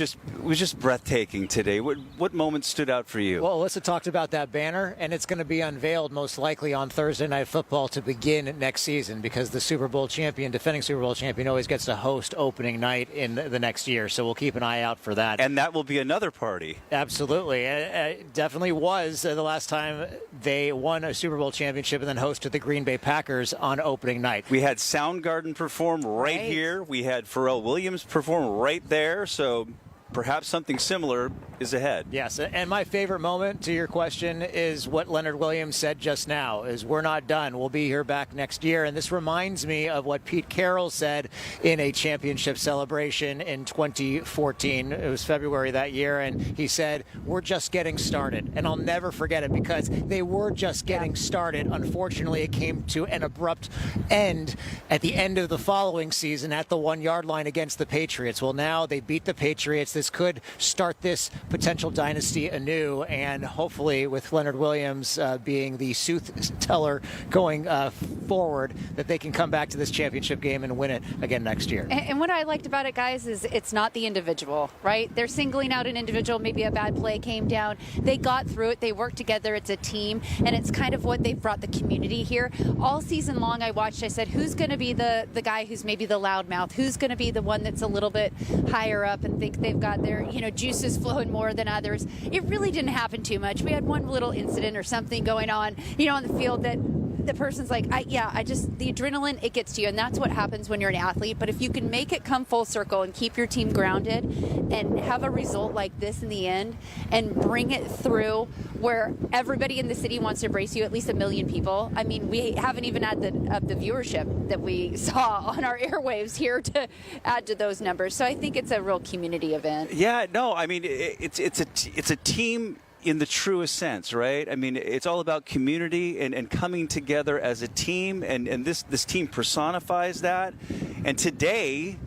just breathtaking today. What moment stood out for you? Well, Alyssa talked about that banner, and it's going to be unveiled most likely on Thursday Night Football to begin next season because the Super Bowl champion, defending Super Bowl champion, always gets to host opening night in the next year. So we'll keep an eye out for that. And that will be another party. Absolutely. It definitely was the last time they won a Super Bowl championship and then hosted the Green Bay Packers on opening night. We had Soundgarden perform right here. We had Pharrell Williams perform right there. So perhaps something similar is ahead. Yes, and my favorite moment to your question is what Leonard Williams said just now, is we're not done. We'll be here back next year. And this reminds me of what Pete Carroll said in a championship celebration in 2014. It was February that year, and he said, we're just getting started. And I'll never forget it because they were just getting started. Unfortunately, it came to an abrupt end at the end of the following season at the 1-yard line against the Patriots. Well, now they beat the Patriots. This could start this potential dynasty anew, and hopefully with Leonard Williams being the sooth-teller going forward, that they can come back to this championship game and win it again next year. And what I liked about it, guys, is it's not the individual, right? They're singling out an individual. Maybe a bad play came down. They got through it. They worked together. It's a team, and it's kind of what they've brought the community here. All season long, I watched, I said, who's going to be the guy who's maybe the loudmouth? Who's going to be the one that's a little bit higher up and think they've got their, juices flowing more than others? It really didn't happen too much. We had one little incident or something going on, on the field that the person's like, the adrenaline, it gets to you. And that's what happens when you're an athlete. But if you can make it come full circle and keep your team grounded and have a result like this in the end and bring it through where everybody in the city wants to embrace you, at least 1 million people. I mean, we haven't even had the viewership that we saw on our airwaves here to add to those numbers. So I think it's a real community event. Yeah, no, I mean, it's a team in the truest sense, right? I mean, it's all about community and coming together as a team, and this team personifies that. And today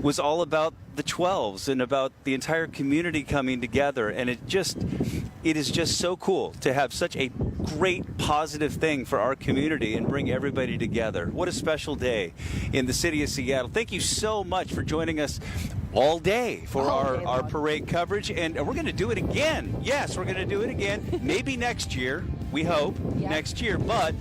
was all about the 12s and about the entire community coming together, and it is just so cool to have such a great positive thing for our community and bring everybody together. What a special day in the city of Seattle. Thank you so much for joining us all day for our parade coverage, and we're going to do it again. Yes, we're going to do it again, maybe next year. We hope next year, but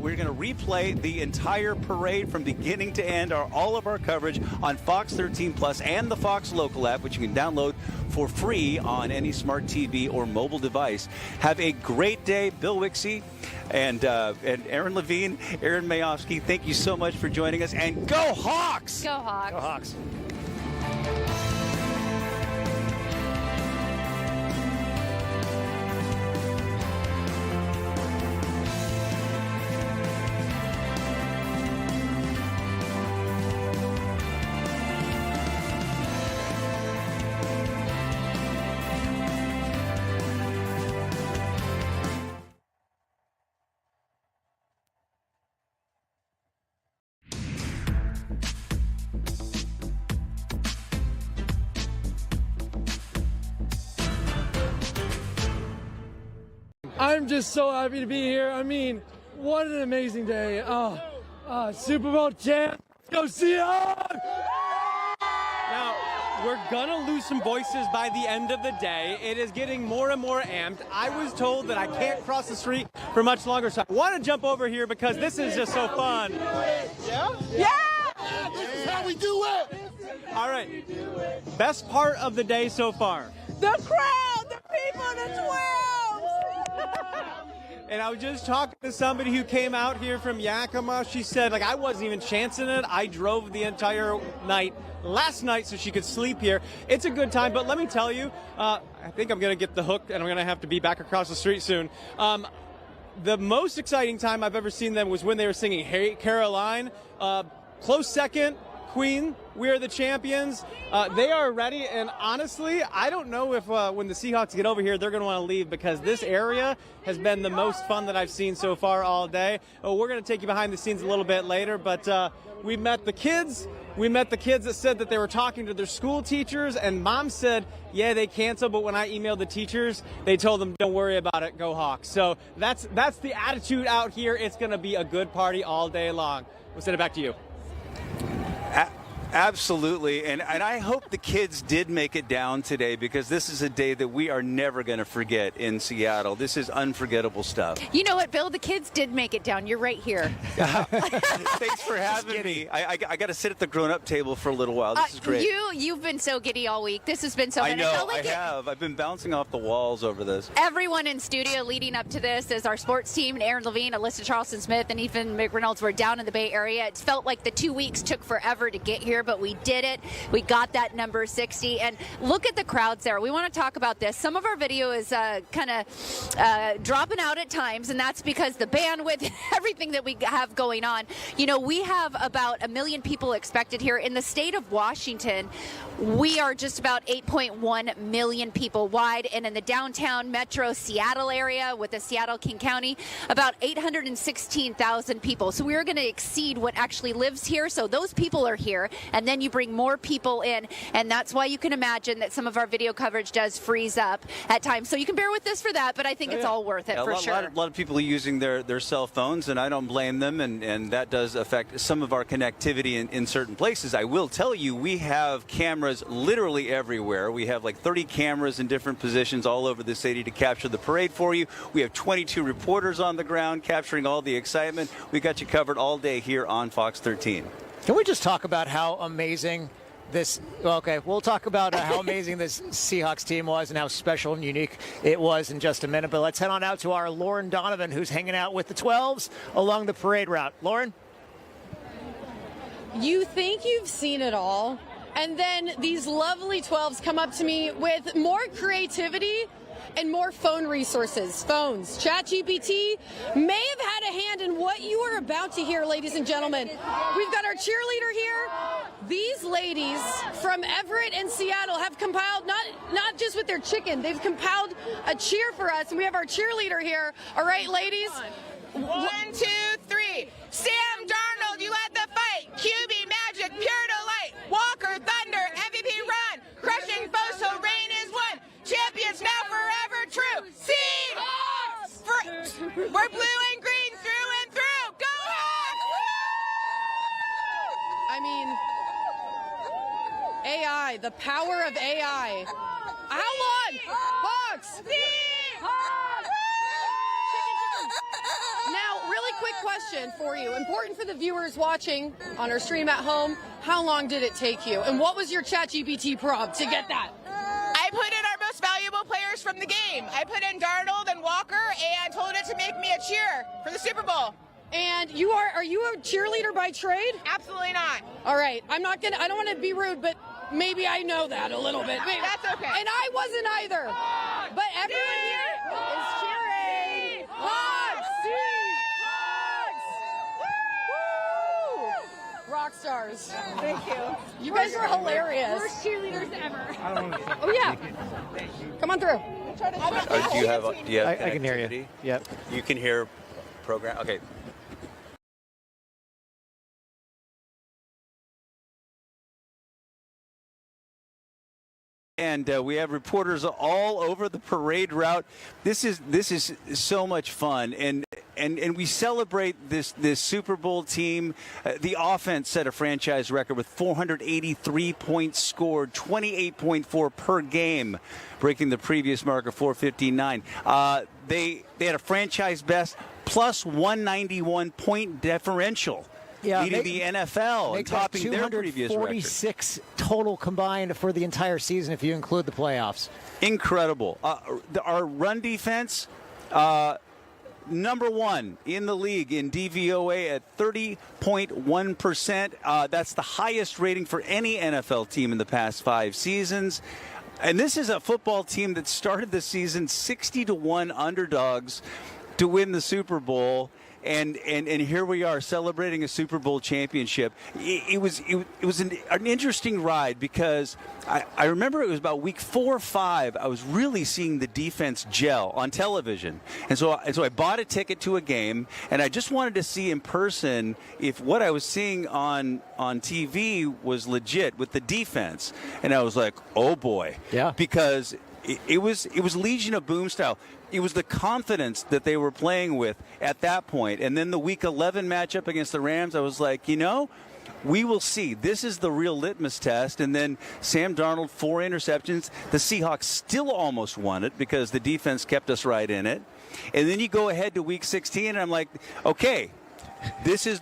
we're going to replay the entire parade from beginning to end, all of our coverage on Fox 13 Plus and the Fox Local app, which you can download for free on any smart TV or mobile device. Have a great day. Bill Wixie and Aaron Levine, Aaron Mayofsky, thank you so much for joining us, and go Hawks! Go Hawks! Go Hawks! I'm just so happy to be here. I mean, what an amazing day. Super Bowl champ. Go Seahawks! Now, We're gonna lose some voices by the end of the day. It is getting more and more amped. I was told that I can't cross the street for much longer, so I want to jump over here because this is just so fun. Yeah? Yeah! This is how we do it! All right. Best part of the day so far. The crowd, the people, the 12s. And I was just talking to somebody who came out here from Yakima. She said, like, I wasn't even chancing it. I drove the entire night last night so she could sleep here. It's a good time, but let me tell you, I think I'm going to get the hook, and I'm going to have to be back across the street soon. The most exciting time I've ever seen them was when they were singing Hey Caroline. Close second, Queen, we are the champions. They are ready, and honestly, I don't know if when the Seahawks get over here, they're going to want to leave because this area has been the most fun that I've seen so far all day. We're going to take you behind the scenes a little bit later, but we met the kids. We met the kids that said that they were talking to their school teachers, and mom said, yeah, they canceled, but when I emailed the teachers, they told them, don't worry about it, go Hawks. So that's the attitude out here. It's going to be a good party all day long. We'll send it back to you. Absolutely, and I hope the kids did make it down today because this is a day that we are never going to forget in Seattle. This is unforgettable stuff. You know what, Bill? The kids did make it down. You're right here. Thanks for having me. I got to sit at the grown-up table for a little while. This is great. You've been so giddy all week. This has been so fun. I know, I have. I've been bouncing off the walls over this. Everyone in studio leading up to this is our sports team, and Aaron Levine, Alyssa Charleston-Smith, and Ethan McReynolds were down in the Bay Area. It felt like the 2 weeks took forever to get here, but we did it. We got that number 60, and look at the crowds there. We want to talk about this. Some of our video is kind of dropping out at times, and that's because the bandwidth, everything that we have going on. You know, we have about 1 million people expected here. In the state of Washington, we are just about 8.1 million people wide, and in the downtown metro Seattle area with the Seattle King County, about 816,000 people. So we are going to exceed what actually lives here. So those people are here, and then you bring more people in, and that's why you can imagine that some of our video coverage does freeze up at times. So you can bear with this for that, but I think it's all worth it for sure. A lot of people are using their cell phones, and I don't blame them, and that does affect some of our connectivity in certain places. I will tell you, we have cameras literally everywhere. We have like 30 cameras in different positions all over the city to capture the parade for you. We have 22 reporters on the ground capturing all the excitement. We got you covered all day here on Fox 13. Can we just talk about how amazing this, okay, we'll talk about how amazing this Seahawks team was and how special and unique it was in just a minute. But let's head on out to our Lauren Donovan, who's hanging out with the 12s along the parade route. Lauren? You think you've seen it all, and then these lovely 12s come up to me with more creativity and more phone resources. Phones. ChatGPT may have had a hand in what you are about to hear, ladies and gentlemen. We've got our cheerleader here. These ladies from Everett and Seattle have compiled, not just with their chicken, they've compiled a cheer for us, and we have our cheerleader here. All right, ladies? 1, 2, 3. Sam Darnold, you led the fight. QB Magic, pure delight. Walker, Thunder, MVP run. Crushing foes, so rain is won. Champions now forever true. Seahawks! We're blue and green through and through. Go Hawks! I mean, AI, the power of AI. How long? Hawks! Now, really quick question for you. Important for the viewers watching on our stream at home. How long did it take you? And what was your ChatGPT prompt to get that? I put in our most valuable players from the game. I put in Darnold and Walker and told it to make me a cheer for the Super Bowl. And are you a cheerleader by trade? Absolutely not. All right. I don't want to be rude, but maybe I know that a little bit. Maybe. That's okay. And I wasn't either. But everyone here is cheering. Hawks! Woo! Rock stars. Thank you. You guys are hilarious. Worst cheerleaders ever. Oh, yeah. Come on through. Do you have I can hear you. Yep. You can hear program. Okay. And we have reporters all over the parade route. This is so much fun, and and we celebrate this Super Bowl team. The offense set a franchise record with 483 points scored, 28.4 per game, breaking the previous mark of 459. They had a franchise best plus 191 point differential. Leading the NFL and topping their previous record. 246 total combined for the entire season if you include the playoffs. Incredible. Our run defense, number one in the league in DVOA at 30.1%. That's the highest rating for any NFL team in the past 5 seasons. And this is a football team that started the season 60-1 underdogs to win the Super Bowl. And here we are celebrating a Super Bowl championship. It was an interesting ride because I remember it was about week 4 or 5. I was really seeing the defense gel on television, and so I bought a ticket to a game, and I just wanted to see in person if what I was seeing on TV was legit with the defense. And I was like, oh boy, yeah, because it was Legion of Boom style. It was the confidence that they were playing with at that point. And then the Week 11 matchup against the Rams, I was like, we will see. This is the real litmus test. And then Sam Darnold, 4 interceptions. The Seahawks still almost won it because the defense kept us right in it. And then you go ahead to Week 16, and I'm like, okay, this is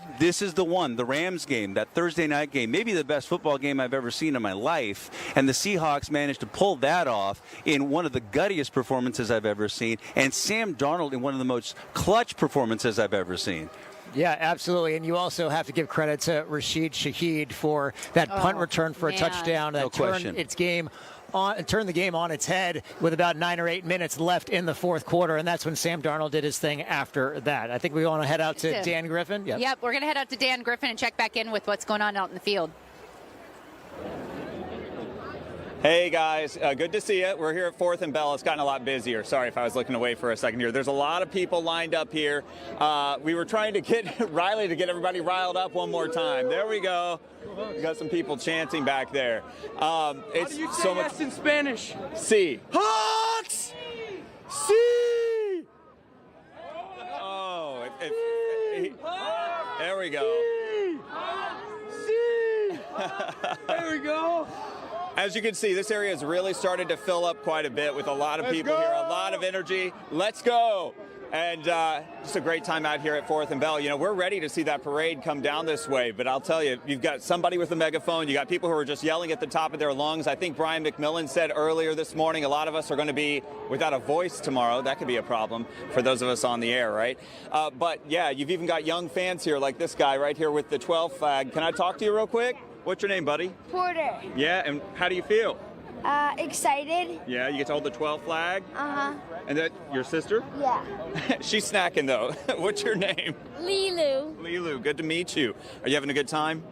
the one, the Rams game, that Thursday night game, maybe the best football game I've ever seen in my life. And the Seahawks managed to pull that off in one of the guttiest performances I've ever seen. And Sam Darnold in one of the most clutch performances I've ever seen. Yeah, absolutely. And you also have to give credit to Rashid Shaheed for that punt return for a touchdown that turned the game on its head with about 9 or 8 minutes left in the fourth quarter, and that's when Sam Darnold did his thing after that. I think we want to head out to Dan Griffin. Yep, we're going to head out to Dan Griffin and check back in with what's going on out in the field. Hey guys, good to see you. We're here at 4th and Bell. It's gotten a lot busier. Sorry if I was looking away for a second here. There's a lot of people lined up here. We were trying to get Riley to get everybody riled up one more time. There we go. We got some people chanting back there. How do you say yes in Spanish? Sí. Hawks! Sí! Oh, there we go. Sí! There we go. As you can see, this area has really started to fill up quite a bit with a lot of people here, a lot of energy. Let's go. And just a great time out here at 4th and Bell. We're ready to see that parade come down this way, but I'll tell you, you've got somebody with a megaphone. You got people who are just yelling at the top of their lungs. I think Brian McMillan said earlier this morning, a lot of us are going to be without a voice tomorrow. That could be a problem for those of us on the air, right? But yeah, you've even got young fans here like this guy right here with the 12 flag. Can I talk to you real quick? What's your name, buddy? Porter. Yeah, and how do you feel? Excited. Yeah, you get to hold the 12 flag? Uh-huh. And that your sister? Yeah. She's snacking, though. What's your name? Lilu. Lilu, good to meet you. Are you having a good time?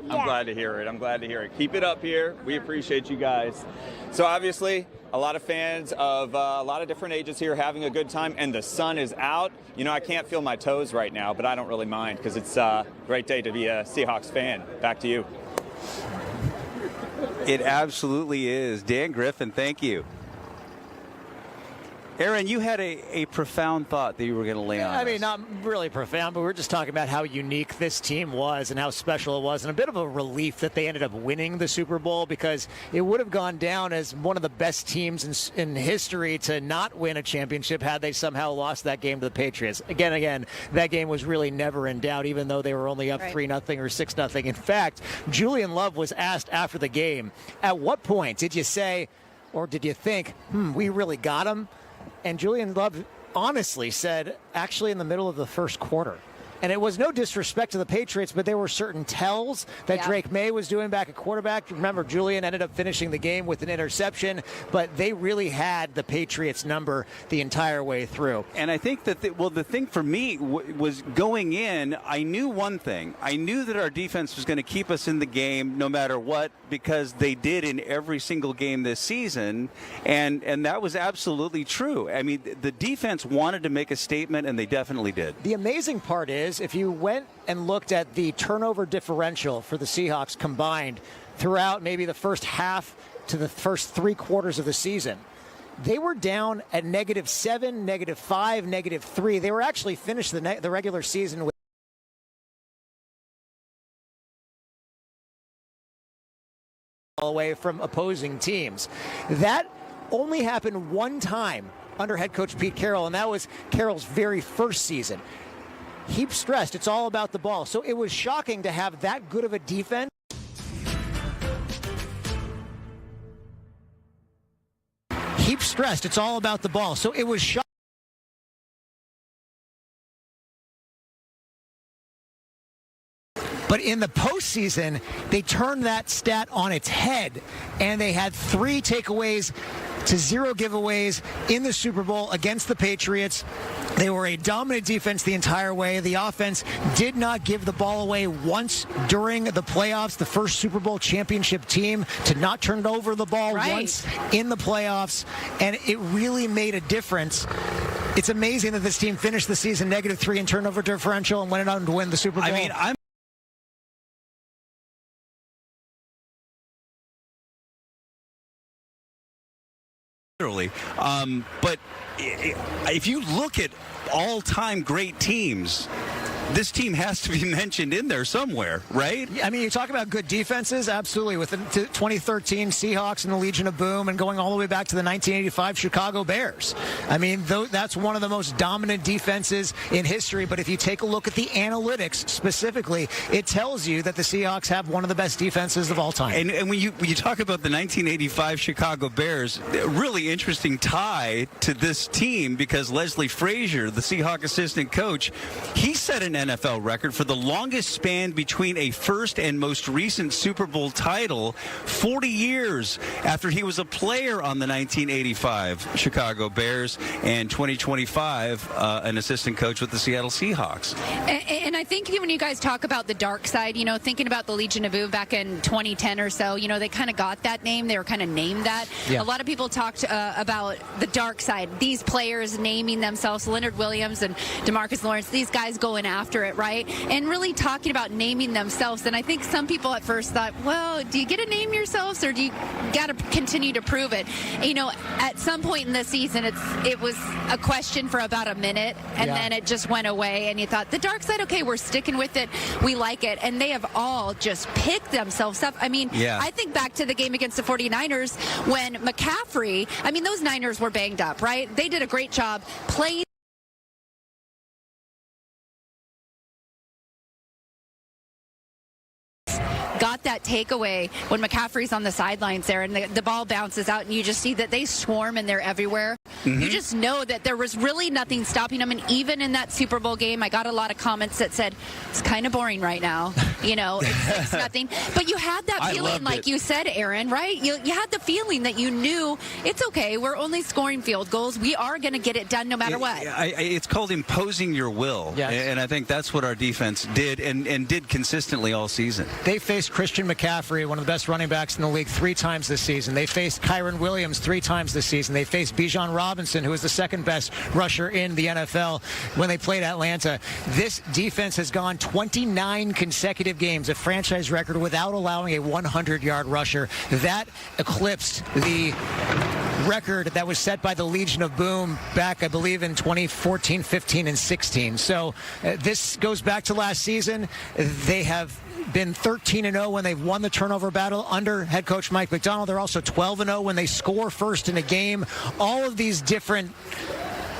Yeah. I'm glad to hear it. I'm glad to hear it. Keep it up here. We appreciate you guys. So obviously, a lot of fans of a lot of different ages here having a good time, and the sun is out. I can't feel my toes right now, but I don't really mind because it's a great day to be a Seahawks fan. Back to you. It absolutely is. Dan Griffin, thank you. Aaron, you had a profound thought that you were going to lay on us. I mean, not really profound, but we're just talking about how unique this team was and how special it was, and a bit of a relief that they ended up winning the Super Bowl, because it would have gone down as one of the best teams in history to not win a championship had they somehow lost that game to the Patriots. Again, that game was really never in doubt, even though they were only up 3-0 or 6-0. In fact, Julian Love was asked after the game, at what point did you say, or did you think, we really got him? And Julian Love honestly said, actually in the middle of the first quarter. And it was no disrespect to the Patriots, but there were certain tells that Drake May was doing back at quarterback. Remember, Julian ended up finishing the game with an interception, but they really had the Patriots number the entire way through. And I think that, the thing for me was going in, I knew one thing. I knew that our defense was going to keep us in the game no matter what, because they did in every single game this season, and that was absolutely true. I mean, the defense wanted to make a statement, and they definitely did. The amazing part is, if you went and looked at the turnover differential for the Seahawks combined throughout maybe the first half to the first 3 quarters of the season, they were down at -7, -5, -3. They were actually finished the regular season with away from opposing teams. That only happened one time under head coach Pete Carroll, and that was Carroll's very first season. He stressed it's all about the ball. So it was shocking to have that good of a defense. He stressed it's all about the ball. So it was shocking. But in the postseason, they turned that stat on its head, and they had 3 takeaways to 0 giveaways in the Super Bowl against the Patriots. They were a dominant defense the entire way. The offense did not give the ball away once during the playoffs. The first Super Bowl championship team to not turn over the ball once in the playoffs, and it really made a difference. It's amazing that this team finished the season -3 in turnover differential and went on to win the Super Bowl. I mean, literally. But if you look at all-time great teams, this team has to be mentioned in there somewhere, right? I mean, you talk about good defenses, absolutely. With the 2013 Seahawks and the Legion of Boom, and going all the way back to the 1985 Chicago Bears. I mean, that's one of the most dominant defenses in history. But if you take a look at the analytics specifically, it tells you that the Seahawks have one of the best defenses of all time. And when you talk about the 1985 Chicago Bears, a really interesting tie to this team, because Leslie Frazier, the Seahawks assistant coach, he set an NFL record for the longest span between a first and most recent Super Bowl title, 40 years after he was a player on the 1985 Chicago Bears, and 2025 an assistant coach with the Seattle Seahawks. And I think when you guys talk about the dark side, you know, thinking about the Legion of Boom back in 2010 or so, you know, they kind of got that name. They were kind of named that. Yeah. A lot of people talked about the dark side, these players naming themselves, Leonard Williams and DeMarcus Lawrence, these guys going after it, right? And really talking about naming themselves. And I think some people at first thought, well, do you get to name yourselves, or do you got to continue to prove it? You know, at some point in the season, it was a question for about a minute, and then it just went away, and you thought, the dark side, okay, we're sticking with it, we like it. And they have all just picked themselves up. I mean, I think back to the game against the 49ers when McCaffrey, I mean, those Niners were banged up, right? They did a great job playing. Got that takeaway when McCaffrey's on the sidelines there, and the ball bounces out, and you just see that they swarm and they're everywhere. Mm-hmm. You just know that there was really nothing stopping them. And even in that Super Bowl game, I got a lot of comments that said, it's kind of boring right now. You know, it's nothing. But you had that feeling, like you said, Aaron, right? You had the feeling that you knew it's okay. We're only scoring field goals. We are going to get it done no matter what. It's called imposing your will. Yes. And I think that's what our defense did, and did consistently all season. They faced Christian McCaffrey, one of the best running backs in the league, 3 times this season. They faced Kyron Williams 3 times this season. They faced Bijan Robinson, who is the second best rusher in the NFL when they played Atlanta. This defense has gone 29 consecutive games, a franchise record, without allowing a 100-yard rusher. That eclipsed the record that was set by the Legion of Boom back, I believe, in 2014, 15, and 16. So this goes back to last season. They have been 13-0 when they've won the turnover battle under head coach Mike McDonald. They're also 12-0 when they score first in a game. All of these different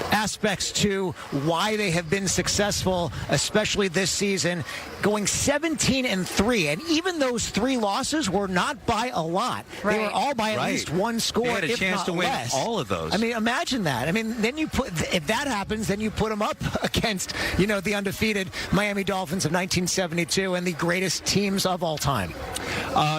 aspects to why they have been successful, especially this season, going 17-3, and even those 3 losses were not by a lot. They were all by at least 1 score. They had a chance to win all of those. I mean, imagine that. I mean, then if that happens, then you put them up against, you know, the undefeated Miami Dolphins of 1972 and the greatest teams of all time.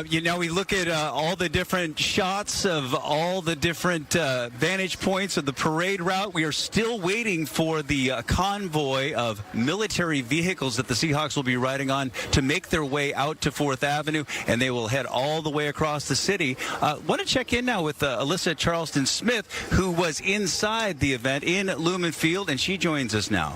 You know, we look at all the different shots of all the different vantage points of the parade route. We are still waiting for the convoy of military vehicles that the Seahawks will be riding on to make their way out to 4th Avenue, and they will head all the way across the city. Want to check in now with Alyssa Charleston-Smith, who was inside the event in Lumen Field, and she joins us now.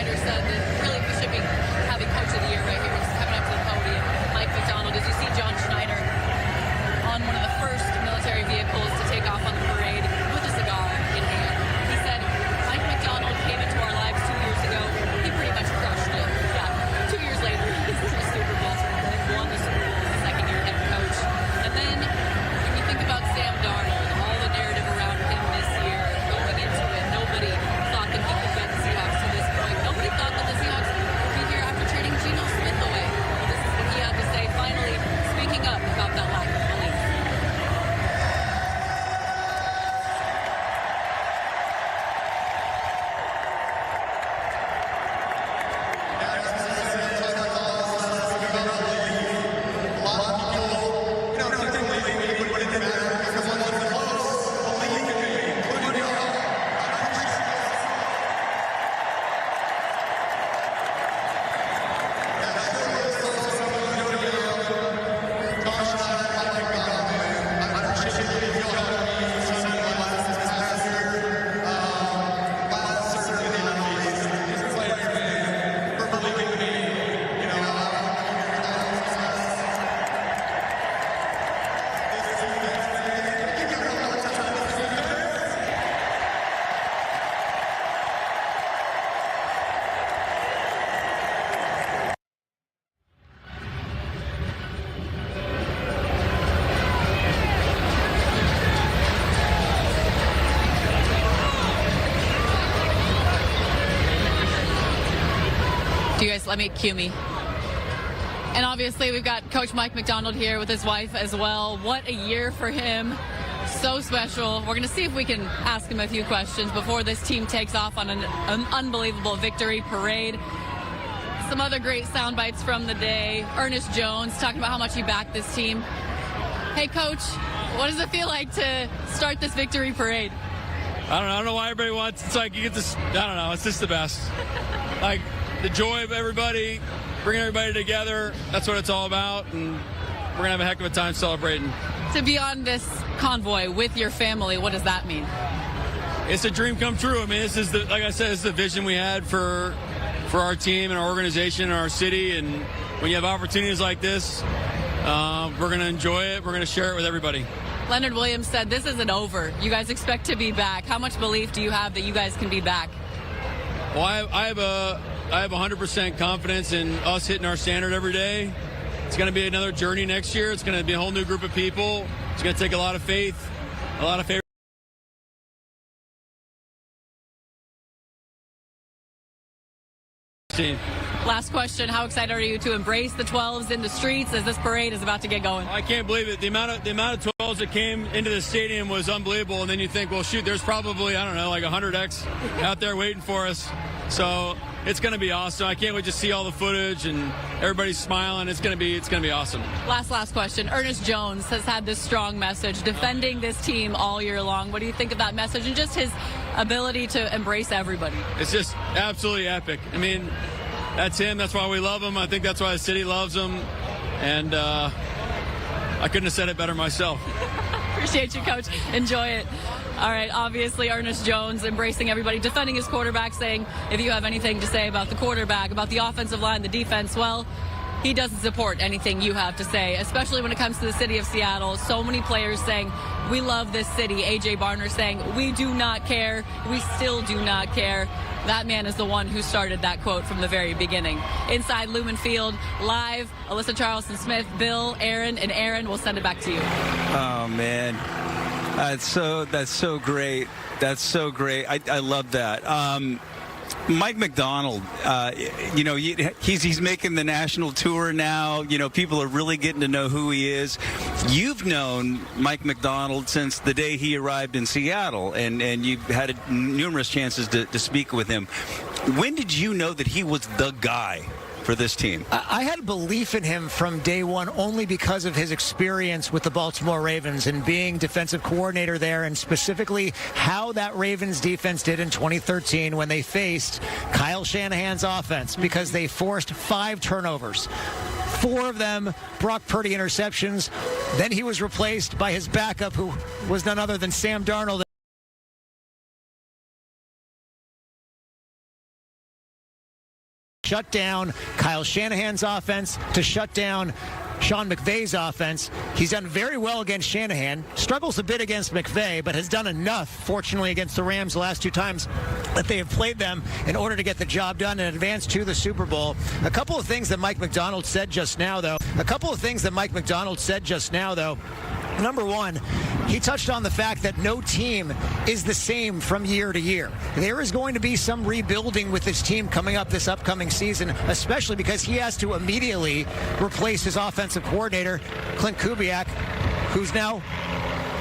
Schneider said that really we should be having Coach of the Year right here. He's coming up to the podium. Mike McDonald, did you see John Schneider on one of the first military vehicles to take off on the parade with a cigar in hand? He said Mike McDonald came into our lives 2 years ago. He pretty much crushed it. Yeah, 2 years later, he's in the Super Bowl. Won the Super Bowl as a second-year head coach. And then when you think about Sam Darnold, all the narrative around him this year, going into it, nobody thought that he could get the Seahawks to this point. Nobody thought that the Seahawks would be here after trading Geno Smith away. Well, this is what he had to say, finally speaking up about that lack of belief. Do you guys let me cue me? And obviously we've got Coach Mike McDonald here with his wife as well. What a year for him. So special. We're going to see if we can ask him a few questions before this team takes off on an unbelievable victory parade. Some other great sound bites from the day. Ernest Jones talking about how much he backed this team. Hey, Coach, what does it feel like to start this victory parade? I don't know why everybody wants. It's like you get this. I don't know. It's just the best. Like the joy of everybody, bringing everybody together. That's what it's all about, and we're gonna have a heck of a time celebrating. To be on this convoy with your family, what does that mean? It's a dream come true. I mean, this is like I said, it's the vision we had for our team and our organization and our city. And when you have opportunities like this, we're gonna enjoy it. We're gonna share it with everybody. Leonard Williams said this isn't over. You guys expect to be back. How much belief do you have that you guys can be back? Well, I have 100% confidence in us hitting our standard every day. It's going to be another journey next year. It's going to be a whole new group of people. It's going to take a lot of faith, a lot of faith. Last question, how excited are you to embrace the 12s in the streets as this parade is about to get going? I can't believe it. The amount of 12s that came into the stadium was unbelievable. And then you think, well, shoot, there's probably, I don't know, like 100X out there waiting for us. So it's going to be awesome. I can't wait to see all the footage and everybody's smiling. It's going to be awesome. Last question. Ernest Jones has had this strong message defending this team all year long. What do you think of that message and just his ability to embrace everybody? It's just absolutely epic. I mean, that's him. That's why we love him. I think that's why the city loves him. And I couldn't have said it better myself. Appreciate you, Coach. Enjoy it. All right, obviously Ernest Jones embracing everybody, defending his quarterback, saying if you have anything to say about the quarterback, about the offensive line, the defense, well, he doesn't support anything you have to say, especially when it comes to the city of Seattle. So many players saying, we love this city. A.J. Barner saying, we do not care. We still do not care. That man is the one who started that quote from the very beginning. Inside Lumen Field, live, Alyssa Charleston-Smith, Bill, Aaron, and Aaron. We'll send it back to you. Oh, man. That's so great. That's so great. I love that. Mike McDonald, he's making the national tour now. People are really getting to know who he is. You've known Mike McDonald since the day he arrived in Seattle, and you've had numerous chances to speak with him. When did you know that he was the guy for this team? I had belief in him from day one only because of his experience with the Baltimore Ravens and being defensive coordinator there, and specifically how that Ravens defense did in 2013 when they faced Kyle Shanahan's offense, because they forced 5 turnovers. 4 of them Brock Purdy interceptions. Then he was replaced by his backup, who was none other than Sam Darnold. shut down Kyle Shanahan's offense, to shut down Sean McVay's offense. He's done very well against Shanahan, struggles a bit against McVay, but has done enough, fortunately, against the Rams the last 2 times that they have played them in order to get the job done and advance to the Super Bowl. A couple of things that Mike Macdonald said just now, though. Number one, he touched on the fact that no team is the same from year to year. There is going to be some rebuilding with this team coming up this upcoming season, especially because he has to immediately replace his offensive coordinator, Clint Kubiak, who's now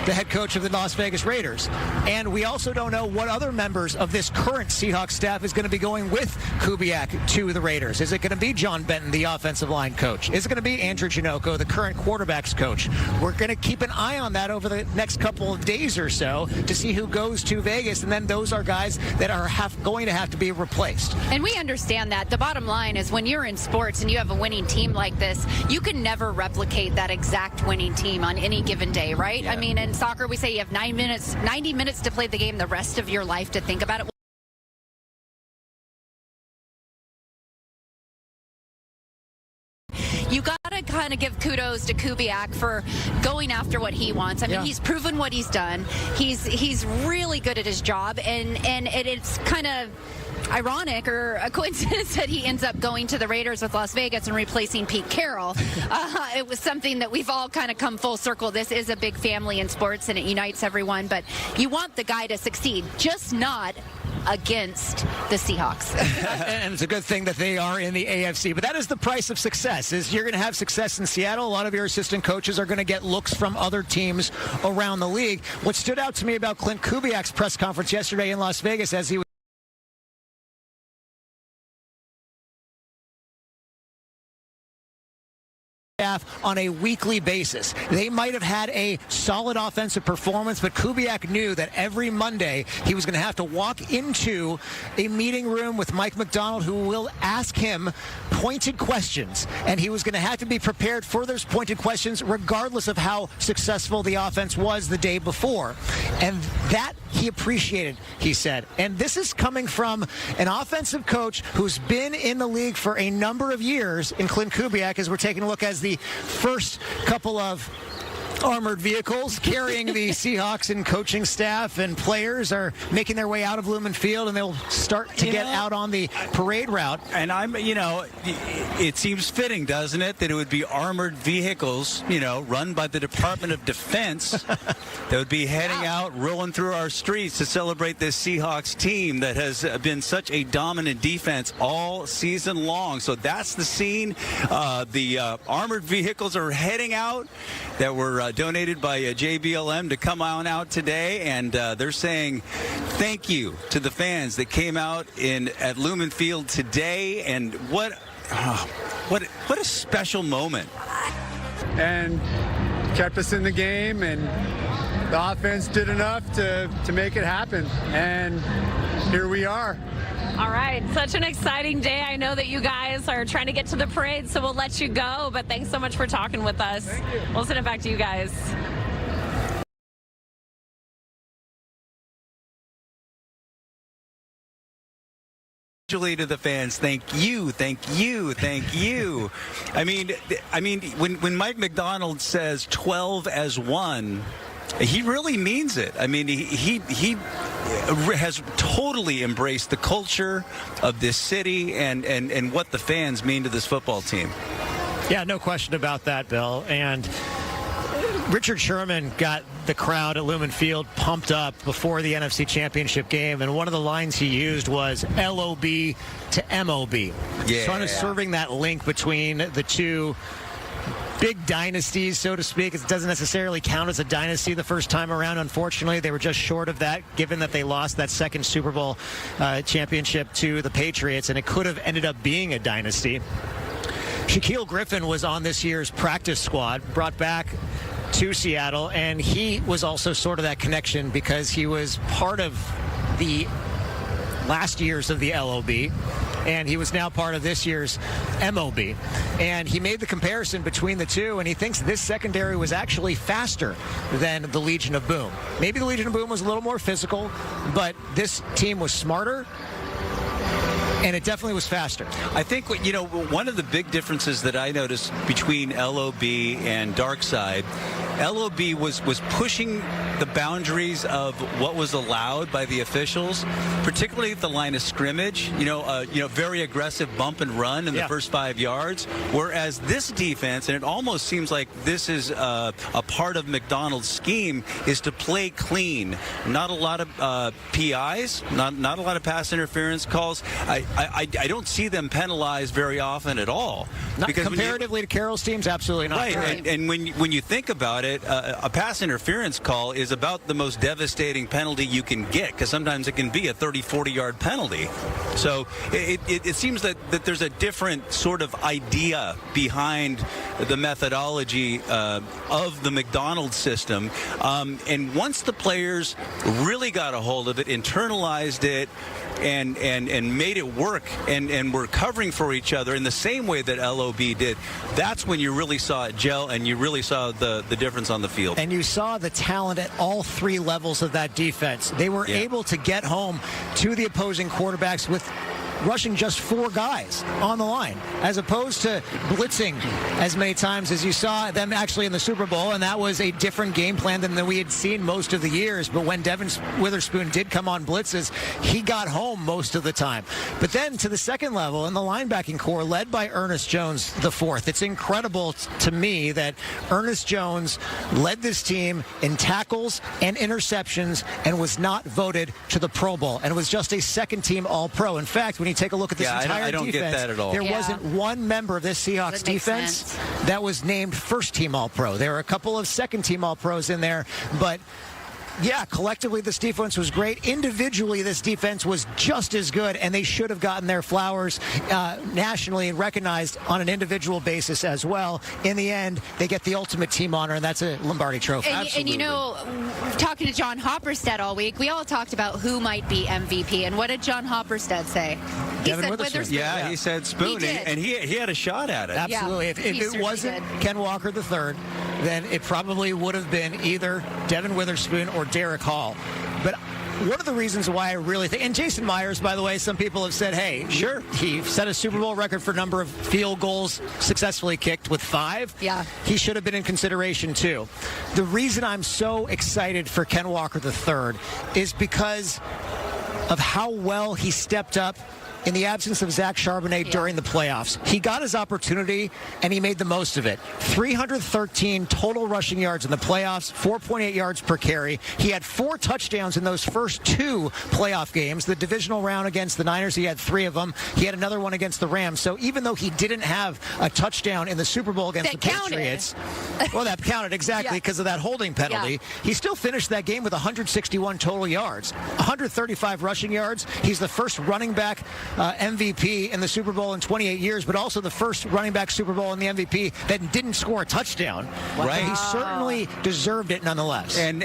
the head coach of the Las Vegas Raiders. And we also don't know what other members of this current Seahawks staff is going to be going with Kubiak to the Raiders. Is it going to be John Benton, the offensive line coach? Is it going to be Andrew Janocko, the current quarterbacks coach? We're going to keep an eye on that over the next couple of days or so to see who goes to Vegas, and then those are guys that are going to have to be replaced. And we understand that. The bottom line is when you're in sports and you have a winning team like this, you can never replicate that exact winning team on any given day, right? Yeah. I mean, in soccer, we say you have 90 minutes to play the game, the rest of your life to think about it. You got to kind of give kudos to Kubiak for going after what he wants. I mean, he's proven what he's done. He's really good at his job, and it's kind of ironic or a coincidence that he ends up going to the Raiders with Las Vegas and replacing Pete Carroll. It was something that we've all kind of come full circle. This is a big family in sports, and it unites everyone, but you want the guy to succeed, just not against the Seahawks. And it's a good thing that they are in the AFC, but that is the price of success. Is you're going to have success in Seattle. A lot of your assistant coaches are going to get looks from other teams around the league. What stood out to me about Clint Kubiak's press conference yesterday in Las Vegas as he was on a weekly basis. They might have had a solid offensive performance, but Kubiak knew that every Monday he was going to have to walk into a meeting room with Mike Macdonald, who will ask him pointed questions, and he was going to have to be prepared for those pointed questions regardless of how successful the offense was the day before. And that he appreciated, he said. And this is coming from an offensive coach who's been in the league for a number of years in Clint Kubiak, as we're taking a look as the first couple of armored vehicles carrying the Seahawks and coaching staff and players are making their way out of Lumen Field, and they'll start to get out on the parade route. And it seems fitting, doesn't it, that it would be armored vehicles, run by the Department of Defense that would be heading out, rolling through our streets to celebrate this Seahawks team that has been such a dominant defense all season long. So that's the scene. The armored vehicles are heading out that were donated by JBLM to come on out today, and they're saying thank you to the fans that came out at Lumen Field today. And what a special moment. And kept us in the game, and the offense did enough to make it happen, and here we are. All right, such an exciting day. I know that you guys are trying to get to the parade, so we'll let you go, but thanks so much for talking with us. Thank you. We'll send it back to you guys. To the fans, thank you. I mean, when Mike Macdonald says 12 as one, he really means it. I mean, he has totally embraced the culture of this city and what the fans mean to this football team. Yeah, no question about that, Bill. And Richard Sherman got the crowd at Lumen Field pumped up before the NFC Championship game, and one of the lines he used was LOB to MOB. Yeah. Kind of serving that link between the two big dynasties, so to speak. It doesn't necessarily count as a dynasty the first time around. Unfortunately, they were just short of that, given that they lost that second Super Bowl championship to the Patriots, and it could have ended up being a dynasty. Shaquille Griffin was on this year's practice squad, brought back to Seattle, and he was also sort of that connection because he was part of the last years of the LOB, and he was now part of this year's MOB. And he made the comparison between the two, and he thinks this secondary was actually faster than the Legion of Boom. Maybe the Legion of Boom was a little more physical, but this team was smarter, and it definitely was faster. I think, one of the big differences that I noticed between LOB and Darkside, LOB was pushing the boundaries of what was allowed by the officials, particularly at the line of scrimmage. Very aggressive bump and run in the first 5 yards. Whereas this defense, and it almost seems like this is a part of McDonald's scheme, is to play clean. Not a lot of PIs, not a lot of pass interference calls. I don't see them penalized very often at all. Not comparatively to Carroll's teams, absolutely not. Right, and when you think about it, a pass interference call is about the most devastating penalty you can get, because sometimes it can be a 30, 40-yard penalty. So it seems that there's a different sort of idea behind the methodology of the McDonald's system. And once the players really got a hold of it, internalized it, and made it work, and were covering for each other in the same way that LOB did, that's when you really saw it gel, and you really saw the difference on the field. And you saw the talent at all three levels of that defense. They were able to get home to the opposing quarterbacks with rushing just 4 guys on the line, as opposed to blitzing as many times as you saw them actually in the Super Bowl, and that was a different game plan than we had seen most of the years. But when Devin Witherspoon did come on blitzes, he got home most of the time. But then to the second level, in the linebacking core, led by Ernest Jones IV, it's incredible to me that Ernest Jones led this team in tackles and interceptions and was not voted to the Pro Bowl, and was just a second-team All-Pro. In fact, when you take a look at this entire I don't defense, get that at all. there wasn't one member of this Seahawks defense that was named first-team All-Pro. There were a couple of second-team All-Pros in there, but collectively this defense was great. Individually, this defense was just as good, and they should have gotten their flowers nationally and recognized on an individual basis as well. In the end, they get the ultimate team honor, and that's a Lombardi Trophy. And talking to John Hopperstead all week, we all talked about who might be MVP, and what did John Hopperstead say? He said Witherspoon. Yeah, he said Spoon, and he had a shot at it. Absolutely. If it wasn't Ken Walker III, then it probably would have been either Devin Witherspoon or Derek Hall. But one of the reasons why I really think, and Jason Myers, by the way, some people have said, hey, sure, he set a Super Bowl record for number of field goals successfully kicked with 5. Yeah. He should have been in consideration too. The reason I'm so excited for Ken Walker III is because of how well he stepped up in the absence of Zach Charbonnet during the playoffs. He got his opportunity, and he made the most of it. 313 total rushing yards in the playoffs, 4.8 yards per carry. He had 4 touchdowns in those first 2 playoff games. The divisional round against the Niners, he had 3 of them. He had another one against the Rams. So even though he didn't have a touchdown in the Super Bowl against the Patriots, well, that counted exactly because of that holding penalty. He still finished that game with 161 total yards, 135 rushing yards. He's the first running back MVP in the Super Bowl in 28 years, but also the first running back Super Bowl in the MVP that didn't score a touchdown. Right. He certainly deserved it nonetheless. And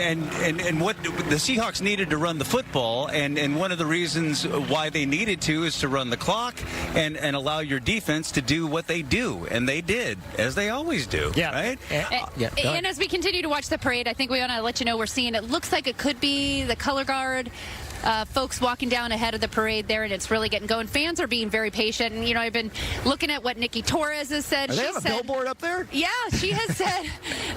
what the Seahawks needed to run the football, and one of the reasons why they needed to is to run the clock and allow your defense to do what they do, and they did, as they always do. Yeah. Right? And as we continue to watch the parade, I think we want to let you know we're seeing, it looks like it could be the color guard folks walking down ahead of the parade there, and it's really getting going. Fans are being very patient, and I've been looking at what Nikki Torres has said. They have a billboard up there? Yeah, she has said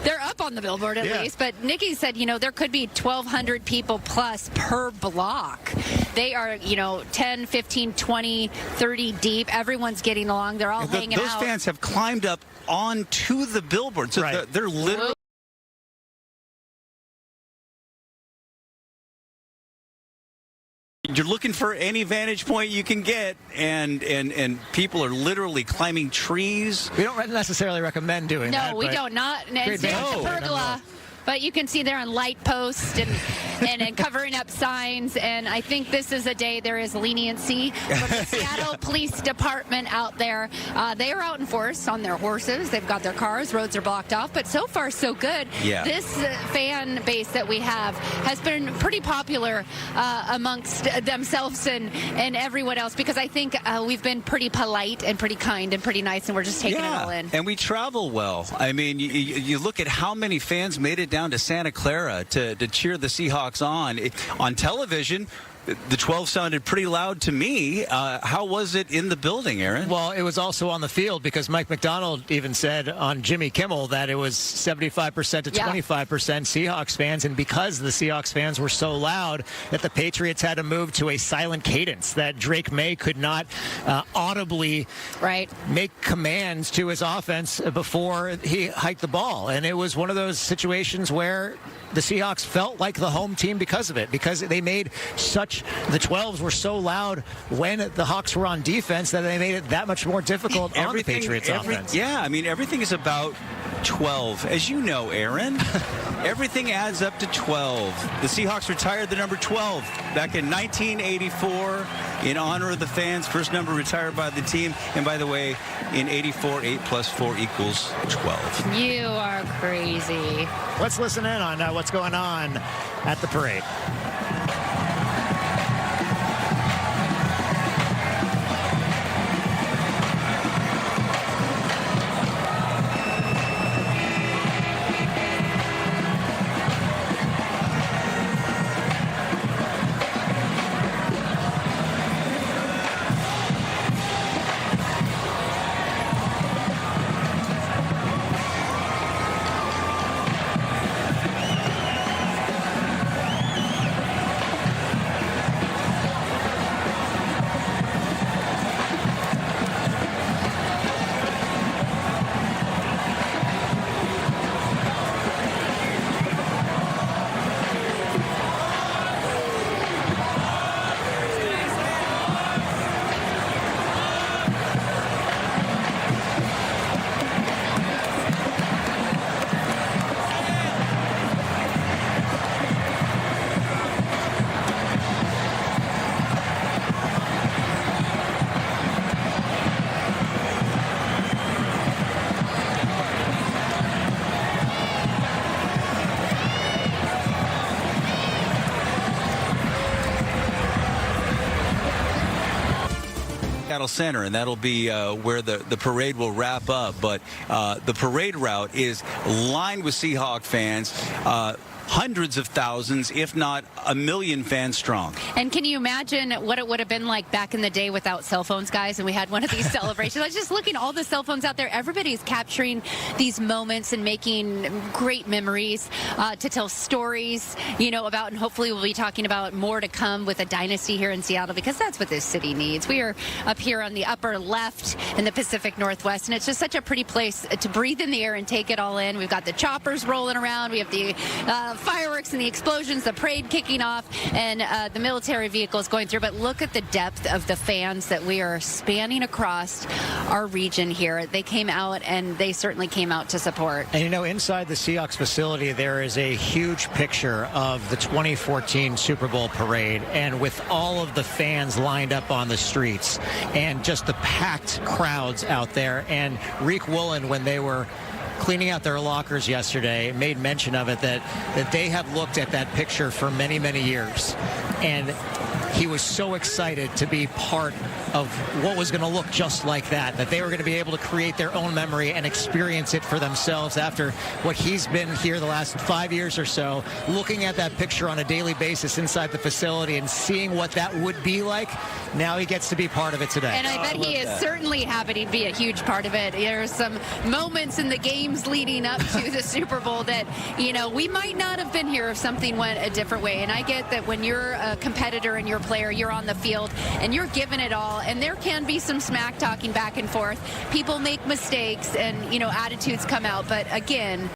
they're up on the billboard at least, but Nikki said there could be 1,200 people plus per block. They are 10, 15, 20, 30 deep. Everyone's getting along. They're all hanging out. Those fans have climbed up onto the billboard, so they're literally you're looking for any vantage point you can get, and people are literally climbing trees. We don't necessarily recommend doing that. No, we don't. Not it's not the pergola. But you can see they're on light posts and covering up signs. And I think this is a day there is leniency from the Seattle Police Department out there. They are out in force on their horses. They've got their cars. Roads are blocked off. But so far, so good. Yeah. This fan base that we have has been pretty popular amongst themselves and everyone else, because I think we've been pretty polite and pretty kind and pretty nice, and we're just taking it all in. And we travel well. I mean, you look at how many fans made it down to Santa Clara to cheer the Seahawks on television. The 12 sounded pretty loud to me. How was it in the building, Aaron? Well, it was also on the field because Mike McDonald even said on Jimmy Kimmel that it was 75% to 25% Seahawks fans, and because the Seahawks fans were so loud that the Patriots had to move to a silent cadence, that Drake May could not audibly make commands to his offense before he hiked the ball. And it was one of those situations where the Seahawks felt like the home team because of it, because they made the 12s were so loud when the Hawks were on defense that they made it that much more difficult on the Patriots offense. Yeah, I mean, everything is about 12. As you know, Aaron, everything adds up to 12. The Seahawks retired the number 12 back in 1984 in honor of the fans. First number retired by the team. And by the way, in 84, 8 plus 4 equals 12. You are crazy. Let's listen in on what's going on at the parade. Seattle Center, and that'll be where the parade will wrap up. But the parade route is lined with Seahawk fans. Hundreds of thousands, if not a million fans strong. And can you imagine what it would have been like back in the day without cell phones, guys, and we had one of these celebrations? I was just looking at all the cell phones out there. Everybody's capturing these moments and making great memories to tell stories, about, and hopefully we'll be talking about more to come with a dynasty here in Seattle, because that's what this city needs. We are up here on the upper left in the Pacific Northwest, and it's just such a pretty place to breathe in the air and take it all in. We've got the choppers rolling around. We have the fireworks and the explosions, the parade kicking off, and the military vehicles going through. But look at the depth of the fans that we are spanning across our region here. They came out, and they certainly came out to support. And inside the Seahawks facility, there is a huge picture of the 2014 Super Bowl parade, and with all of the fans lined up on the streets and just the packed crowds out there. And Reek Woolen, when they were cleaning out their lockers yesterday, made mention of it, that they have looked at that picture for many, many years. And he was so excited to be part of what was going to look just like that they were going to be able to create their own memory and experience it for themselves after what he's been here the last 5 years or so, looking at that picture on a daily basis inside the facility and seeing what that would be like. Now he gets to be part of it today. And I bet he is certainly happy to be a huge part of it. There's some moments in the games leading up to the Super Bowl that, we might not have been here if something went a different way. And I get that when you're a competitor and you're a player, you're on the field and you're giving it all, and there can be some smack talking back and forth. People make mistakes and, attitudes come out. But again,